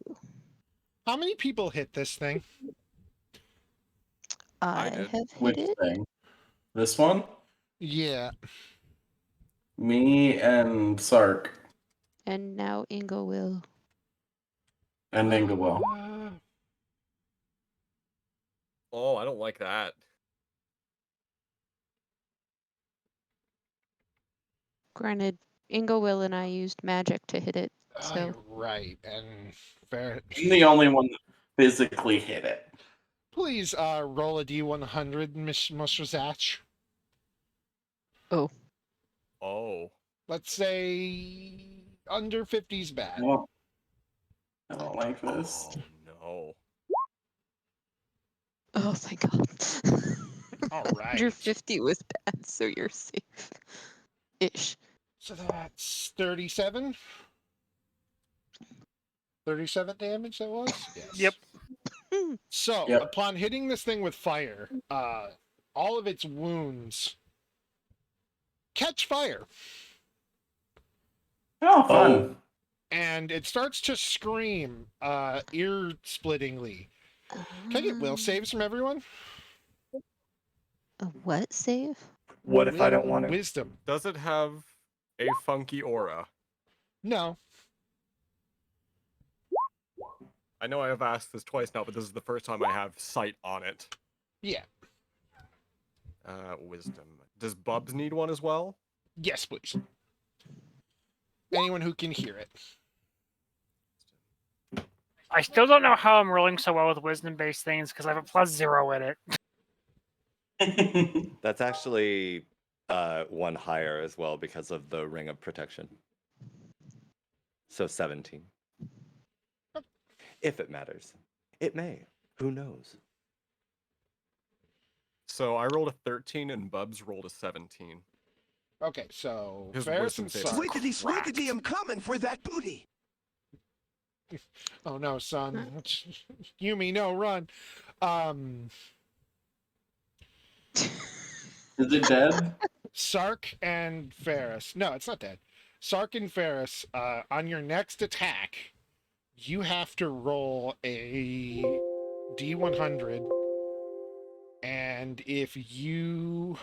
How many people hit this thing? I did. have Which hit it, thing? This one? Yeah. Me and Sark and now Ingo will. and Ingwell. oh, I don't like that. Granted, Ingo will and I used magic to hit it, Oh, so you're right. And fair. I'm the only one. physically hit it. Please roll a D100, Mr. Zach. Oh. Oh. Let's say under 50's bad. Well, I don't like this. Oh no. Oh, thank God. All right. 150 was bad, so you're safe. Ish. So that's 37. 37 damage that was? Yes. Yep. So, Yep. upon hitting this thing with fire, all of its wounds catch fire. Oh, fun. And it starts to scream ear-splittingly. Can I get will saves from everyone? A what save? What if I don't want to? Wisdom. Does it have a funky aura? No. I know I have asked this twice now, but this is the first time I have sight on it. Yeah. Wisdom. Does Bubs need one as well? Yes, please. Anyone who can hear it. I still don't know how I'm rolling so well with wisdom-based things because I have a +0 in it. That's actually one higher as well because of the ring of protection. So 17. If it matters. It may. Who knows? So I rolled a 13 and Bubs rolled a 17. Okay, so His Ferris wisdom and save is Sark. Swiggity, swiggity, I'm coming for that booty. Oh no, son. Yumi, no, run. Is it dead? Sark and Ferris. No, it's not dead. Sark and Ferris, on your next attack, you have to roll a D100. And if you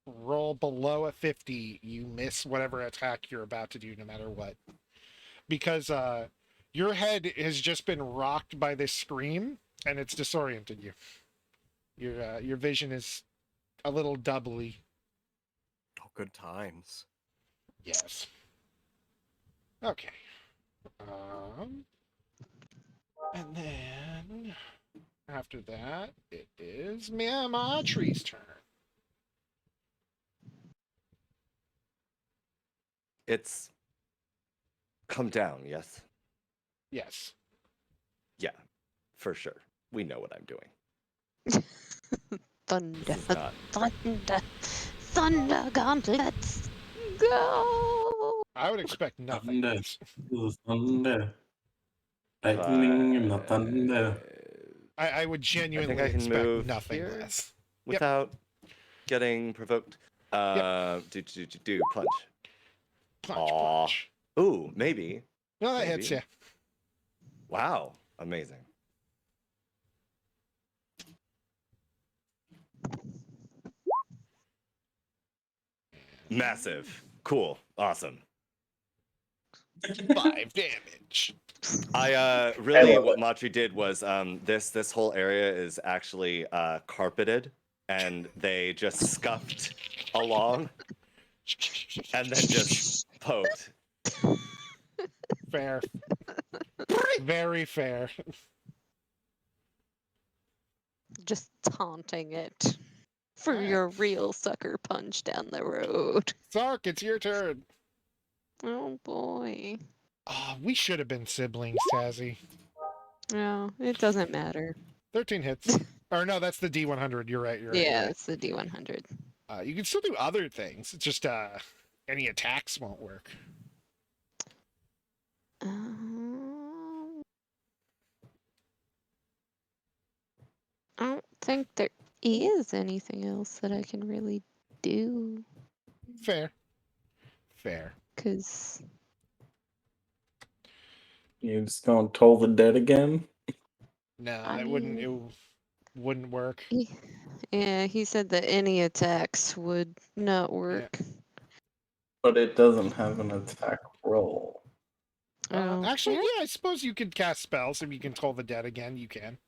roll below a 50, you miss whatever attack you're about to do, no matter what. Because your head has just been rocked by this scream, and it's disoriented you. Your vision is a little doubly. Oh, good times. Yes. Okay. And then after that, it is Matri's turn. It's come down, yes? Yes. Yeah, for sure. We know what I'm doing. Thunder, This is not thunder, thunder gauntlets, go! I would expect nothing Thunder. less. Thunder. Lightning and the thunder. I would I genuinely think I can expect move nothing here less. without getting provoked. Do punch. Punch, Aw. punch. Ooh, maybe. No, that hits you. Wow, amazing. Massive. Cool. Awesome. 5 damage. I really what Matri did was this whole area is actually carpeted and they just scuffed along and then just poked. Fair. Very fair. Just taunting it for Alright. your real sucker punch down the road. Sark, it's your turn. Oh boy. We should have been siblings, Tazzy. No, it doesn't matter. 13 hits. Or no, that's the D100. You're right. You're right. Yeah, You're right. it's the D100. You can still do other things. It's just any attacks won't work. I don't think there is anything else that I can really do. Fair. Fair. Because You just gonna toll the dead again? No, I it wouldn't work. he said that any attacks would not work. But it doesn't have an attack roll. Oh, Actually, yeah, I suppose you could cast spells if you can toll the dead again. You can.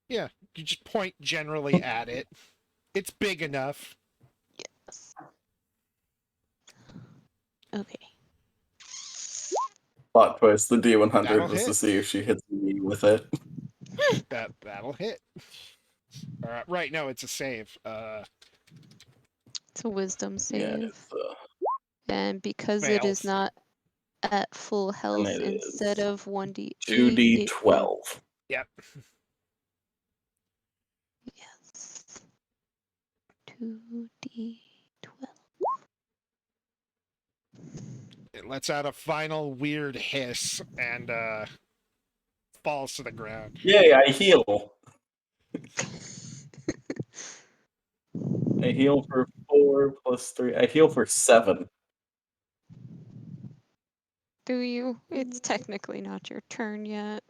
Yeah, you just point generally at it. It's big enough. Yes. Okay. Plot twist: the That'll D100 was to hit. see if she hits me with it. That'll hit. Right, no, it's a save. It's a wisdom Yeah, save. it's, And because it is Fails. not at full and health, it instead is of 1d8, 2d12. Yep. Yes. 2d12. It lets out a final weird hiss and falls to the ground. Yay! I heal. I heal for 4 plus 3. I heal for 7. Do you? It's technically not your turn yet.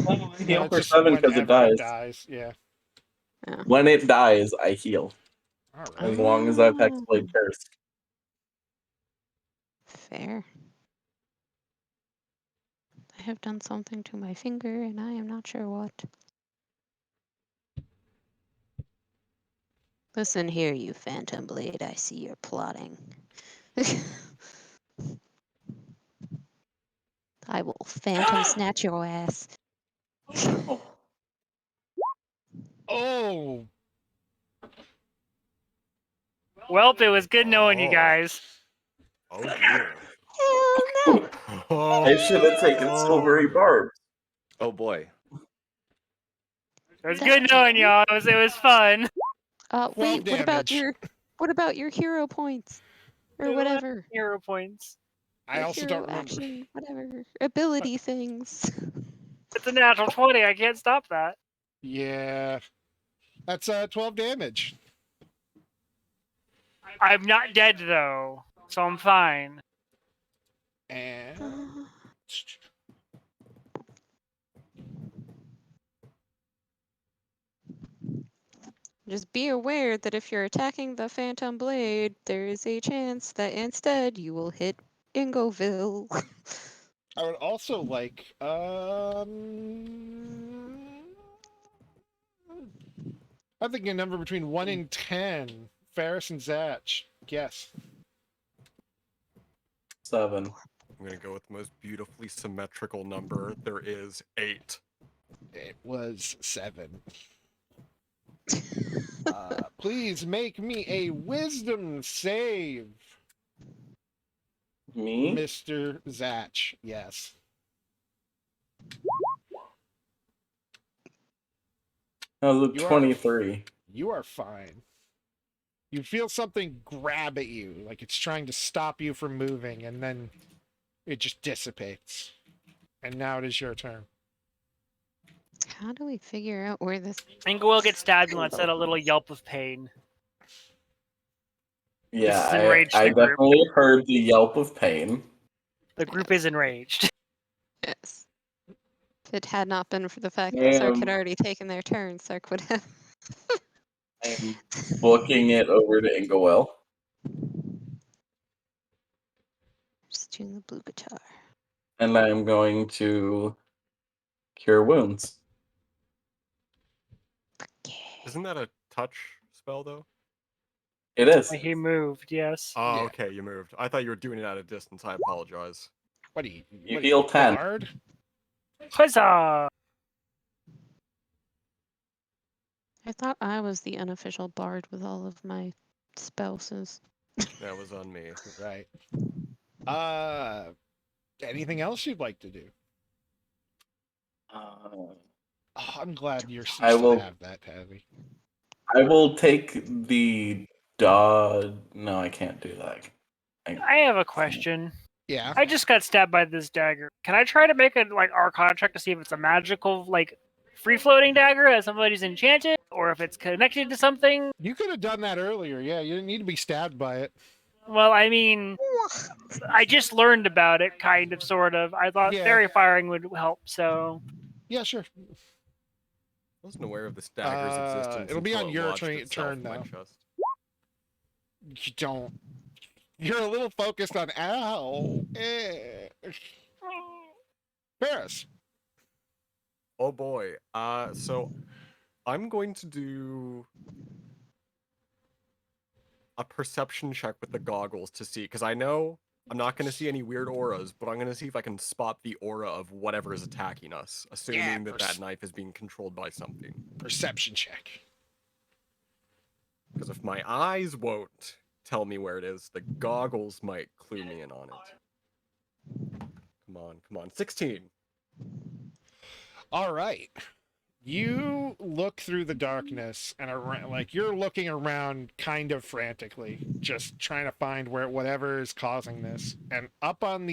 Oh, I No, heal it's for just 7 because it whenever it dies. dies. Yeah. Yeah. When it dies, I heal. All right. As long as I've Ah, hexblade cursed. fair. I have done something to my finger, and I am not sure what. Listen here, you Phantom Blade. I see you're plotting. I will Phantom snatch your ass. Oh, Oh. Well, it was good knowing you Oh. guys. Oh dear. Hell no! Oh. I should have taken silvery barbs. Oh boy. It was That- good knowing y'all. It was fun. 12 Wait, damage. what about your hero points? Or whatever. Hero points. I Your also hero don't remember. action, whatever. Ability things. It's a natural 20. I can't stop that. Yeah. That's 12 damage. I'm not dead though, so I'm fine. And Just be aware that if you're attacking the Phantom Blade, there is a chance that instead you will hit Ingoville. I would also like I'm thinking a number between 1 and 10. Ferris and Zatch. Guess. 7. I'm gonna go with the most beautifully symmetrical number. There is 8. It was 7. Please make me a wisdom save, Me? Mr. Zatch. Yes. That was a You are 23. You are fine. You feel something grab at you, like it's trying to stop you from moving, and then it just dissipates. And now it is your turn. How do we figure out where this Ingowell gets stabbed and lets out a envelope little is? yelp of pain. Yeah, This is enraged I the group. definitely heard the yelp of pain. The group is enraged. Yes. If it had not been for the fact that Sark had Damn. already taken their turn, Sark would have. I'm booking it over to Ingowell. Just tune the blue guitar. And I'm going to cure wounds. Yeah. Isn't that a touch spell though? It is. He moved, yes. Oh, Yeah. okay, you moved. I thought you were doing it at a distance. I apologize. What are you? You What heal are you, 10. Bard? Huzzah! I thought I was the unofficial bard with all of my spouses. That was on me. Right. Anything else you'd like to do? Uh, Oh, I'm glad you I still will- have that, Tabby. I will take the dodge. No, I can't do that. I have a question. Yeah. I just got stabbed by this dagger. Can I try to make a Arcana check to see if it's a magical, free floating dagger that somebody's enchanted, or if it's connected to something? You could have done that earlier. Yeah, you didn't need to be stabbed by it. Well, I mean, I just learned about it, kind of, sort of. I thought Yeah. fairy firing would help, so Yeah, sure. I wasn't aware of this dagger's existence. It'll be until on it your lodged itself turn in my now. chest. You don't. You're a little focused on ow. Ferris. Oh boy. So I'm going to do a perception check with the goggles to see, because I know I'm not going to see any weird auras, but I'm going to see if I can spot the aura of whatever is attacking us, assuming that that knife is being controlled by something. Perception check. Because if my eyes won't tell me where it is, the goggles might clue me in on it. Come on. 16. All right. You look through the darkness and like you're looking around kind of frantically, just trying to find where whatever is causing this. And up on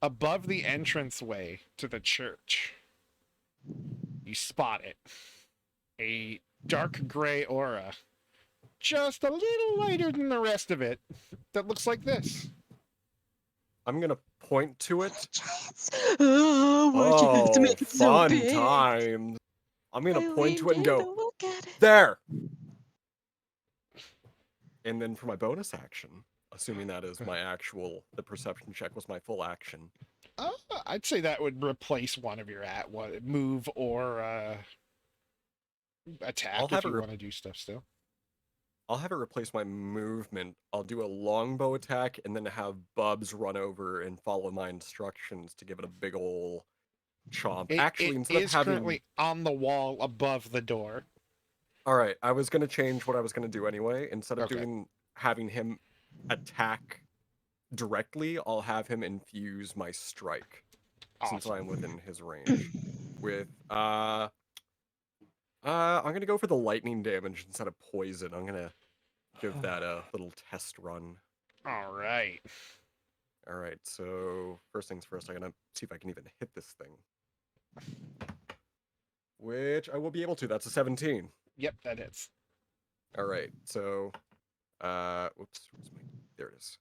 above the entranceway to the church, you spot it. A dark gray aura, just a little lighter than the rest of it, that looks like this. I'm going to point to it. Giants. Oh, why'd you have to make it so fun big? times. I'm going to point to it and go, Look at it. there! And then for my bonus action, assuming that is my the perception check was my full action. I'd say that would replace one of your move or attack if you want to do stuff still. I'll have it replace my movement. I'll do a longbow attack and then have Bubs run over and follow my instructions to give it a big ol' chomp. Actually, instead of having... currently on the wall above the door. All right, I was going to change what I was going to do anyway. Instead of having him attack directly, I'll have him infuse my strike. Awesome. Since I'm within his range. With, I'm going to go for the lightning damage instead of poison. I'm going to give that a little test run. All right. All right, so first things first, I'm going to see if I can even hit this thing. Which I will be able to. That's a 17. Yep, that hits. All right, so, whoops, there it is.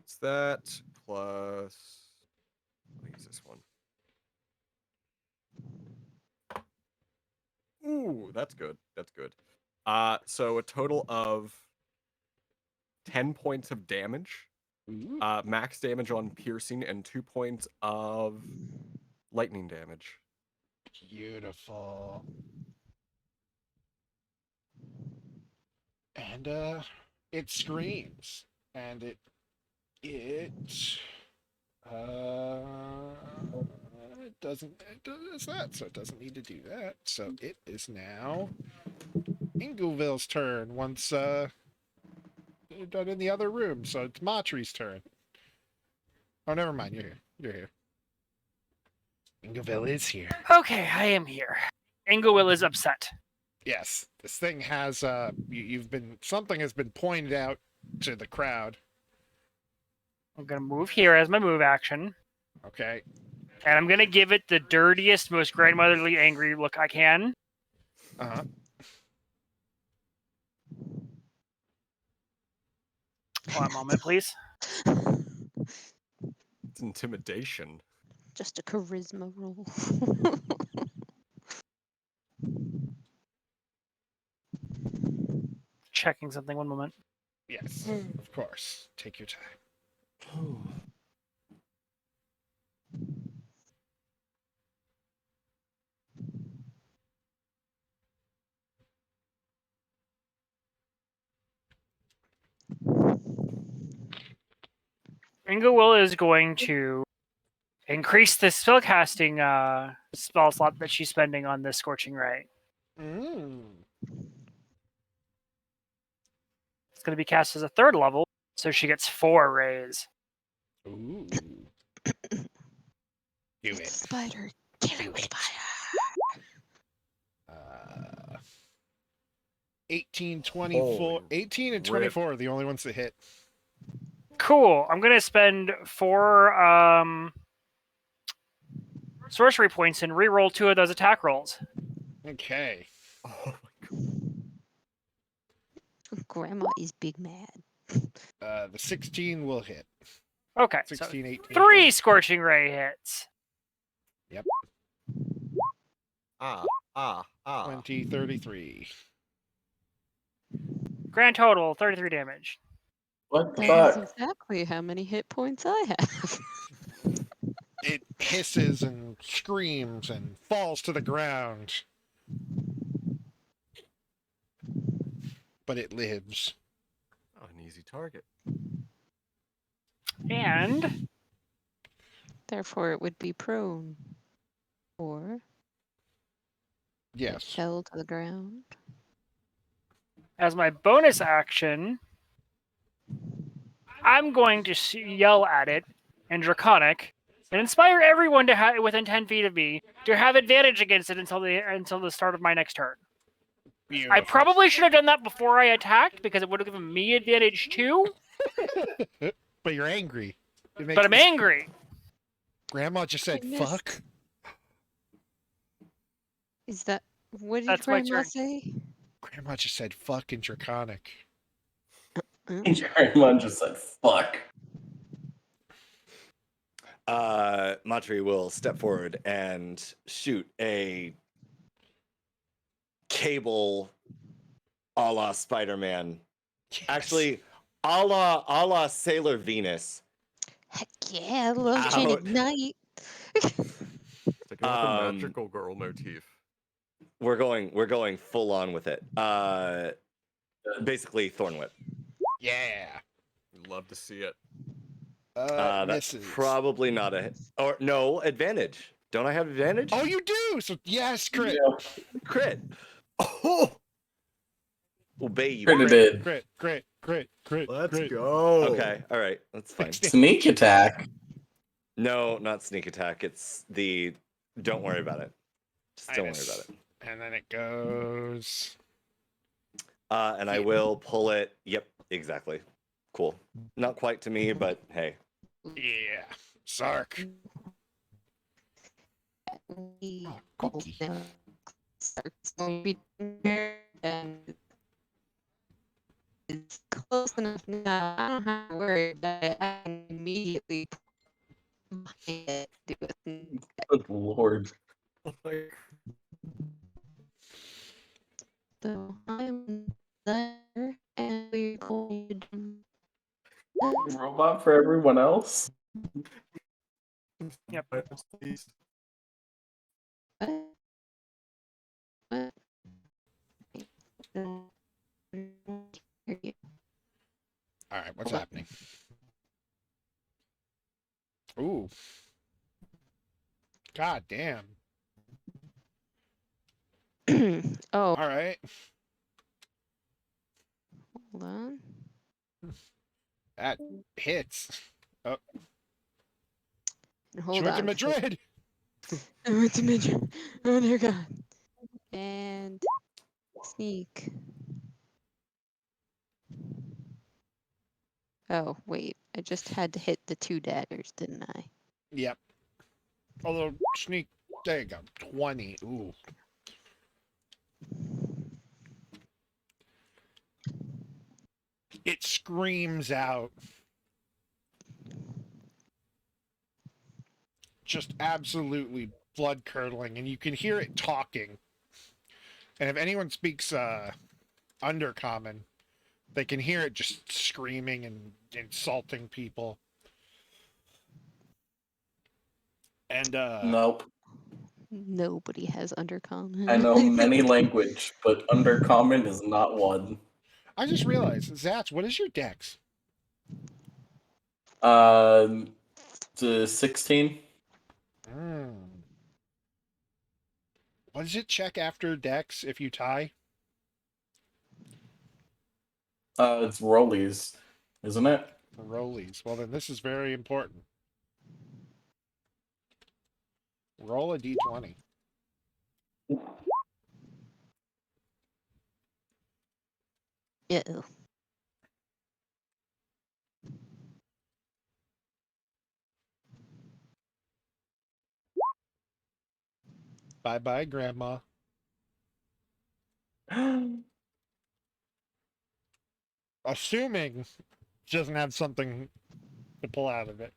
It's that plus, I'll use this one. Ooh, that's good. That's good. So a total of 10 points of damage. Max damage on piercing and 2 points of lightning damage. Beautiful. And it screams, and it doesn't that, so it doesn't need to do that. So it is now Ingleville's turn once you're done in the other room, so it's Matri's turn. Oh, never mind, you're here. You're here. Ingleville is here. Okay, I am here. Inglewill is upset. Yes, this thing has something has been pointed out to the crowd. I'm gonna move here as my move action. Okay. And I'm gonna give it the dirtiest, most grandmotherly angry look I can. Uh-huh. One moment, please. It's intimidation. Just a charisma roll. Checking something, one moment. Yes, of course. Take your time. Inglewill is going to increase the spellcasting spell slot that she's spending on this Scorching Ray. It's going to be cast as a 3rd level, so she gets 4 rays. Ooh. Do it. Spider, kill it with fire. 18, 24. 18 and 24 are the only ones that hit. Cool. I'm going to spend 4 sorcery points and re-roll 2 of those attack rolls. Okay. Oh my god. Grandma is big mad. The 16 will hit. Okay, 16, so 18. 3 Scorching Ray hits. Yep. 20, 33. Grand total, 33 damage. What the That is fuck? exactly how many hit points I have. It hisses and screams and falls to the ground. But it lives. Oh, an easy target. And Therefore, it would be prone. Or Yes. fell to the ground. as my bonus action, I'm going to yell at it in Draconic and inspire everyone to have within 10 feet of me to have advantage against it until the start of my next turn. Beautiful. I probably should have done that before I attacked because it would have given me advantage too. But you're angry. But I'm angry. Grandma just said fuck. Is that what did That's my Grandma turn. say? Grandma just said fuck in Draconic. Grandma just said fuck. Matri will step forward and shoot a cable a la Spider-Man. Yes. Actually, a la Sailor Venus. Heck yeah, I love Gin Out. Ignite. Sticking with the magical girl motif. We're going full on with it. Basically Thorn Whip. Yeah. Love to see it. That's Misses. probably not a hit. Or no, advantage. Don't I have advantage? Oh, you do. So yes, crit. Yeah. Crit. Oh. Obey you. Credited. Crit. Let's crit. go. Okay, all right, that's fine. Sneak attack. No, not sneak attack. It's the. Don't worry about it. Just don't worry Minus. about it. And then it goes. And I will pull it. Yep, exactly. Cool. Not quite to me, but hey. Yeah. Sark. We Oh, all cookie. know Sark's going to be there, and it's close enough now. I don't have to worry about it. I can immediately behind it, do a thing. Good lord. So I'm there, and we're going to do Robot for everyone else? Yep. what? What? Hear you. All right. What's happening? Ooh. God damn. Oh, All right. hold on. That hits. Oh, she Hold went to on. 'cause Madrid. I went to Madrid. Oh dear God. And sneak. Oh wait, I just had to hit the 2 daggers, didn't I? Yep. Although sneak. There you go. 20. Ooh. It screams out. Just absolutely blood curdling, and you can hear it talking. And if anyone speaks Undercommon, they can hear it just screaming and insulting people. And Nope. Nobody has undercommon. I know many language, but Undercommon is not one. I just realized, Zats, what is your dex? The 16. What does it check after dex if you tie? It's rollies, isn't it? Rollies. Well, then this is very important. Roll a d20. Uh-oh. Bye bye, Grandma. Assuming she doesn't have something to pull out of it.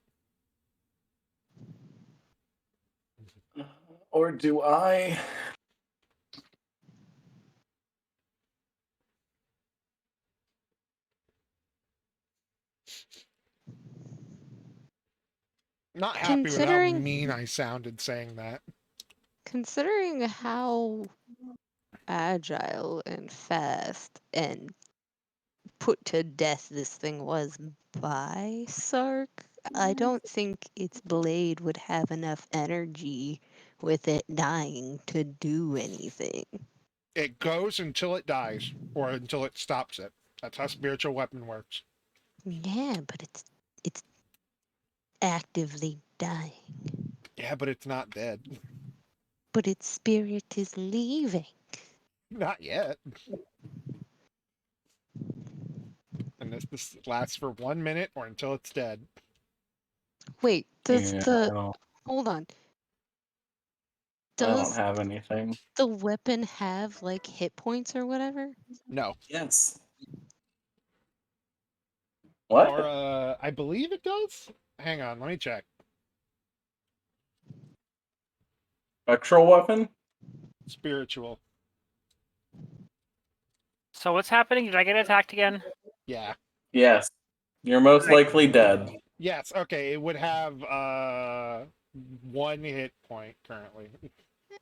Or do I? Not happy with how Considering- mean I sounded saying that. Considering how agile and fast and put to death this thing was by Sark, I don't think its blade would have enough energy with it dying to do anything. It goes until it dies, or until it stops it. That's how spiritual weapon works. Yeah, but it's actively dying. Yeah, but it's not dead. But its spirit is leaving. Not yet. And this lasts for 1 minute or until it's dead. Wait, does Yeah, the hold on? I don't Does have anything. the weapon have like hit points or whatever? No. Yes. What? Or I believe it does. Hang on, let me check. Spectral weapon? Spiritual. So what's happening? Did I get attacked again? Yeah. Yes. You're most Like- likely dead. Yes. Okay. It would have 1 hit point currently.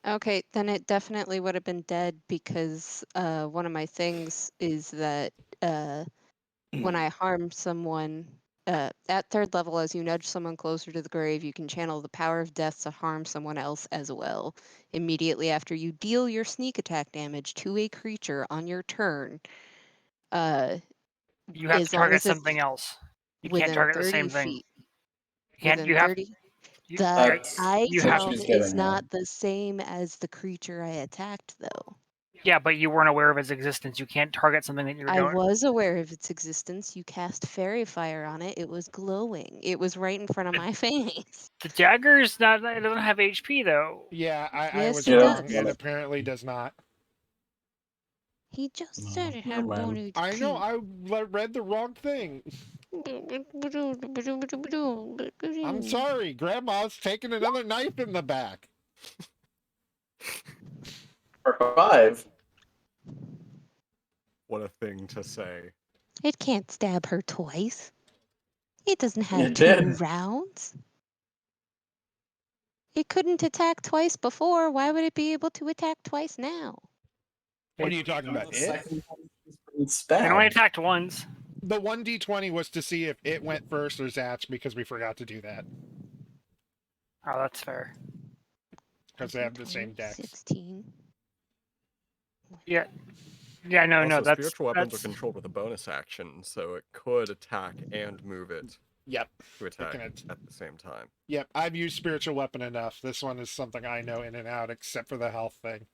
Okay, then it definitely would have been dead because one of my things is that when I harm someone at 3rd level, as you nudge someone closer to the grave, you can channel the power of death to harm someone else as well. Immediately after you deal your sneak attack damage to a creature on your turn, You have to as long target as it's something else. You can't within target the 30 same thing. feet. Can't Within you have 30? you, The That's you have item she's is getting not the same as the creature I attacked, though. yeah, but you weren't aware of its existence. You can't target something that you're I doing. was aware of its existence. You cast fairy fire on it. It was glowing. It was right in front of my face. The dagger's not. It doesn't have HP though. Yeah, I Yes, was it wrong. does. It apparently does not. He just No, said it never had mind. 1 HP. I know. I read the wrong thing. I'm sorry. Grandma's taking another knife in the back. For 5. What a thing to say. It can't stab her twice. It doesn't have It 2 did. rounds. It couldn't attack twice before. Why would it be able to attack twice now? What are you talking The about? It? second time she's been It only stabbed. attacked once. The 1d20 was to see if it went first or Zatch because we forgot to do that. Oh, that's fair. Because they have the same dex. 16. Yeah. Yeah. No. Also, No. That's spiritual weapons that's. are controlled with a bonus action, so it could attack and move it Yep. to attack can at the same time. Yep. I've used spiritual weapon enough. This one is something I know in and out, except for the health thing.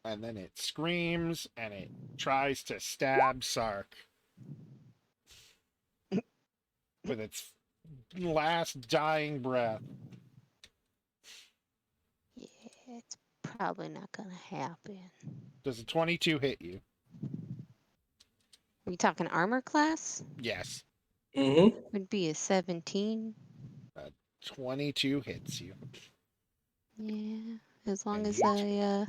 And then it screams and it tries to stab Sark with its last dying breath. Yeah, it's probably not gonna happen. Does a 22 hit you? Are we talking armor class? Yes. Mm-hmm. Would be a 17. 22 hits you. Yeah, as long And as you I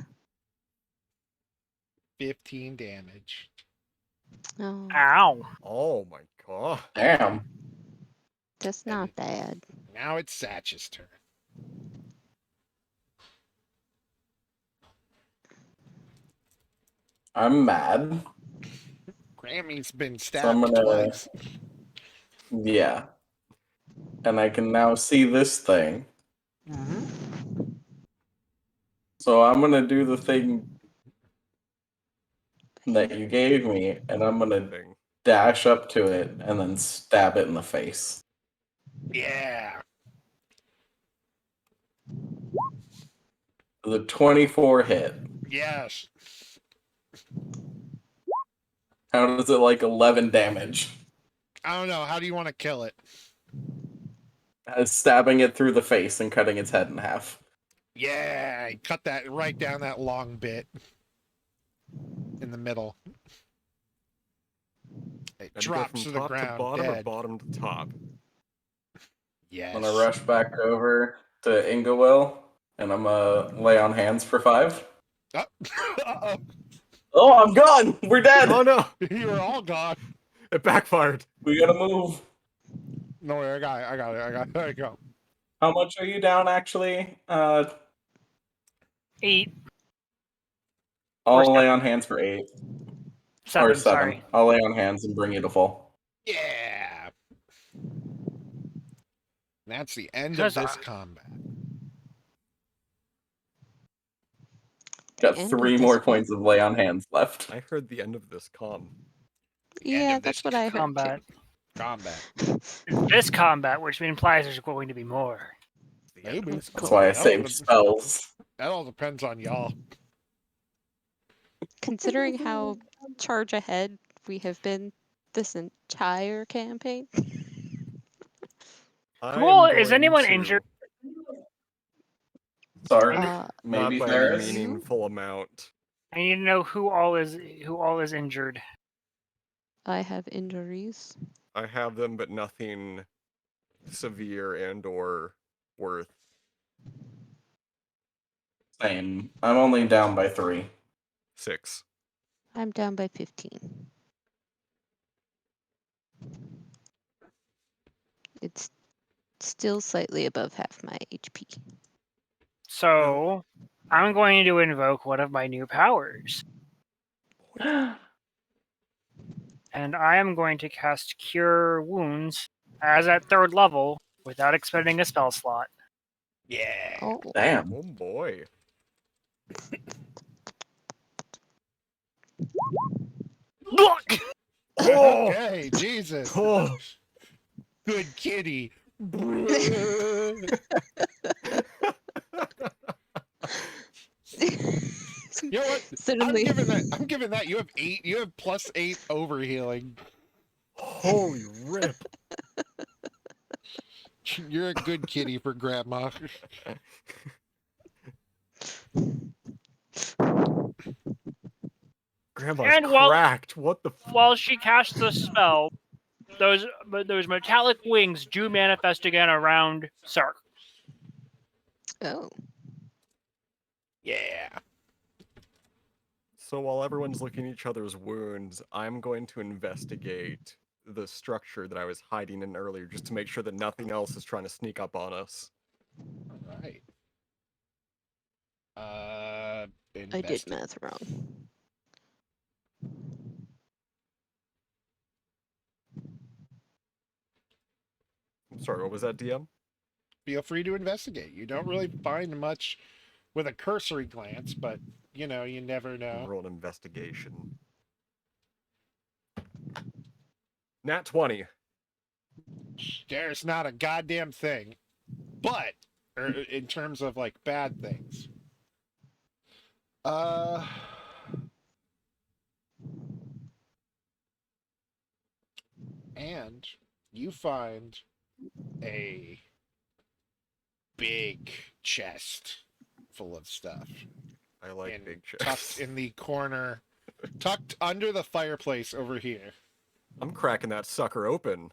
15 damage. oh, Ow. Oh my god. Damn. that's not bad. Now it's Satch's turn. I'm mad. Grammy's been So I'm stabbed gonna. twice. Yeah. And I can now see this thing. So I'm gonna do the thing that you gave me, and I'm gonna Thing. dash up to it and then stab it in the face. Yeah. The 24 hit. Yes. How does it like 11 damage? I don't know. How do you want to kill it? Stabbing it through the face and cutting its head in half. Yeah. Cut that right down that long bit in the middle. It And you go drops from to the top to ground bottom or dead. bottom to top. Yes. I'm gonna rush back over to Ingawell, and I'm gonna lay on hands for 5. Oh. Uh-oh. Oh, I'm gone! We're dead! Oh no! You're all gone. It backfired. We gotta move. No worry, I got it. There you go. How much are you down, actually? 8. I'll lay on hands for 8. Or 7, 7. sorry. I'll lay on hands and bring you to full. Yeah. That's the end Because of this combat. Got End of 3 this more one. points of lay on hands left. I heard the end of this End Yeah, of that's this what I heard combat. combat. This combat, which implies there's going to be more. the end of Maybe. this That's why I That all saved dep- spells. That all depends on y'all. Considering how charge ahead we have been this entire campaign. Cool. I'm Is going anyone to- injured? Sorry, Not maybe by any Ferris. meaningful amount. I need to know who all is injured. I have injuries. I have them, but nothing severe and or worth. Same. I'm only down by 3. 6. I'm down by 15. It's still slightly above half my HP. So I'm going to invoke one of my new powers. And I am going to cast Cure Wounds as at 3rd level without expending a spell slot. Yeah. Oh, Damn. Oh boy. Oh! Okay, Jesus. Oh! Good kitty. You know what? suddenly. I'm giving that. You have 8. You have +8 overhealing. Holy rip. You're a good kitty for grandma. Grandma's And while- cracked. What the While she casts the spell, those metallic wings do manifest again around Sark. Oh, Yeah. So while everyone's looking at each other's wounds, I'm going to investigate the structure that I was hiding in earlier just to make sure that nothing else is trying to sneak up on us. All right. I did Investi- math wrong. I'm sorry, what was that, DM? Feel free to investigate. You don't really find much with a cursory glance, but you know, you never know. Roll an investigation. Nat 20. There's not a goddamn thing. But in terms of like bad things. And you find a big chest full of stuff. I like big chests. Tucked in the corner, tucked under the fireplace over here. I'm cracking that sucker open.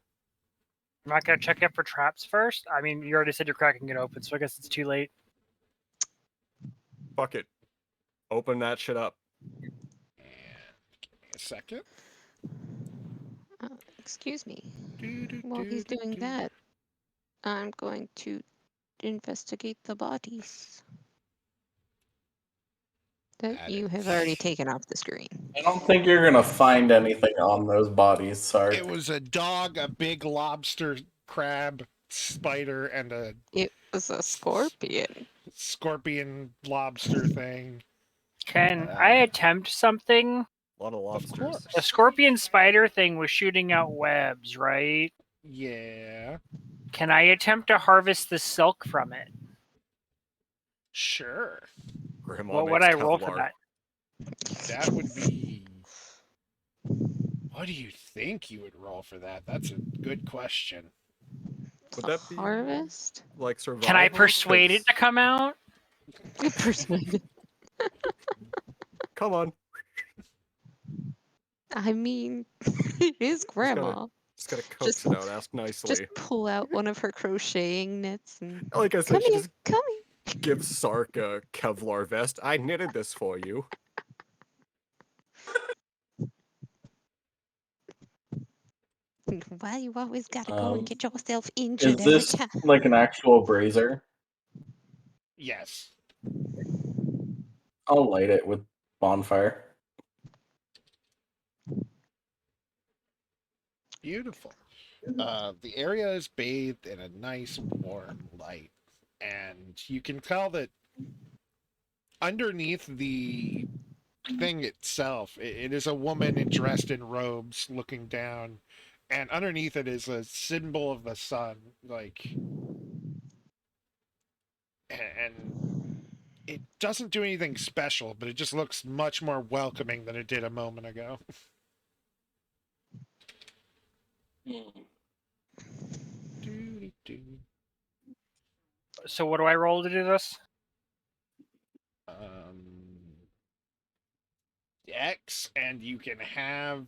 I'm not going to check it for traps first. I mean, you already said you're cracking it open, so I guess it's too late. Fuck it. Open that shit up. And give me a second. Excuse me. While he's doing that, I'm going to investigate the bodies that you have already taken off the screen. I don't think you're gonna find anything on those bodies, sorry. It was a dog, a big lobster, crab, spider, and a It was a scorpion. scorpion lobster thing. Can I attempt something? A lot of lobsters. course. The scorpion spider thing was shooting out webs, right? Yeah, Can I attempt to harvest the silk from it? sure. Grandma What would makes I roll for Kevlar. that? That would be. What do you think you would roll for that? That's a good question. Would that be Harvest? like survival? Can I persuade it 'Cause- to come out? Persuaded. Come on. I mean, it is grandma. Just gotta coax Just- it out. Ask nicely. Just pull out one of her crocheting knits and Like I said, come she here, just come gives Sark a Kevlar vest. I knitted this for you. here. Why you always gotta go Um, and get yourself injured Is every this time? like an actual brazier? Yes. I'll light it with bonfire. Beautiful. The area is bathed in a nice warm light, and you can tell that underneath the thing itself, it is a woman dressed in robes looking down, and underneath it is a symbol of the sun, like, and it doesn't do anything special, but it just looks much more welcoming than it did a moment ago. So what do I roll to do this? X, and you can have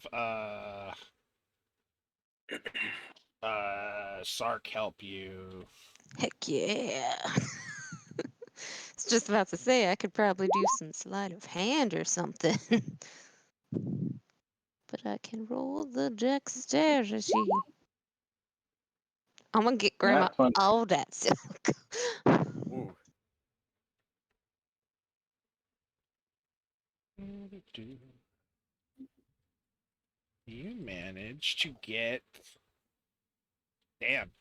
Sark help you. Heck yeah. It's just about to say I could probably do some sleight of hand or something. But I can roll the dexterity. I'm gonna get Grandma Not fun. all that silk. Ooh. You managed to get. Damn.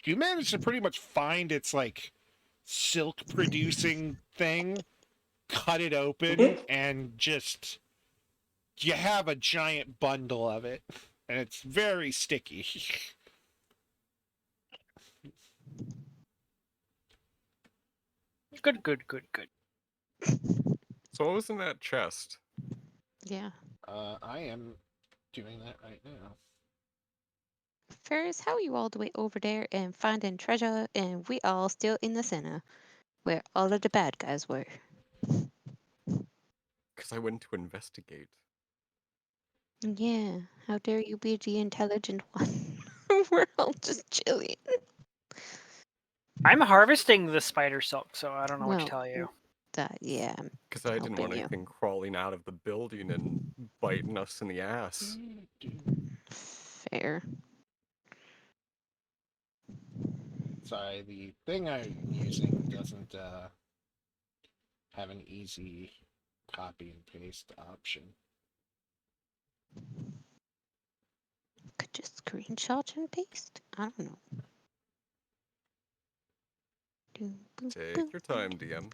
You managed to pretty much find its like silk producing thing, cut it open, and just you have a giant bundle of it, and it's very sticky. Good, good, good, good. So what was in that chest? Yeah. I am doing that right now. Ferris, how are you all the way over there and finding treasure and we all still in the center where all of the bad guys were? Because I went to investigate. Yeah, how dare you be the intelligent one? We're all just chilling. I'm harvesting the spider silk, so I don't know what to Well, tell you. yeah, I'm Because I didn't want helping you. anything crawling out of the building and biting us in the ass. Fair. Sorry, the thing I'm using doesn't have an easy copy and paste option. Could just screenshot and paste. I don't know. Take your time, DM.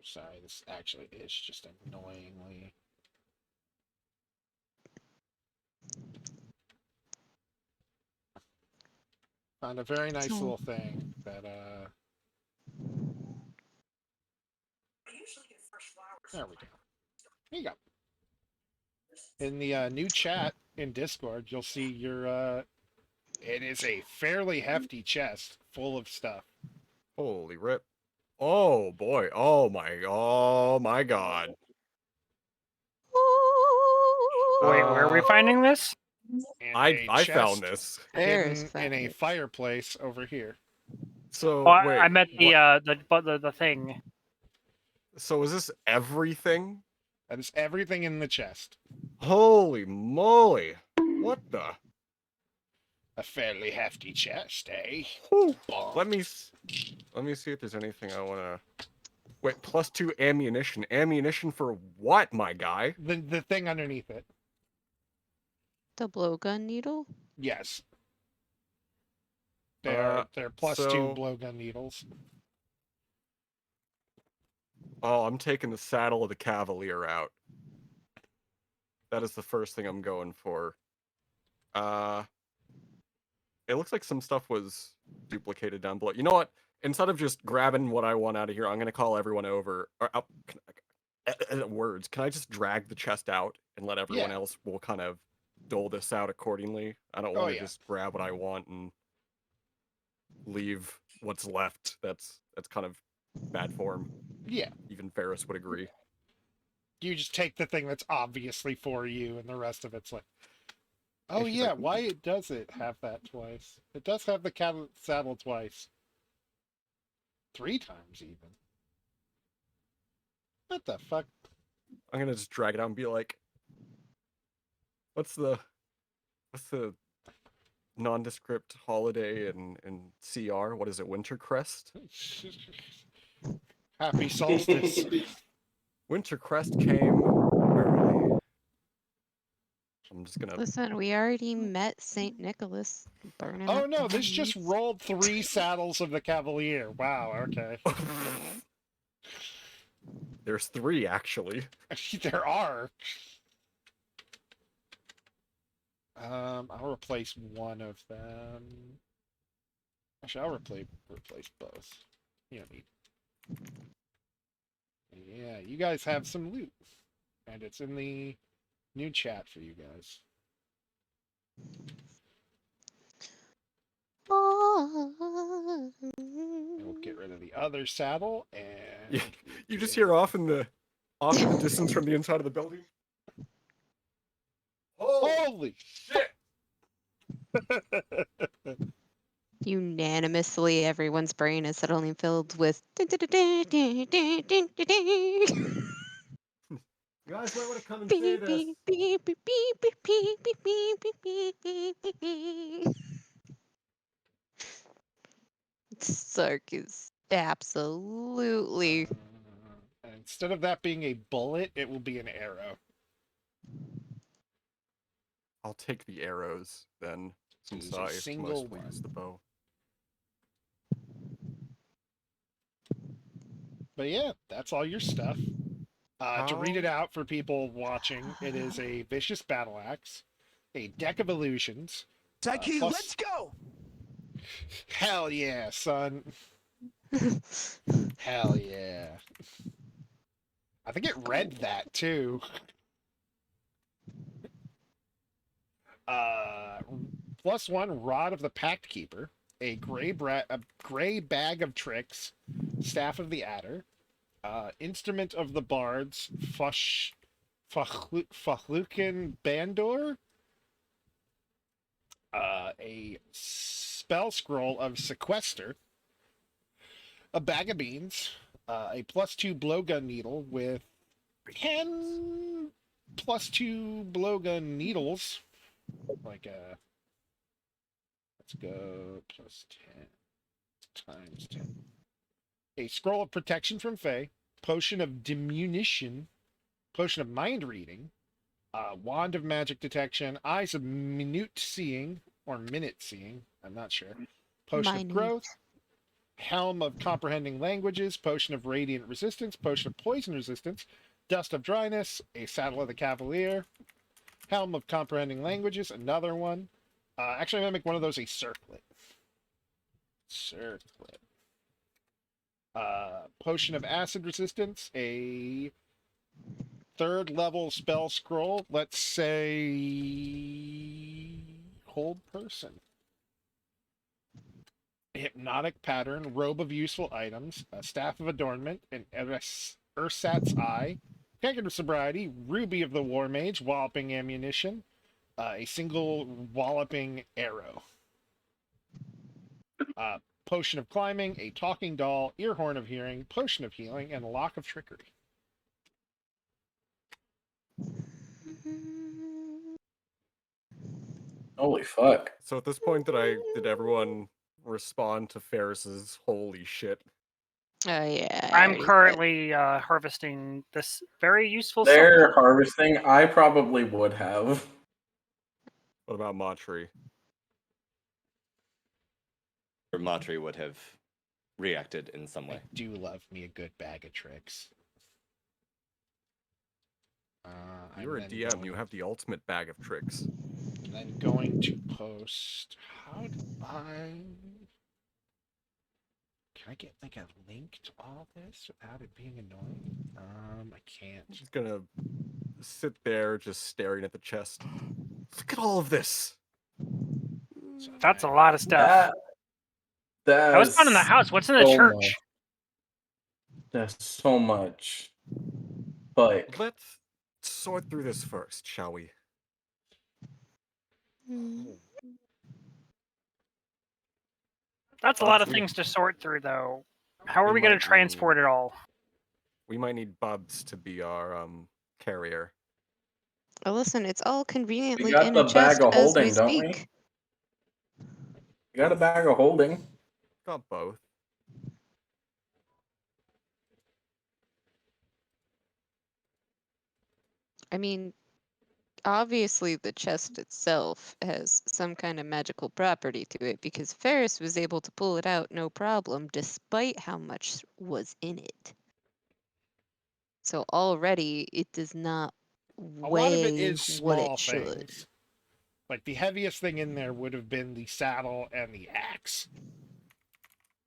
Sorry, this actually is just annoyingly. Found a very nice So- little thing that there we go. There you go. In the new chat in Discord, you'll see your it is a fairly hefty chest full of stuff. Holy rip. Oh boy. Oh my god. Wait, where are we finding this? And a I found chest this. Ferris hidden in found a it. fireplace over here. So Oh, wait. I meant what- the thing. So is this everything? That is everything in the chest. Holy moly. What the? A fairly hefty chest, eh? Whew. Bonk. Let me see if there's anything I want to. Wait, +2 ammunition. Ammunition for what, my guy? The thing underneath it. The blowgun needle? Yes. They're +2 so- blowgun needles. Oh, I'm taking the saddle of the Cavalier out. That is the first thing I'm going for. It looks like some stuff was duplicated down below. You know what? Instead of just grabbing what I want out of here, I'm gonna call everyone over. Or, words. Can I just drag the chest out and let everyone Yeah. else will kind of dole this out accordingly? I don't Oh, want to yeah. just grab what I want and leave what's left. That's kind of bad form. Yeah. Even Ferris would agree. You just take the thing that's obviously for you, and the rest of it's like, oh she's yeah, like, why does it have that twice? It does have the saddle twice. 3 times even. What the fuck? I'm gonna just drag it out and be like, what's the nondescript holiday in CR? What is it? Wintercrest? Happy solstice. Wintercrest came early. I'm just gonna. Listen, we already met Saint Nicholas burning Oh up no, this just trees. rolled 3 saddles of the Cavalier. Wow, okay. There's 3 actually. There are. I'll replace one of them. Actually, I'll replace both. You don't need. Yeah, you guys have some loot, and it's in the new chat for you guys. And we'll get rid of the other saddle, and You just hear off in the distance from the inside of the building. Holy shit! Unanimously, everyone's brain is suddenly filled with. You guys might want to come and see this. Sark is absolutely. Instead of that being a bullet, it will be an arrow. I'll take the arrows then, since Use a I single mostly one. use the bow. But yeah, that's all your stuff. To read it out for people watching, it is a vicious battle axe, a deck of illusions. Psyche, Plus... let's go! Hell yeah, son. Hell yeah. I think it read that too. +1 Rod of the Pact Keeper, a gray bag of tricks, Staff of the Adder, Instrument of the Bards, Fahlukin Bandor, a spell scroll of Sequester, a bag of beans, a +2 blowgun needle with 10 +2 blowgun needles, like a. Let's go +10 times 10. A scroll of protection from Fae, potion of diminution, potion of mind reading, wand of magic detection, eyes of minute seeing or minute seeing. I'm not sure. Potion of growth, helm of comprehending languages, potion of radiant resistance, potion of poison resistance, dust of dryness, a saddle of the cavalier, helm of comprehending languages, another one. Actually, I'm gonna make one of those a circlet. Potion of acid resistance, a 3rd level spell scroll. Let's say hold person. A hypnotic pattern, robe of useful items, a staff of adornment, an ersatz eye, canker of sobriety, ruby of the war mage, walloping ammunition, a single walloping arrow. Potion of climbing, a talking doll, ear horn of hearing, potion of healing, and a lock of trickery. Holy fuck. So at this point, did everyone respond to Ferris's holy shit? Oh yeah. I'm currently harvesting this very useful They're supplement. harvesting. I probably would have. What about Matri? Or Matri would have reacted in some way. I do love me a good bag of tricks. You're a DM. You have the ultimate bag of tricks. And then going to post. How do I? Can I get like a link to all this without it being annoying? I can't. She's gonna sit there just staring at the chest. Look at all of this. So That's a lot of stuff. That was found in the house. What's in the church? Much. That's so much. But let's sort through this first, shall we? That's a lot of things to sort through, though. How are we going to might transport it all? We might need Bubs to be our carrier. Oh, listen, it's all We conveniently got in the a chest bag of as we holding, don't we? speak. We got a bag of holding. Got both. I mean, obviously the chest itself has some kind of magical property to it because Ferris was able to pull it out no problem despite how much was in it. So already it does not A lot of it weigh is what small it should. things. Like the heaviest thing in there would have been the saddle and the axe.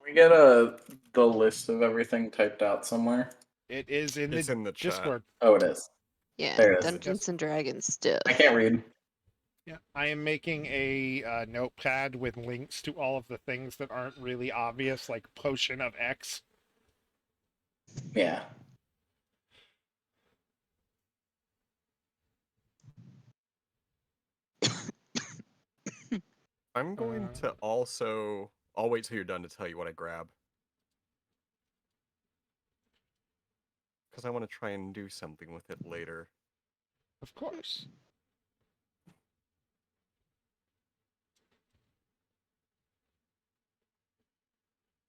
We get the list of everything typed out somewhere. It is in It's the in the chat. Discord. Oh, it is. Yeah, There it is. Dungeons and Dragons stuff. I can't read. Yeah, I am making a notepad with links to all of the things that aren't really obvious, like potion of X. Yeah. I'm going to also... I'll wait till you're done to tell you what I grab. Because I want to try and do something with it later. Of course.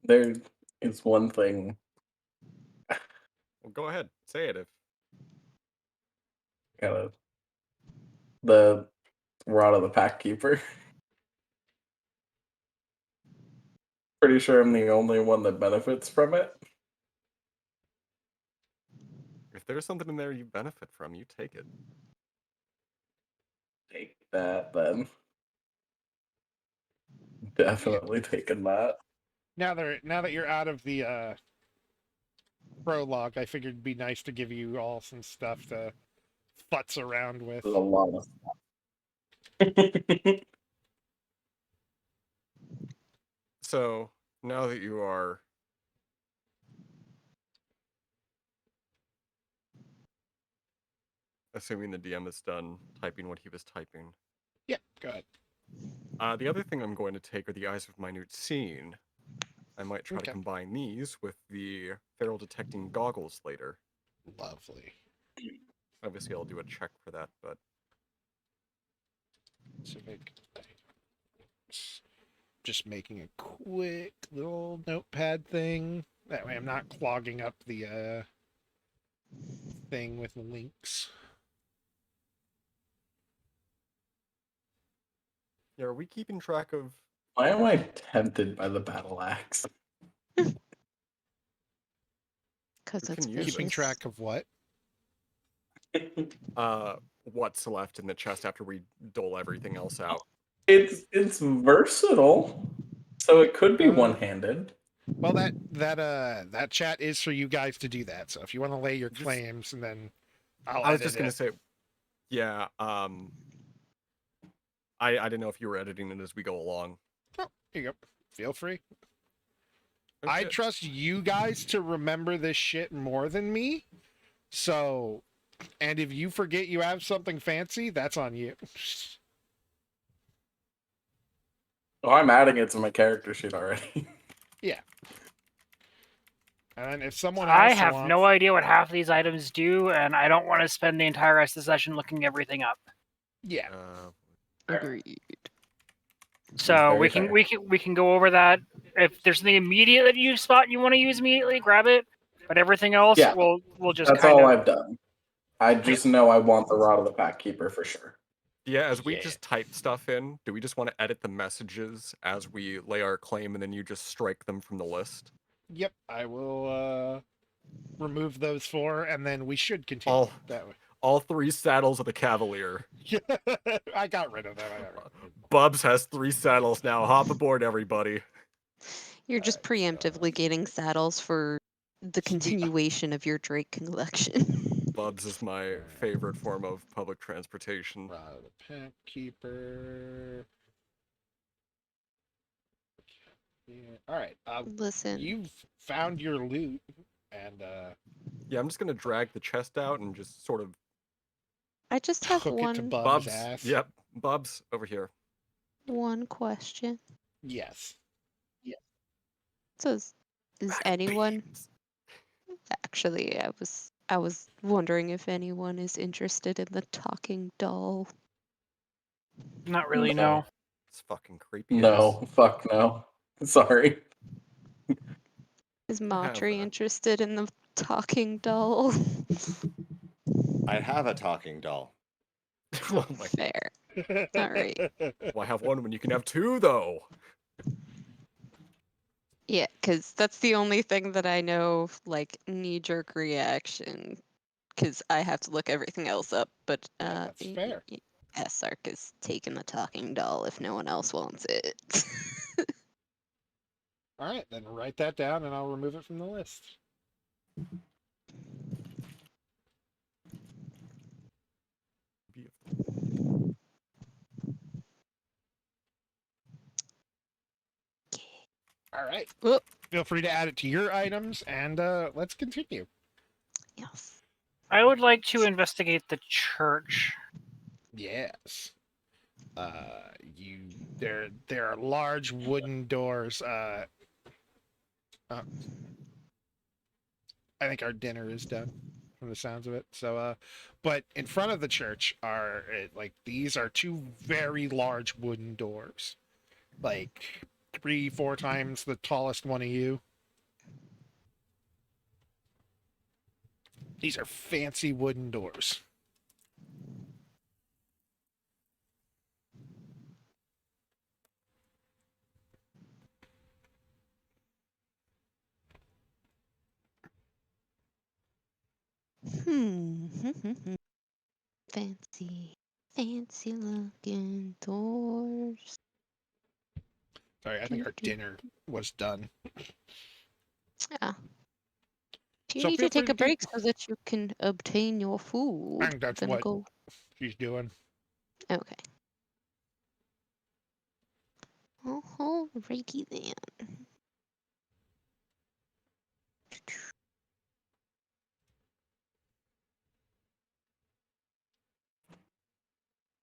There is one thing. Well, go ahead. Say it if... The Rod of the Pack Keeper. Pretty sure I'm the only one that benefits from it. If there's something in there you benefit from, you take it. Take that then. Definitely taking that. Now that you're out of the prologue, I figured it'd be nice to give you all some stuff to futz around with. There's a lot of stuff. So, now that you are... assuming the DM is done typing what he was typing. Yeah, go ahead. The other thing I'm going to take are the Eyes of Minute Seeing. I might try to combine these with the Feral Detecting Goggles later. Lovely. Obviously, I'll do a check for that, but... Just making a quick little notepad thing. That way I'm not clogging up the thing with links. Yeah, are we keeping track of... Why am I tempted by the battle axe? Because You it's can use Keeping it. track of what? What's left in the chest after we dole everything else out. It's versatile, so it could be one-handed. Well, that chat is for you guys to do that. So if you want to lay your Just- claims, and then I'll I was edit just gonna it. say, yeah. I didn't know if you were editing it as we go along. Oh, here you go. Feel free. Oh, I shit. trust you guys to remember this shit more than me. So, and if you forget you have something fancy, that's on you. Oh, I'm adding it to my character sheet already. Yeah. And if someone I else have wants... no idea what half these items do, and I don't want to spend the entire rest of the session looking everything up. Yeah. Agreed. So Very we can fair. we can go over that. If there's something immediate that you spot you want to use immediately, grab it. But everything else, Yeah. we'll just That's kind all of. I've done. I just know I want the Rod of the Pack Keeper for sure. Yeah, as we Yeah. just type stuff in, do we just want to edit the messages as we lay our claim and then you just strike them from the list? Yep. I will remove those four, and then we should continue All, that way. all 3 saddles of the Cavalier. I got rid of them. Bubs has 3 saddles now. Hop aboard, everybody. You're just preemptively getting saddles for the continuation of your Drake collection. Bubs is my favorite form of public transportation. Rod of the Pack Keeper. Yeah. All right. Listen. You've found your loot, and Yeah, I'm just gonna drag the chest out and just sort of... I just have hook it to one Bub's ass. Yep, Bubs, over here. question. Yes. It says, Is Bag of anyone beans. actually? I was wondering if anyone is interested in the talking doll. Not really, no. It's fucking creepy. No, fuck no. Sorry. Is have Matri that. interested in the talking doll? I have a talking doll. Oh my! Fair. All right. Why have one when you can have two, though? Yeah, because that's the only thing that I know, like knee-jerk reaction. Because I have to look everything else up, but That's fair. Sark is taking the talking doll if no one else wants it. All right, then write that down, and I'll remove it from the list. All right. Whoop. Feel free to add it to your items, and let's continue. Yes. I would like to investigate the church. Yes. There are large wooden doors. I think our dinner is done from the sounds of it. So, but in front of the church are like these are two very large wooden doors, like 3-4 times the tallest one of you. These are fancy wooden doors. Fancy looking doors. Sorry, I think our dinner was done. Yeah. Do you So need feel to free take to a keep. break so that you can obtain your I food? think that's Then what go. she's doing. Okay. Oh, Reiki then.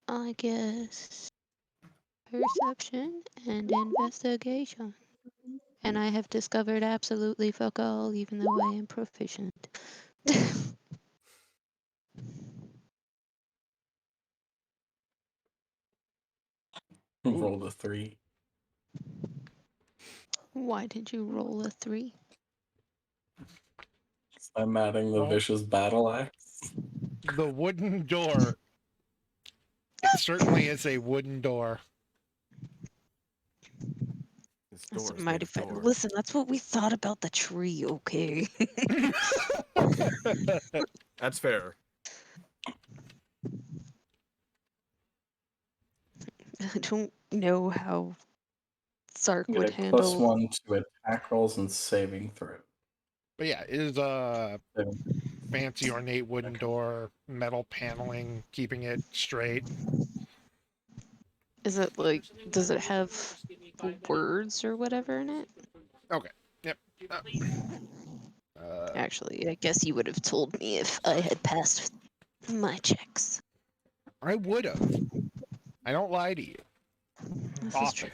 I guess perception and investigation. And I have discovered absolutely fuck all, even though I am proficient. Rolled a 3. Why did you roll a 3? I'm adding the Well, vicious battle axe. the wooden door. It certainly is a wooden door. This That's door is made mighty of fine. door. Listen, that's what we thought about the tree, okay? That's fair. I don't know how Sark You would get a plus handle. 1 to attack rolls and saving throw. But yeah, it is a Saving- fancy ornate wooden door, metal paneling, keeping it straight. Is it like, does it have words or whatever in it? Okay. Yep. Uh, Actually, I guess you would have told me if I had passed my checks. I would have. I don't lie to you. This is Often.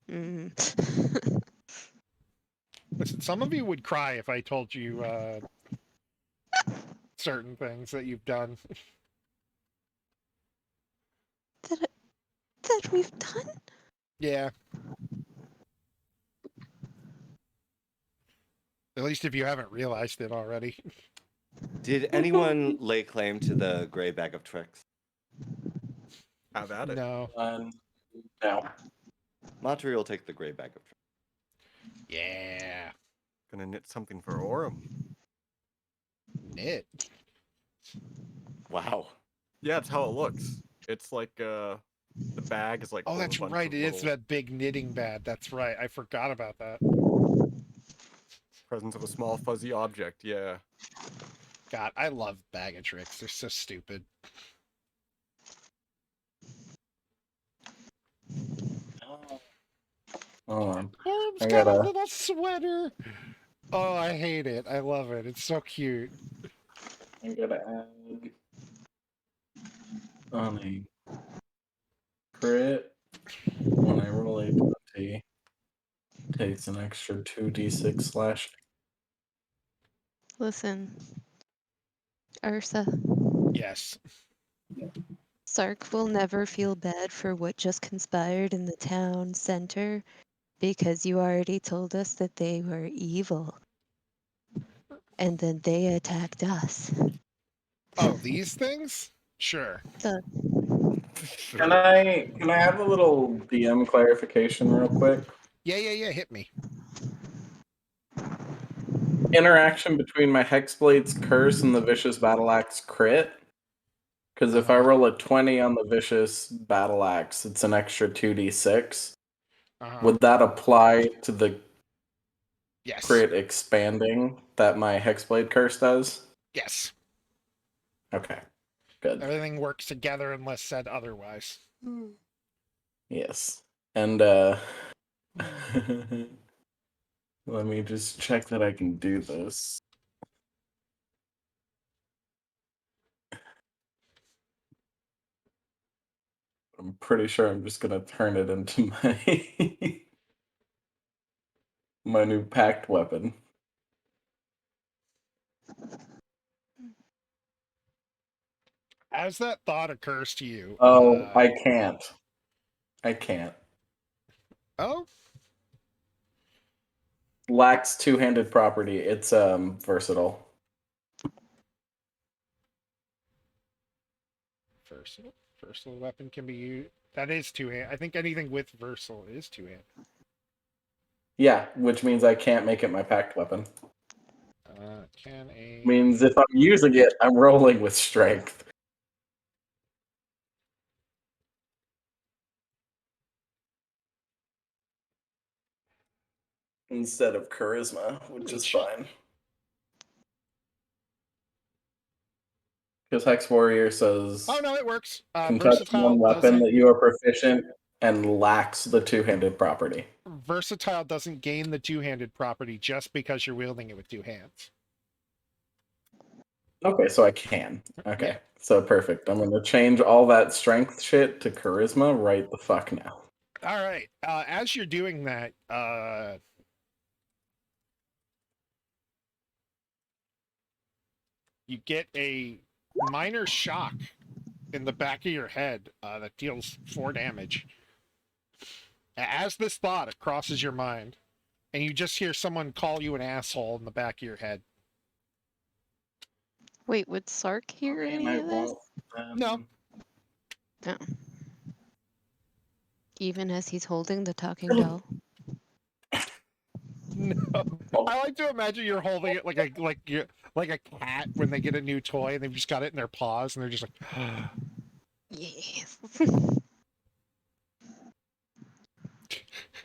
true. Mm. Listen, some of you would cry if I told you certain things that you've done. that we've done? Yeah. At least if you haven't realized it already. Did anyone lay claim to the gray bag of tricks? Have at it. No. No. Matri will take the gray bag of tricks. Yeah. Gonna knit something for Orem. Knit. Wow. Yeah, it's how it looks. It's like the bag is like Oh, full of that's a bunch right. of It is little that big knitting bag. That's right. I forgot about that. presents of a small fuzzy object. Yeah. God, I love bag of tricks. They're so stupid. Hold on. Orm's I got a gotta. little sweater. Oh, I hate it. I love it. It's so cute. I gotta add on a crit when I roll a 20. Takes an extra 2d6 slash. Listen, Ursa, Yes. Sark will never feel bad for what just conspired in the town center because you already told us that they were evil. And then they attacked us. Oh, these things? Sure. The Can I have a little DM clarification real quick? Yeah. Hit me. Interaction between my Hexblade's Curse and the Vicious Battle Axe crit. Because if I roll a 20 on the Vicious Battle Axe, it's an extra 2d6. Would that apply to the Yes. crit expanding that my Hexblade Curse does? Yes. Okay, good. Everything works together unless said otherwise. Yes. And let me just check that I can do this. I'm pretty sure I'm just gonna turn it into my my new pact weapon. As that thought occurs to you, Oh, I can't. I can't. Oh? Lacks two-handed property. It's versatile. Versatile weapon can be used. That is two-hand. I think anything with versatile is two-hand. Yeah, which means I can't make it my pact weapon. Can a Means if I'm using it, I'm rolling with strength. Instead of charisma, which is fine. Because Hex Warrior says, Oh no, it works. Can touch one weapon that you are proficient and lacks the two-handed property. Versatile doesn't gain the two-handed property just because you're wielding it with two hands. Okay, so I can. Okay, Yeah. so perfect. I'm going to change all that strength shit to charisma right the fuck now. All right. As you're doing that, you get a minor shock in the back of your head that deals 4 damage. As this thought crosses your mind, and you just hear someone call you an asshole in the back of your head. Wait, would Sark hear any of this? No. No. Even as he's holding the talking doll? No. I like to imagine you're holding it like a cat when they get a new toy and they've just got it in their paws and they're just like Yes.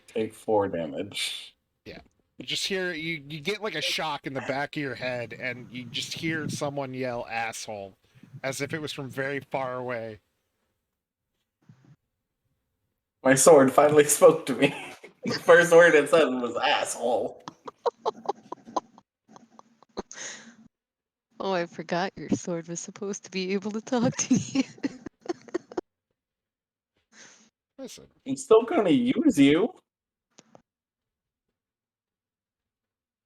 Take 4 damage. Yeah. You just hear you get like a shock in the back of your head and you just hear someone yell asshole as if it was from very far away. My sword finally spoke to me. The first word it said was asshole. Oh, I forgot your sword was supposed to be able to talk to you. Listen. I'm still gonna use you.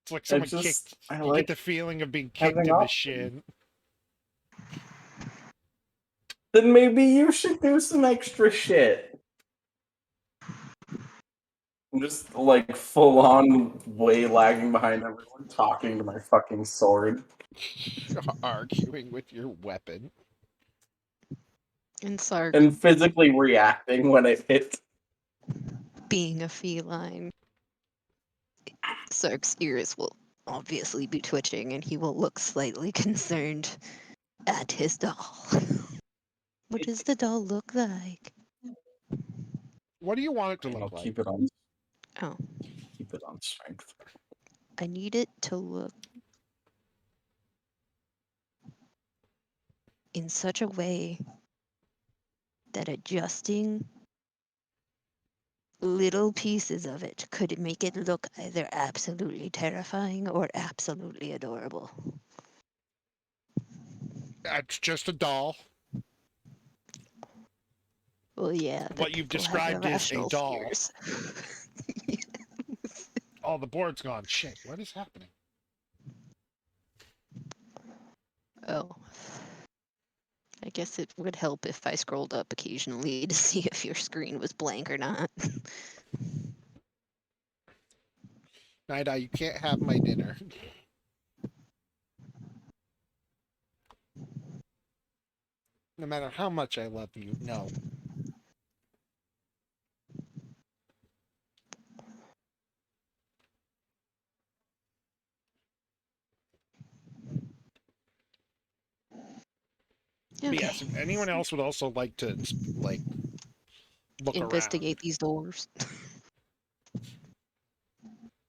It's like someone kicked. You get the feeling of being kicked in the shin. Then maybe you should do some extra shit. I'm just like full on way lagging behind everyone talking to my fucking sword. Arguing with your weapon. And Sark, And physically reacting when it hits. being a feline, Sark's ears will obviously be twitching and he will look slightly concerned at his doll. What does the doll look like? What do you want it to I'll look like? keep it on. Oh. Keep it on strength. I need it to look in such a way that adjusting little pieces of it could make it look either absolutely terrifying or absolutely adorable. It's just a doll. Well, yeah, What you've described is a doll. Fears. Oh, the board's gone. Shit, what is happening? Oh. I guess it would help if I scrolled up occasionally to see if your screen was blank or not. Night-Eye, you can't have my dinner. No matter how much I love you, no. But Okay. yes, if anyone else would also like to, like, look Investigate around. these doors.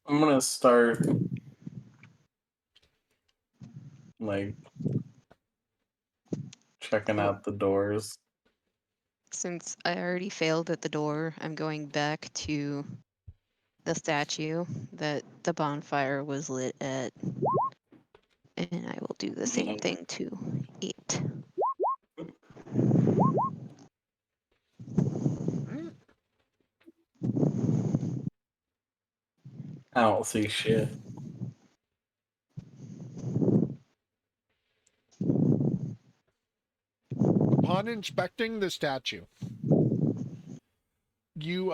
I'm gonna start like checking Oh, out the doors. since I already failed at the door, I'm going back to the statue that the bonfire was lit at. And I will do the same thing to it. Hmm? I don't see shit. Upon inspecting the statue, you,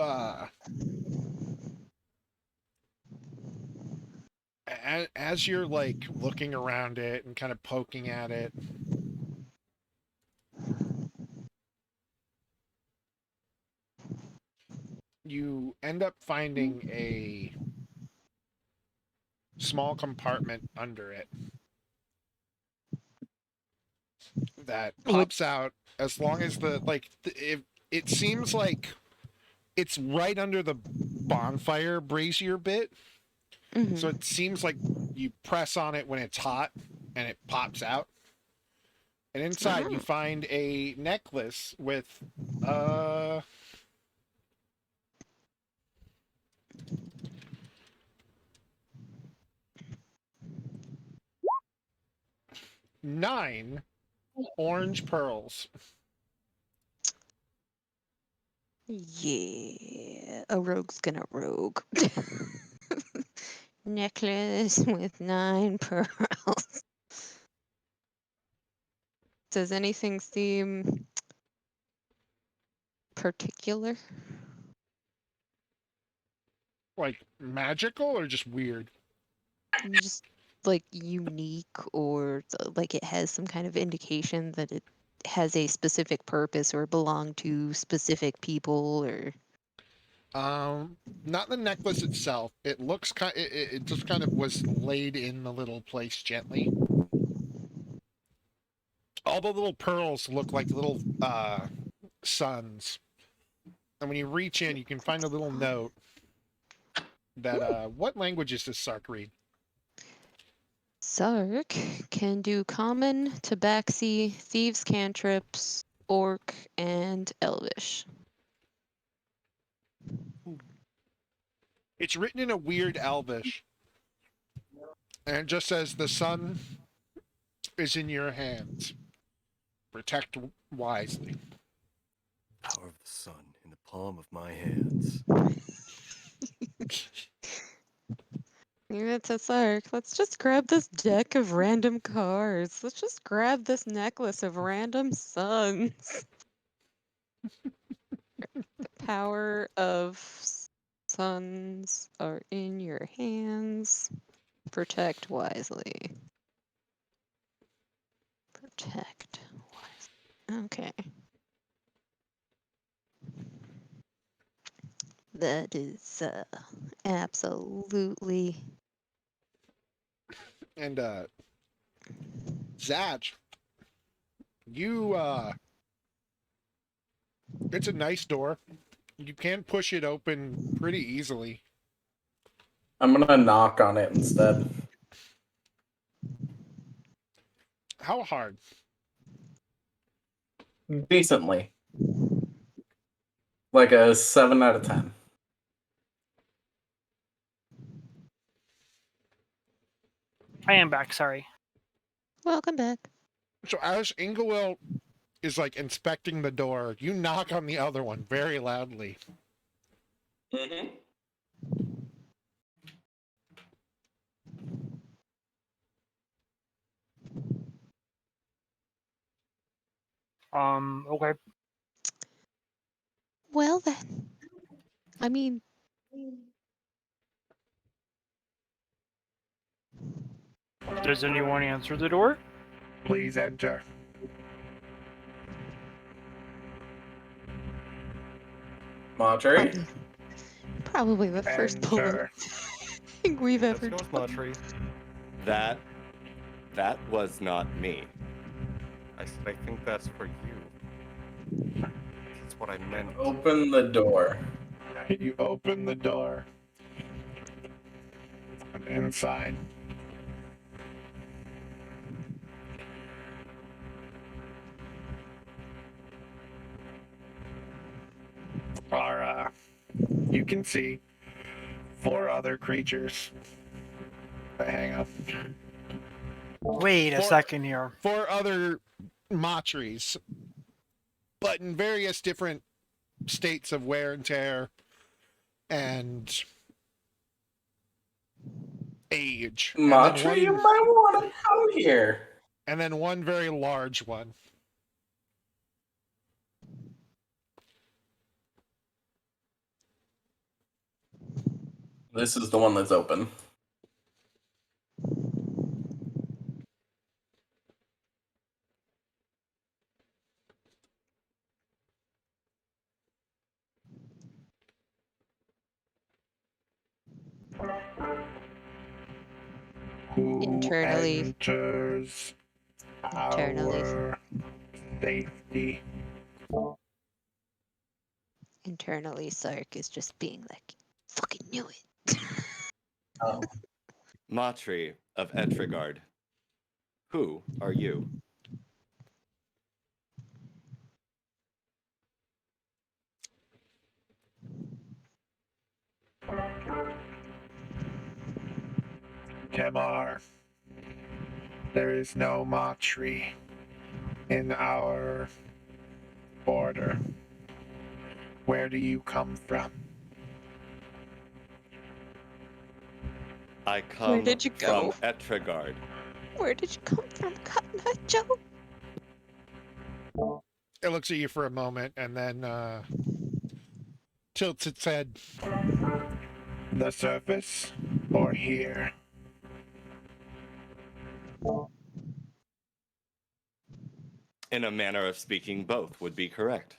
as you're, like, looking around it and kind of poking at it, you end up finding a small compartment under it that Would pops out as long as it seems like it's right under the bonfire brazier bit, so mhm. it seems like you press on it when it's hot and it pops out, and inside you Ah, find a necklace with uh 9 orange pearls. yeah, a rogue's gonna rogue. Necklace with 9 pearls. Does anything seem particular? Like magical or just weird? Just like unique, or like it has some kind of indication that it has a specific purpose or belong to specific people, or Not the necklace itself. It looks kind. It just kind of was laid in the little place gently. All the little pearls look like little suns, and when you reach in, you can find a little note that what language is this Sark read? Sark can do common, tabaxi, thieves' cantrips, orc, and elvish. It's written in a weird Elvish, and it just says the sun is in your hands. Protect wisely. Power of the sun in the palm of my hands. Yeah, it's a Sark. Let's just grab this deck of random cards. Let's just grab this necklace of random suns. Power of suns are in your hands. Protect wisely. Protect wisely. Okay. That is absolutely. And Zach, you it's a nice door. You can push it open pretty easily. I'm gonna knock on it instead. How hard? Decently. Like a 7 out of 10. I am back. Sorry. Welcome back. So as Inglewill is like inspecting the door, you knock on the other one very loudly. Mm-hmm. Okay. Well then, I mean, Does anyone answer the door? Please enter. Marjorie? probably the first polite thing we've Let's ever go with done. Matri. That was not me. I said I think that's for you. That's what I meant. Open the door. You open the door. Inside. You can see 4 other creatures. Hang on. Wait a second here. 4 other Matris, but in various different states of wear and tear and age. Matri, you might want to come here. And then one very large one. This is the one that's open. Who Internally. enters Internally. our safety? Internally, Sark is just being like, fucking knew it. Oh. Matri of Etrigard. Who are you? Temar. There is no Matri in our border. Where do you come from? I come did you from go? Etrigard. Where did you come from, Cotton Eye Joe? It looks at you for a moment and then tilts its head. The surface or here? In a manner of speaking, both would be correct.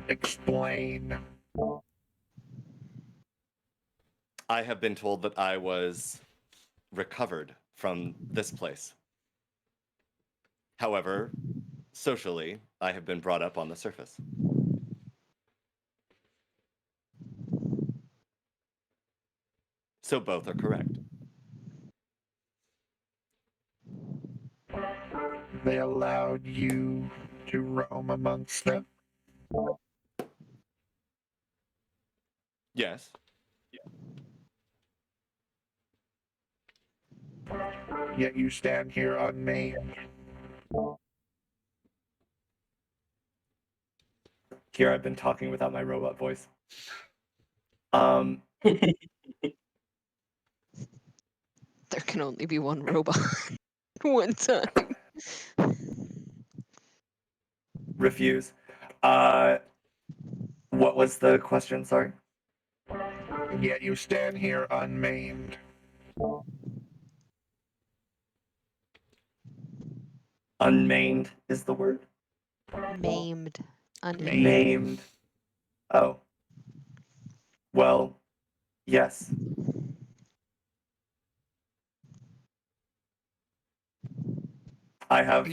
Explain. I have been told that I was recovered from this place. However, socially, I have been brought up on the surface. So both are correct. They allowed you to roam amongst them? Yes. Yet you stand here unmaimed. Here I've been talking without my robot voice. There can only be one robot. One time. Refuse. What was the question? Sorry. Yet you stand here unmaimed. Unmaimed is the word? Maimed. Uninjured. Maimed. Oh. Well, yes. I have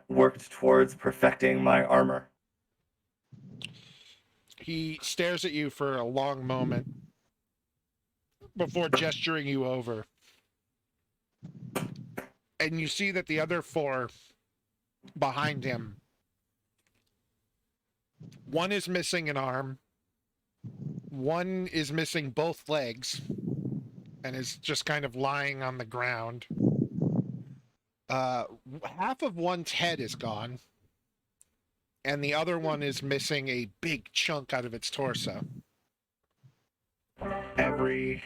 worked towards perfecting my armor. He stares at you for a long moment before gesturing you over. And you see that the other 4 behind him, one is missing an arm, one is missing both legs, and is just kind of lying on the ground. Half of one's head is gone, and the other one is missing a big chunk out of its torso. Every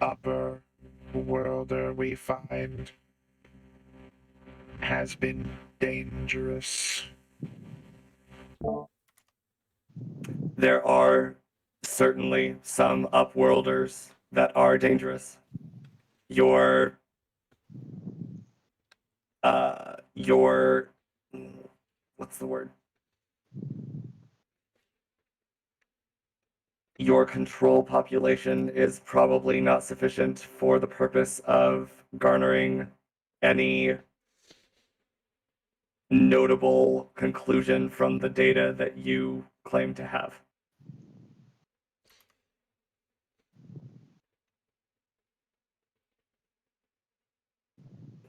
upper worlder we find has been dangerous. There are certainly some upworlders that are dangerous. Your what's the word? Your control population is probably not sufficient for the purpose of garnering any notable conclusion from the data that you claim to have.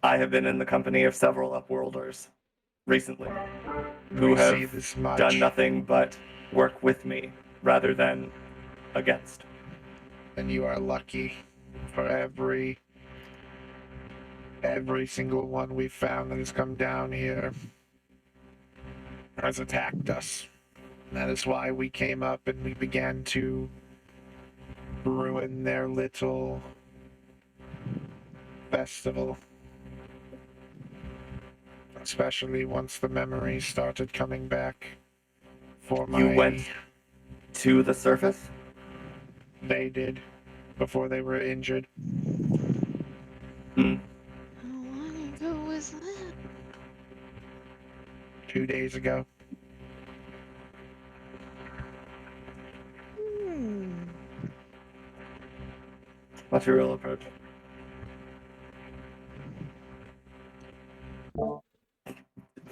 I have been in the company of several upworlders recently who We see have this much. done nothing but work with me rather than against. And you are lucky. For every single one we've found that has come down here has attacked us. And that is why we came up and we began to ruin their little festival. Especially once the memories started coming back for my... You went to the surface? They did, before they were injured. Hmm. How long ago was that? 2 days ago. What's your real approach?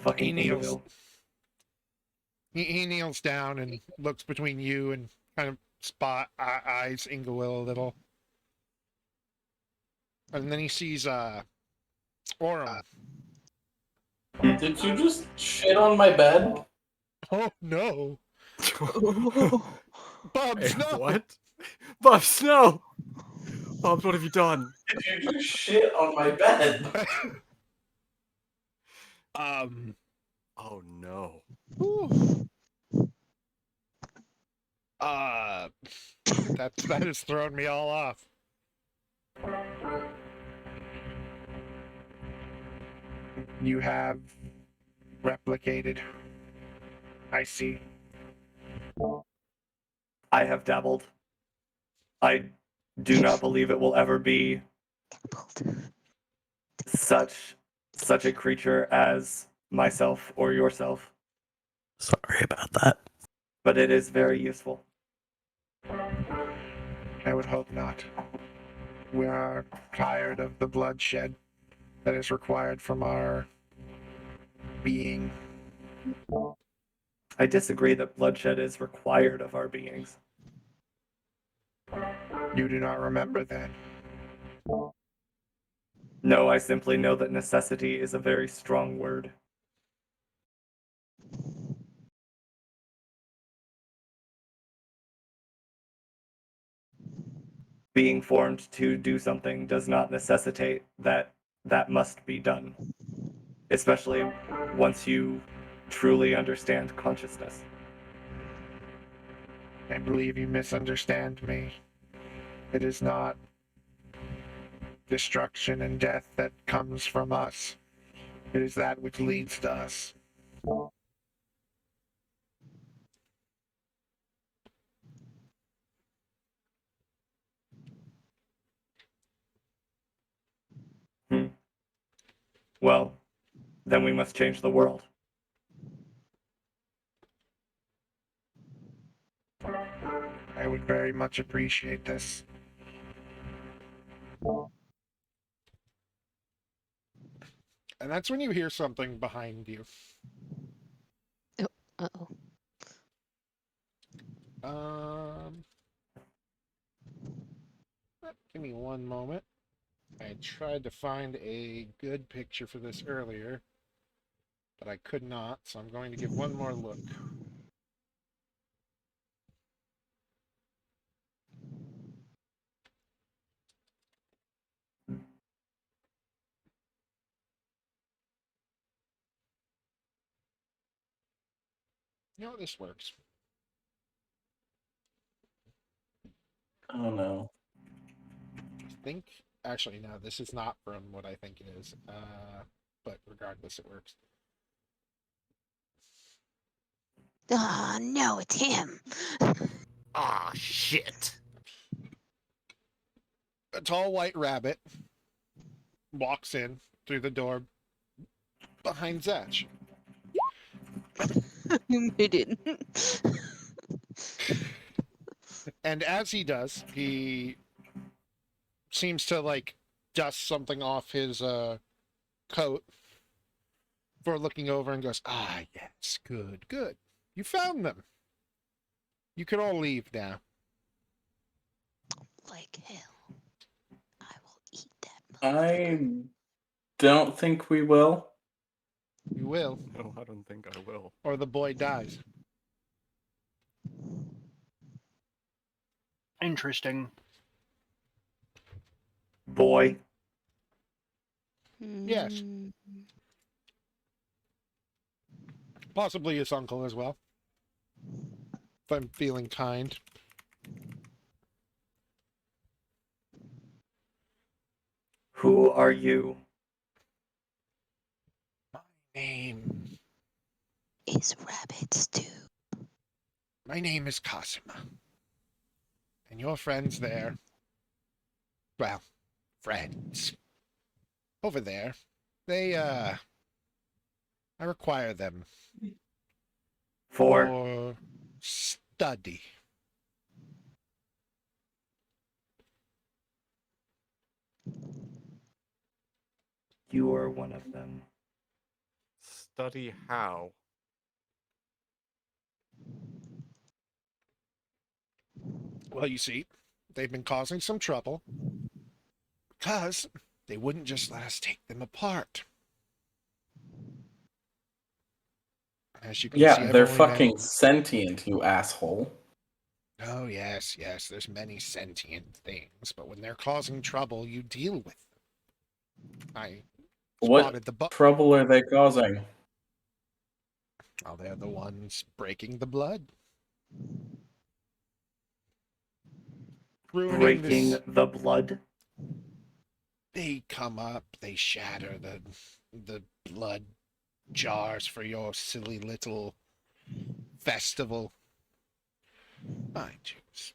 Fucking He kneels. Ingeville. He kneels down and looks between you and kind of eyes Inglewill a little. And then he sees Orem. Did you just shit on my bed? Oh no. Bubs, Hey, no! what? Bubs, no! Bubs, what have you done? Did you just shit on my bed? Oh no. Whew. That has thrown me all off. You have replicated. I see. I have dabbled. I do not believe it will ever be such a creature as myself or yourself. Sorry about that. But it is very useful. I would hope not. We are tired of the bloodshed that is required from our being. I disagree that bloodshed is required of our beings. You do not remember that. No, I simply know that necessity is a very strong word. Being formed to do something does not necessitate that that must be done, especially once you truly understand consciousness. I believe you misunderstand me. It is not destruction and death that comes from us. It is that which leads to us. Well, then we must change the world. I would very much appreciate this. And that's when you hear something behind you. Oh, uh-oh. Give me one moment. I tried to find a good picture for this earlier, but I could not, so I'm going to give one more look. No, this works. Oh no. I think Actually, no, this is not from what I think it is. But regardless, it works. Ah, no, it's him. Ah, shit. A tall white rabbit walks in through the door behind Zatch. You made it. And as he does, he seems to like dust something off his coat before looking over and goes, "Ah, yes, good, good. You found them. You can all leave now." Like hell. I will eat that. I don't think we will. You will, No, I don't think I will. or the boy dies. Interesting. Boy. Yes. Hmm. Possibly his uncle as well. If I'm feeling kind. Who are you? Name. Is rabbit stew. My name is Cosima. And your friends there. Well, friends. Over there. They, I require them For for study. you are one of them. Study how? Well, you see, they've been causing some trouble because they wouldn't just let us take them apart. As you can see, Yeah, I've they're only fucking sentient, you asshole. Oh, yes, yes, there's many sentient things, but when they're causing trouble, you deal with them. I What spotted the trouble are they causing? Oh, they're the ones breaking the blood. Ruining Breaking this. the blood? They come up, they shatter the blood jars for your silly little festival. I choose.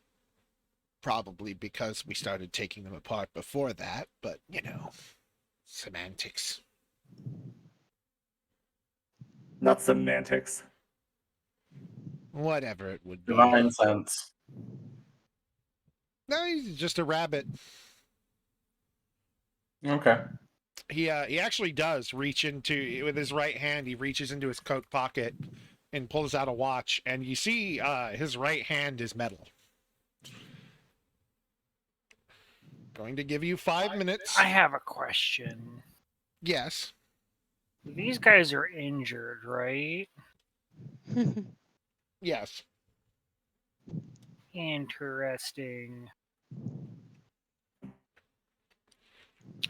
Probably because we started taking them apart before that, but, you know, semantics. Not semantics. Whatever it would be. Divine sense. No, he's just a rabbit. Okay. He actually does reach into, with his right hand, he reaches into his coat pocket and pulls out a watch, and you see his right hand is metal. Going to give you 5 minutes. I have a question. Yes. These guys are injured, right? Yes. Interesting.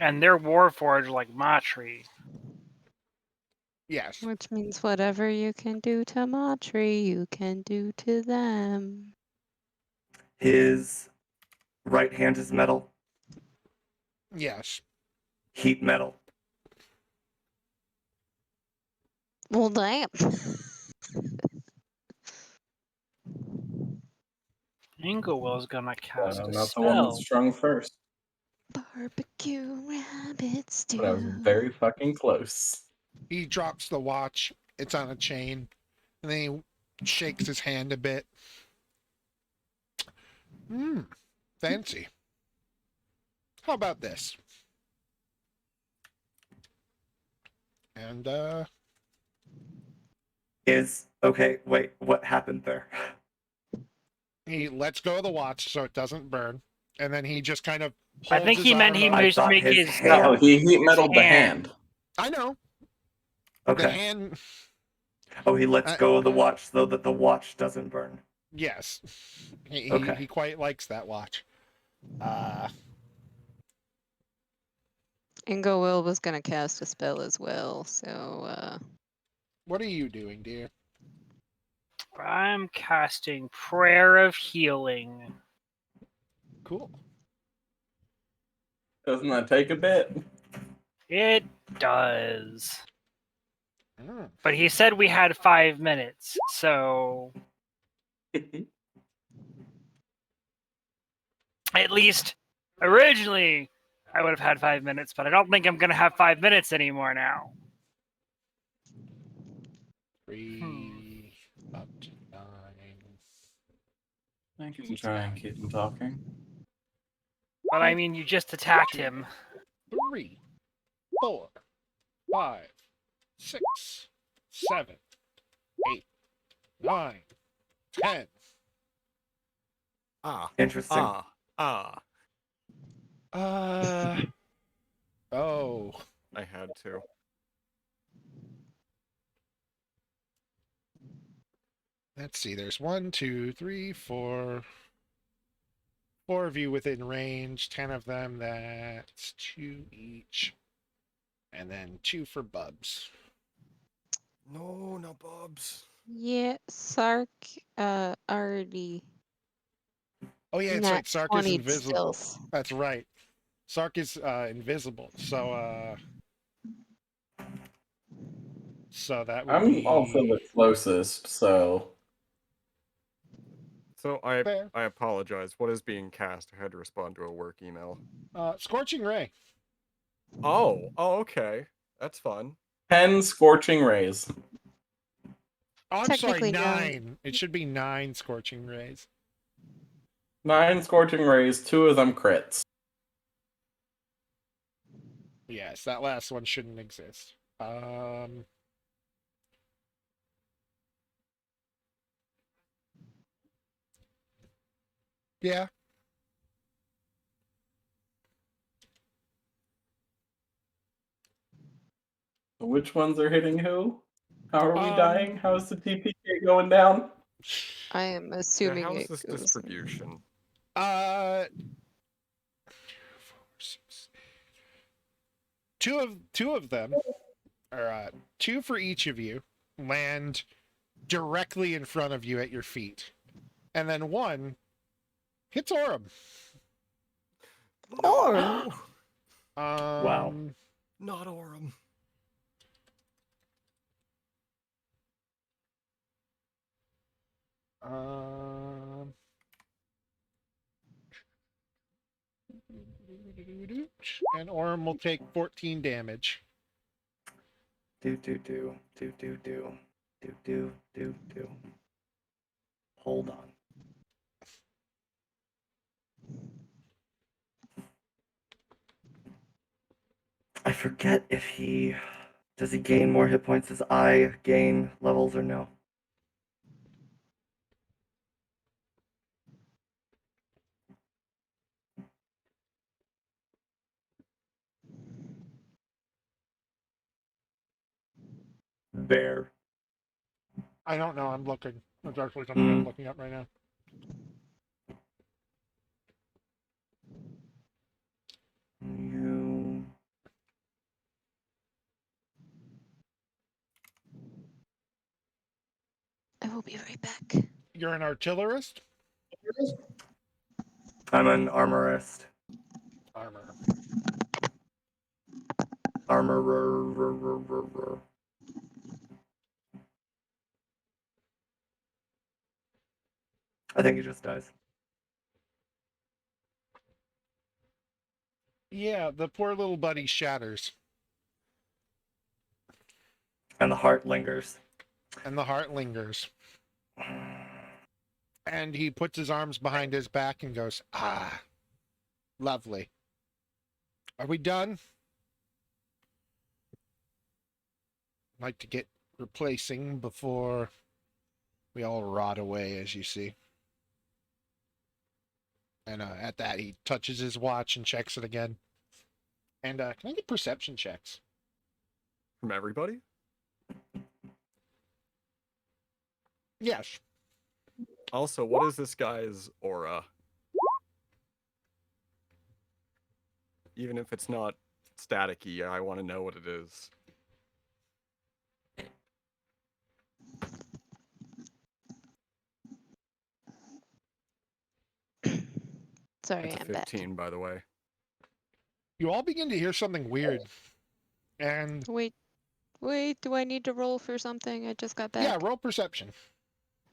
And they're warforged like Matri. Yes. Which means whatever you can do to Matri, you can do to them. His right hand is metal. Yes. Heat metal. Well, damn. Ingowill's gonna cast a Not the one that spell. strung first, Barbecue rabbit stew. but I was very fucking close. He drops the watch. It's on a chain. And then he shakes his hand a bit. Fancy. How about this? And, Okay, wait, what happened there? he lets go of the watch so it doesn't burn. And then he just kind of I holds think his he meant arm he up. I must thought make his his hand- No, he heat metaled the hand. hand. I know. The Okay. hand. Oh, he lets go of the watch so that the watch doesn't burn. Yes. Okay. He quite likes that watch. Ingowill was gonna cast a spell as well, so What are you doing, dear? I'm casting Prayer of Healing. Cool. Doesn't that take a bit? It does. Mm. But he said we had 5 minutes, so at least originally I would have had 5 minutes, but I don't think I'm gonna have 5 minutes anymore now. 3 up to 9. I can try and keep him talking. But I mean, you just attacked him. 3, 4, 5, 6, 7, 8, 9, 10. Ah. Interesting. Ah. Oh. I had to. Let's see. There's 1, 2, 3, 4. 4 of you within range. 10 of them. That's 2 each. And then 2 for Bubs. No Bubs. Yeah, Sark already Oh yeah, it's nat right. Sark is 20'd invisible. stealth. That's right. Sark is invisible. So that would I'm be also the closest, so So fair. I apologize. What is being cast? I had to respond to a work email. Scorching Ray. Oh, okay. That's fun. 10 scorching rays. Oh, I'm sorry, Technically 9. It should be 9 Scorching Rays. 9 scorching rays, 2 of them crits. Yes, that last one shouldn't exist. Yeah. Which ones are hitting who? How are we Um, dying? How's the TPK going down? I am Yeah, assuming how's it this goes. distribution? 2 of them, or 2 for each of you, land directly in front of you at your feet, and then 1 hits Orem. No! Wow. Not Orem. And Orem will take 14 damage. Do. Hold on. I forget if does he gain more hit points as I gain levels or no? Bear. I don't know. I'm looking. That's actually something I'm looking up right now. You. I will be right back. You're an artillerist? I'm an armorist. Armor. Armorer. I think he just dies. Yeah, the poor little buddy shatters. And the heart lingers. And the heart lingers. And he puts his arms behind his back and goes, ah, lovely. Are we done? I'd like to get replacing before we all rot away, as you see. And at that, he touches his watch and checks it again. And can I get perception checks? From everybody? Yes. Also, what is this guy's aura? Even if it's not staticky, I want to know what it is. Sorry, It's a I'm back. 15, by the way. You all begin to hear something weird. And Wait, do I need to roll for something? I just got back. yeah, roll perception.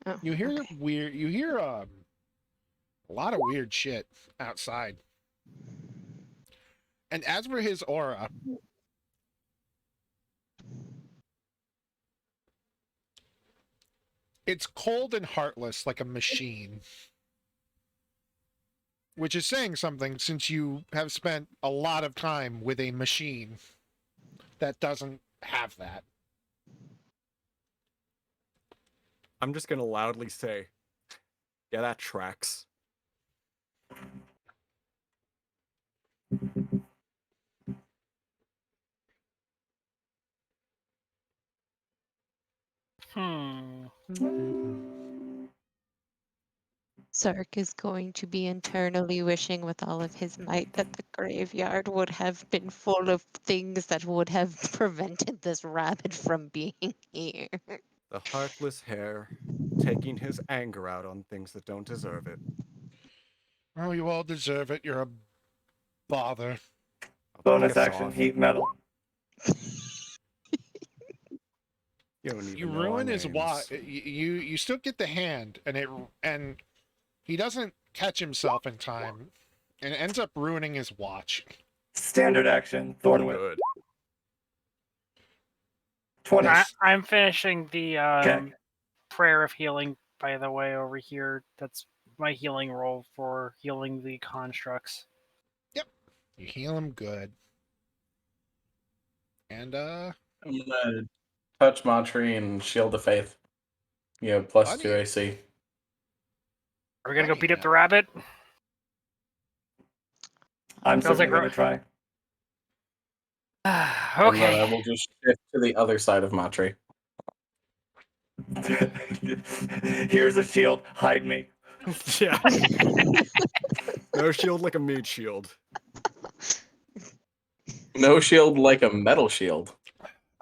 Oh, You hear okay. you hear a lot of weird shit outside. And as for his aura, it's cold and heartless like a machine. Which is saying something since you have spent a lot of time with a machine that doesn't have that. I'm just gonna loudly say, yeah, that tracks. Sark is going to be internally wishing with all of his might that the graveyard would have been full of things that would have prevented this rabbit from being here. The heartless hare, taking his anger out on things that don't deserve it. Oh, you all deserve it. You're a bother. Bonus Piss action, off. heat metal. You don't even You know ruin our his watch. names. You still get the hand, and he doesn't catch himself in time, and it ends up ruining his watch. Standard action, Thorn Whip. Good. 20. I'm finishing the Okay. prayer of healing, by the way, over here. That's my healing roll for healing the constructs. Yep, you heal him good, and I'm gonna touch Matri and Shield of Faith. You have plus Funny. 2 AC. Are we gonna go Funny beat up the enough. rabbit? I'm Feels certainly like going we're- to try. And then I Okay. will just shift to the other side of Matri. Here's a shield. Hide me. Yeah. No shield like a meat shield. No shield like a metal shield.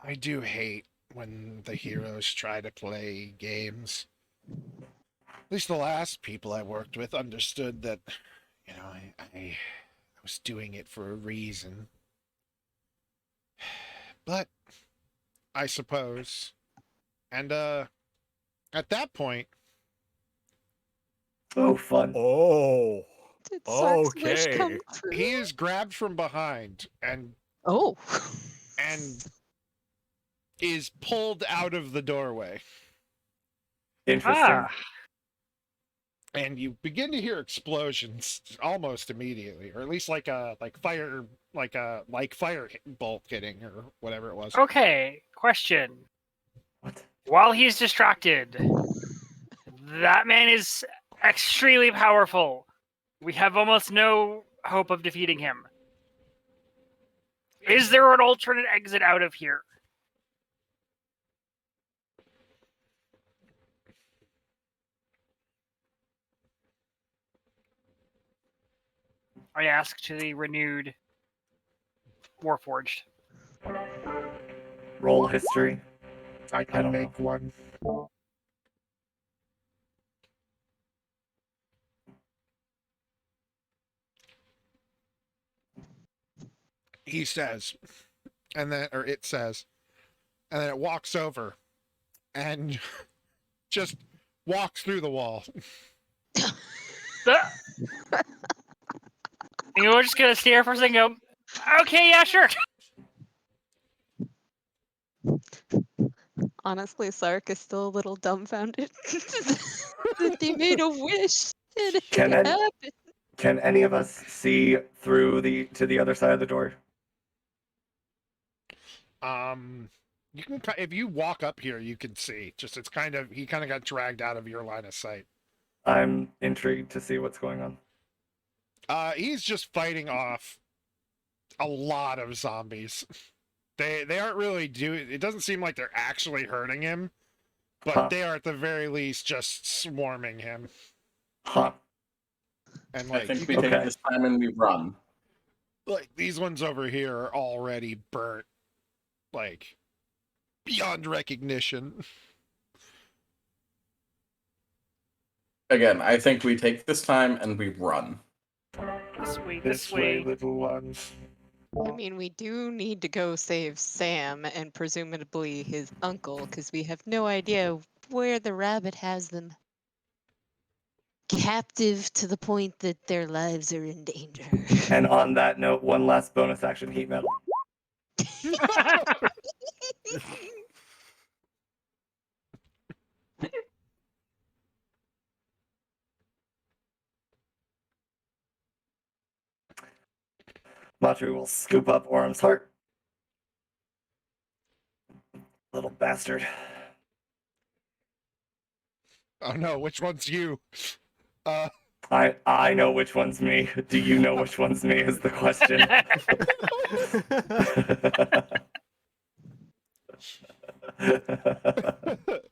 I do hate when the heroes try to play games. At least the last people I worked with understood that, you know, I was doing it for a reason. But I suppose. And at that point, Oh, fun. Oh. Did Sark's wish Okay. come true? he is grabbed from behind and Oh. is pulled out of the doorway. Interesting. And you begin to hear explosions almost immediately, or at least like fire bolt hitting or whatever it was. Okay, question. What? While he's distracted, that man is extremely powerful. We have almost no hope of defeating him. Is there an alternate exit out of here? I ask to the renewed Warforged. Roll history. I don't can make know. one. He says, and then, or it says, and then it walks over and just walks through the wall. And we're just gonna stare for a second and go, okay, yeah, sure. Honestly, Sark is still a little dumbfounded that they made a wish and it Can any- happened. Can any of us see through to the other side of the door? You can, if you walk up here, you can see. Just he kind of got dragged out of your line of sight. I'm intrigued to see what's going on. He's just fighting off a lot of zombies. They aren't really doing. It doesn't seem like they're actually hurting him, but they are at the very least just swarming him. Huh. And I like, think you we can, take this time and we run. like these ones over here are already burnt, like beyond recognition. Again, I think we take this time and we run. This way, This way, little ones. I mean, we do need to go save Sam and presumably his uncle, because we have no idea where the rabbit has them captive to the point that their lives are in danger. And on that note, one last bonus action heat metal. Matru will scoop up Orm's heart. Little bastard. Oh no, which one's you? Uh, I know which one's me. Do you know which one's me is the question.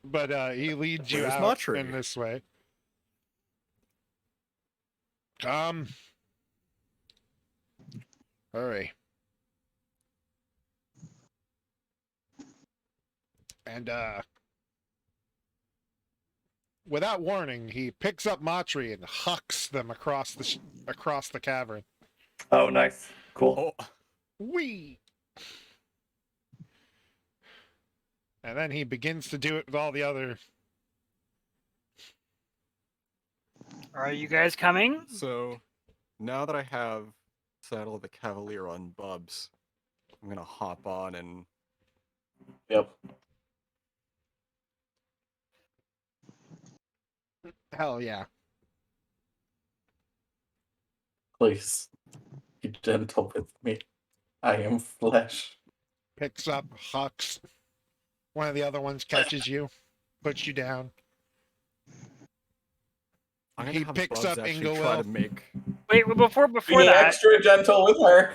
but he leads you Where's out Matri? in this way. Hurry. And without warning, he picks up Matri and hucks them across the cavern. Oh, nice. Cool. Oh, Whee! And then he begins to do it with all the other. Are you guys coming? so now that I have Saddle of the Cavalier on Bubs, I'm gonna hop on and Yep. Hell yeah. Please be gentle with me. I am flesh. Picks up, hucks. One of the other ones catches you, puts you down. I'm gonna He have picks Bubs up actually try to Ingowell. make. Wait, before Be that, extra gentle with her.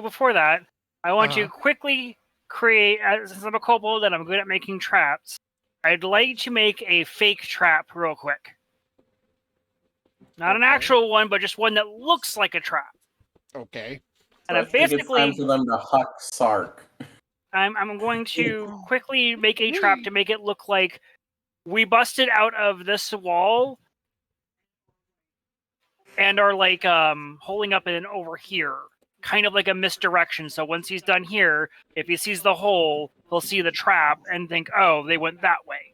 before that, I want you Uh-huh. to quickly create. Since I'm a kobold and I'm good at making traps, I'd like to make a fake trap real quick. Not an Okay. actual one, but just one that looks like a trap. Okay. And I I think it's time basically, for them to huck Sark. I'm going to quickly make a trap to make it look like we busted out of this wall and are like holding up and over here, kind of like a misdirection. So once he's done here, if he sees the hole, he'll see the trap and think, "Oh, they went that way."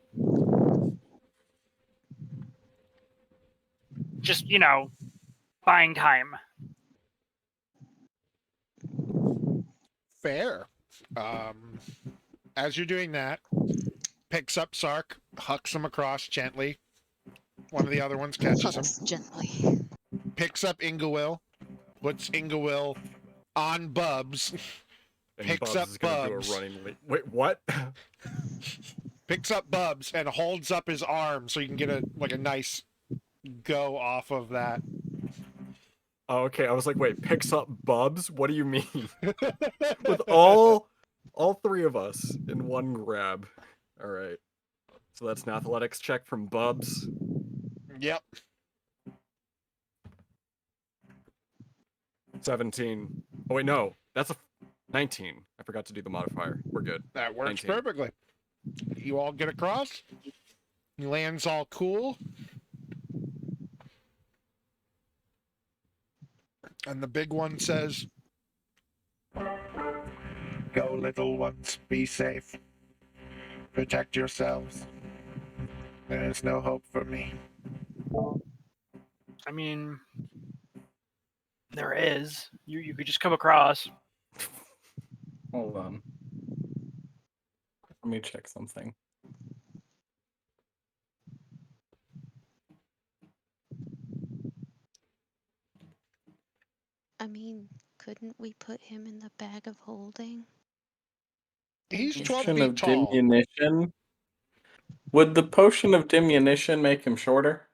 Just buying time. Fair. As you're doing that, picks up Sark, hucks him across gently. One of the other ones catches him. Hucks gently. Picks up Ingowell, puts Ingowell on Bubs, And picks Bubs up is gonna Bubs. do a running leap. Wait, what? Picks up Bubs and holds up his arm so you can get a nice go off of that. Oh, okay. I was like, wait, picks up Bubs? What do you mean? With all three of us in one grab. All right. So that's an athletics check from Bubs. Yep. 17. Oh wait, no. That's a 19. I forgot to do the modifier. We're good. That works 19. perfectly. You all get across. He lands all cool. And the big one says, "Go, little ones, be safe. Protect yourselves. There is no hope for me." I mean, there is. You could just come across. Hold on. Let me check something. I mean, couldn't we put him in the bag of holding? He's Just 12 Potion feet of tall. diminution. Would the potion of diminution make him shorter?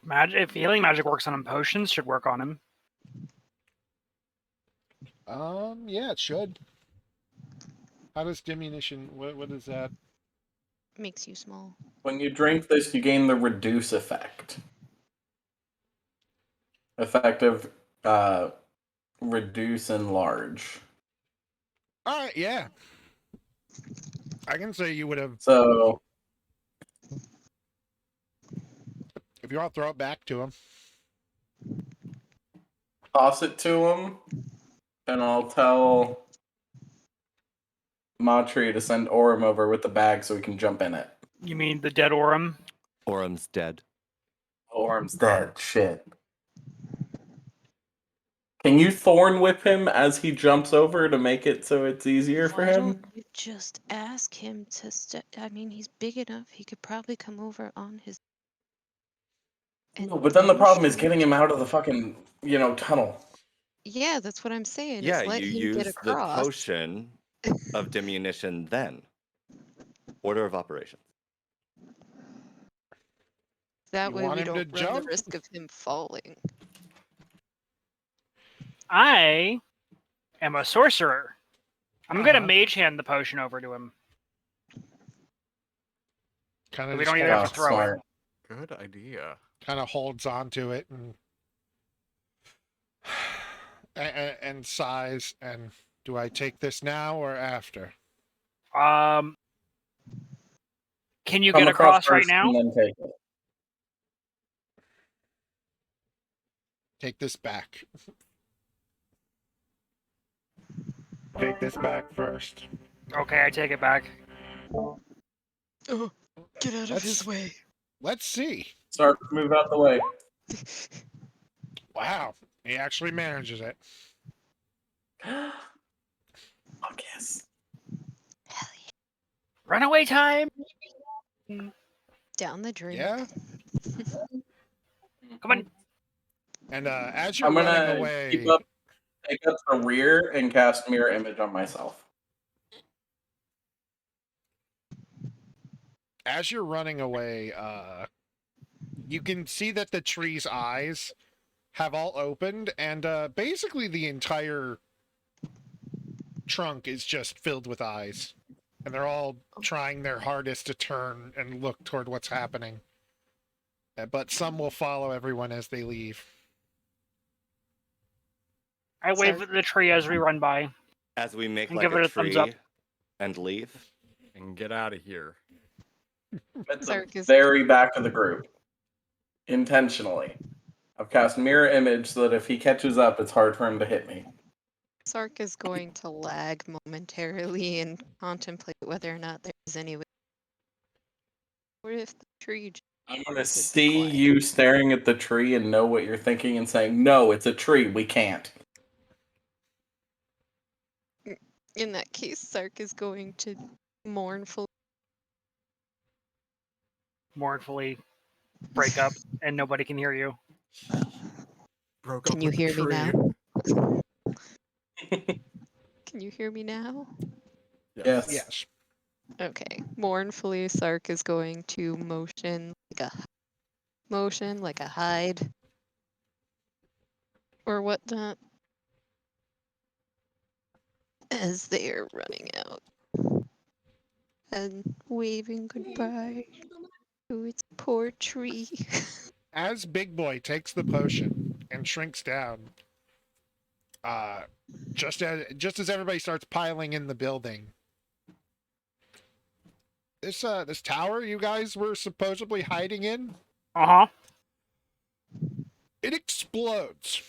If healing magic works on him, potions should work on him. Yeah, it should. How does diminution, what is that? makes you small. When you drink this, you gain the reduce effect. Effective reduce and large. All right, yeah. I can say you would have, So if you want to throw it back to him. toss it to him, and I'll tell Matri to send Orem over with the bag so we can jump in it. You mean the dead Orem? Orem's dead. Orem's dead. Shit. Can you thorn whip him as he jumps over to make it so it's easier for Why him? don't you just ask him to I mean, he's big enough. He could probably come over on his. No, but then the problem is shoot. getting him out of the fucking, tunnel. Yeah, that's what I'm saying. Yeah, is let you him get use the across. potion of diminution then. Order of operations. That You way want we him to don't run the jump? risk of him falling. I am a sorcerer. I'm gonna Uh-huh. mage hand the potion over to him. Kind We of don't even have to throw smart. it. Good idea. kind of holds on to it and sighs. And do I take this now or after? Can you Come get across right first now? and then take it. Take this back. Take this back first. Okay, I take it back. Oh, get out of his way. Let's see. Start to move out the way. Wow, he actually manages it. Oh, yes. Hell yeah. Runaway time! Down the drain. Yeah. Come on. And as you're I'm running gonna away, take up the rear and cast mirror image on myself. as you're running away, you can see that the tree's eyes have all opened, and basically the entire trunk is just filled with eyes. And they're all trying their hardest to turn and look toward what's happening. But some will follow everyone as they leave. I wave at the tree as we run by. As we make And like give it a a thumbs up. tree and leave. And get out of here. At the Sark is- very back of the group. Intentionally. I've cast mirror image so that if he catches up, it's hard for him to hit me. Sark is going to lag momentarily and contemplate whether or not there's any way. Or if the tree. I'm going to see you staring at the tree and know what you're thinking and saying, no, it's a tree. We can't. In that case, Sark is going to mournfully break up and nobody can hear you. Broke Can up you with the hear me tree. now? Can you hear me now? Yes. Yes. Okay. Mournfully, Sark is going to motion like a hide or whatnot as they are running out and waving goodbye to its poor tree. As Big Boy takes the potion and shrinks down, just as everybody starts piling in the building, this tower you guys were supposedly hiding in, it explodes.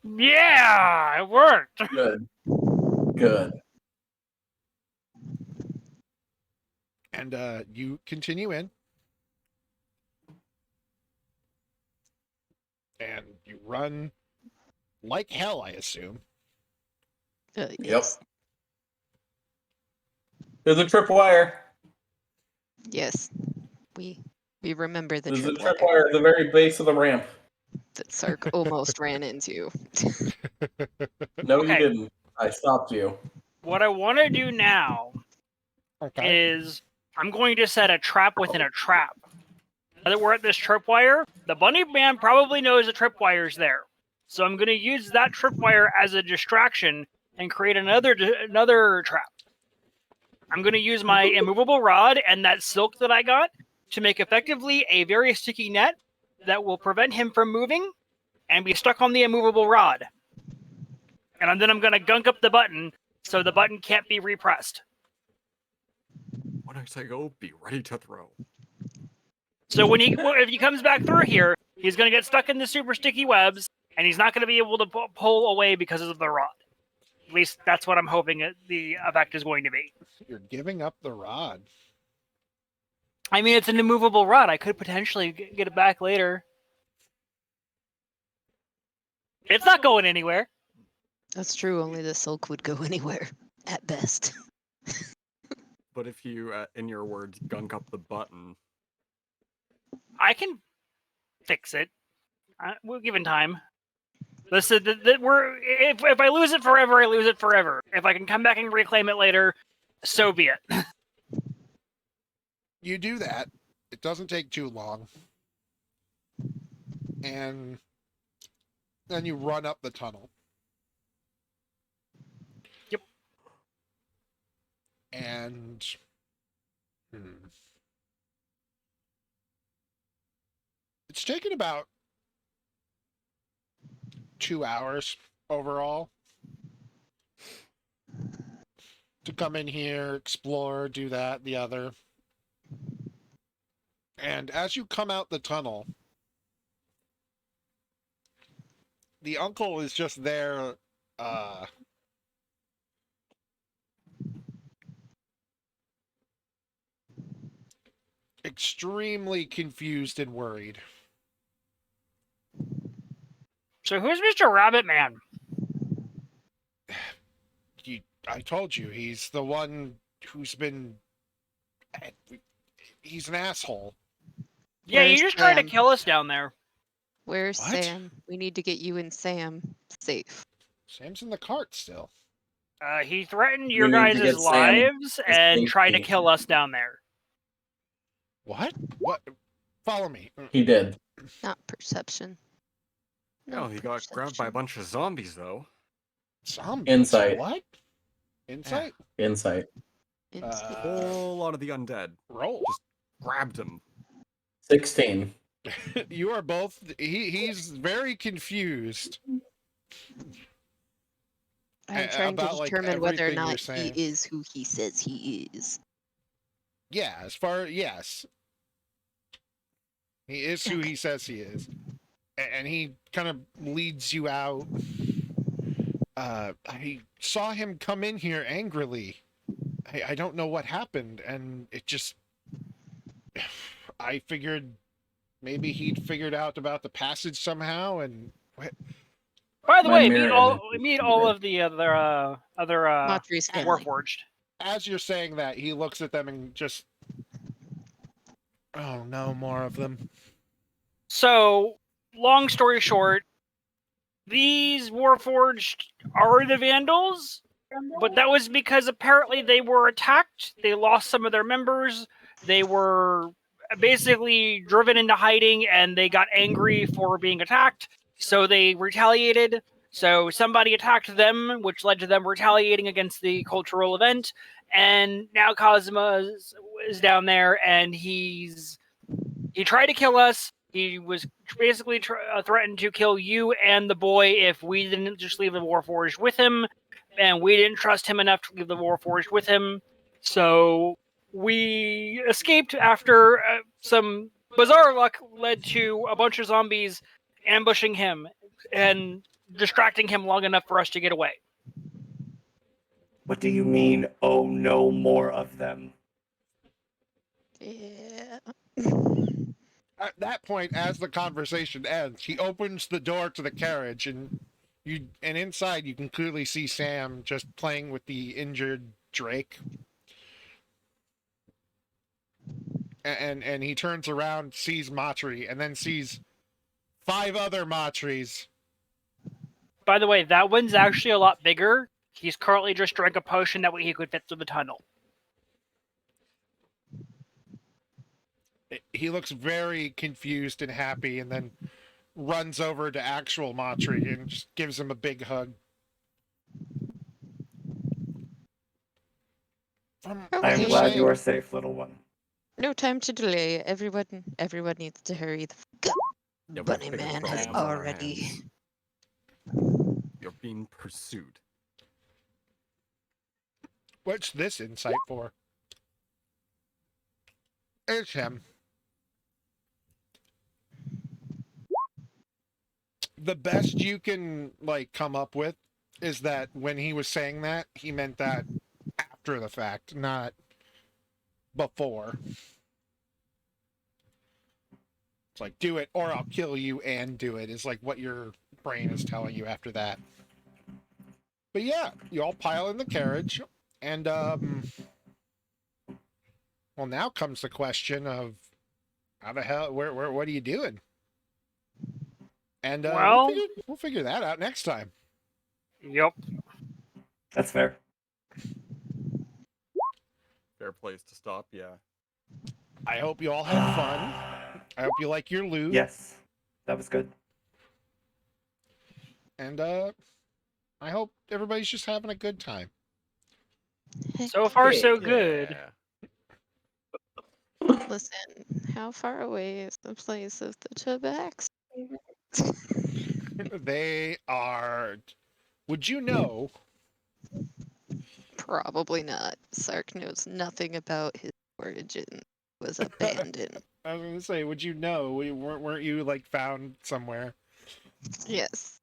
Yeah, it worked. Good. And you continue in. And you run like hell, I assume. Yes. Yep. There's a tripwire. Yes. We remember the There's a tripwire tripwire at the very base of the ramp. that Sark almost ran into. No, Okay. you didn't. I stopped you. What I want to do now is I'm going to set a trap within a trap. Now that we're at this tripwire, the bunny man probably knows the tripwire's there. So I'm going to use that tripwire as a distraction and create another trap. I'm going to use my immovable rod and that silk that I got to make effectively a very sticky net that will prevent him from moving and be stuck on the immovable rod. And then I'm going to gunk up the button so the button can't be repressed. When I say go, be ready to throw. So if he comes back through here, he's going to get stuck in the super sticky webs, and he's not going to be able to pull away because of the rod. At least that's what I'm hoping the effect is going to be. You're giving up the rod. I mean, it's an immovable rod. I could potentially get it back later. It's not going anywhere. That's true. Only the silk would go anywhere, at best. But if you, in your words, gunk up the button, I can fix it. We're given time. Listen, if I lose it forever, I lose it forever. If I can come back and reclaim it later, so be it. You do that. It doesn't take too long. And then you run up the tunnel. Yep. And it's taken about 2 hours overall to come in here, explore, do that, the other. And as you come out the tunnel, the uncle is just there, extremely confused and worried. So who's Mr. Rabbit Man? I told you, he's the one who's been... He's an asshole. Yeah, Where's you just tried to Sam? kill us down there. Where's What? Sam? We need to get you and Sam safe. Sam's in the cart still. He threatened We your need to guys' get Sam lives and tried to safety. kill us down there. What? What? Follow me. He did. Not perception. oh, he got grabbed by a bunch of zombies, though. Zombies? Insight. What? Insight? Insight. A whole lot of the undead. Roll. Just grabbed him. 16. You are both... He's very confused. I'm trying to about, like, determine whether or everything you're not he saying. is who he says he is. Yeah, yes. He is who he says he is. And he kind of leads you out. I saw him come in here angrily. I don't know what happened, and it just... I figured maybe he'd figured out about the passage somehow, and... By the My way, mirror meet image all is of the other Matri's family. Warforged. As you're saying that, he looks at them and just... Oh, no, more of them. So, long story short, these Warforged are the Vandals, but that was because apparently they were attacked. They lost some of their members. They were basically driven into hiding, and they got angry for being attacked. So they retaliated. So somebody attacked them, which led to them retaliating against the cultural event. And now Cosma is down there, and he tried to kill us. He was basically threatened to kill you and the boy if we didn't just leave the Warforged with him. And we didn't trust him enough to leave the Warforged with him. So we escaped after some bizarre luck led to a bunch of zombies ambushing him and distracting him long enough for us to get away. What do you mean, oh, no more of them? Yeah. At that point, as the conversation ends, he opens the door to the carriage, and inside you can clearly see Sam just playing with the injured Drake. And he turns around, sees Matri, and then sees 5 other Matris. By the way, that one's actually a lot bigger. He's currently just drank a potion that way he could fit through the tunnel. He looks very confused and happy, and then runs over to actual Matri and just gives him a big hug. I am glad you are safe, little one. No time to delay. Everyone needs to hurry the fuck up. Yeah, we have Bunny bigger Man has problems on our already. hands. You're being pursued. What's this insight for? It's him. the best you can like come up with is that when he was saying that, he meant that after the fact, not before. It's like, do it or I'll kill you and do it is like what your brain is telling you after that. But yeah, you all pile in the carriage, and well, now comes the question of how the hell, where, what are you doing? And Well- we'll figure that out next time. Yep. That's fair. Fair place to stop. Yeah. I hope you all had fun. I hope you like your loot. Yes, that was good. And I hope everybody's just having a good time. So far, so Yeah. good. Listen, how far away is the place of the Tabax? They are. Would you know? Probably not. Sark knows nothing about his origin. Was abandoned. I was gonna say, would you know? Weren't you like found somewhere? Yes.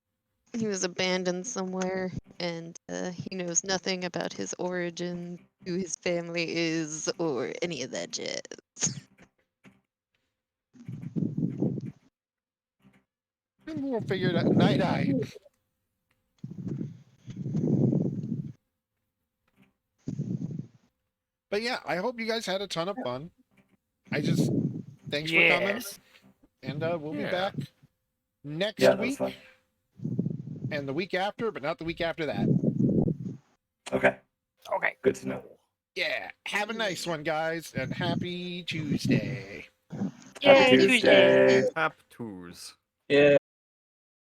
He was abandoned somewhere, and he knows nothing about his origin, who his family is, or any of that jazz. We'll figure it out. Night eye. But yeah, I hope you guys had a ton of fun. Thanks for coming, Yes. and we'll be Yeah. back next Yeah, that was week fun. and the week after, but not the week after that. Okay, Okay. good to know. Yeah, have a nice one, guys, and happy Tuesday. Happy Yay, Tuesday. Tap twos. Yeah.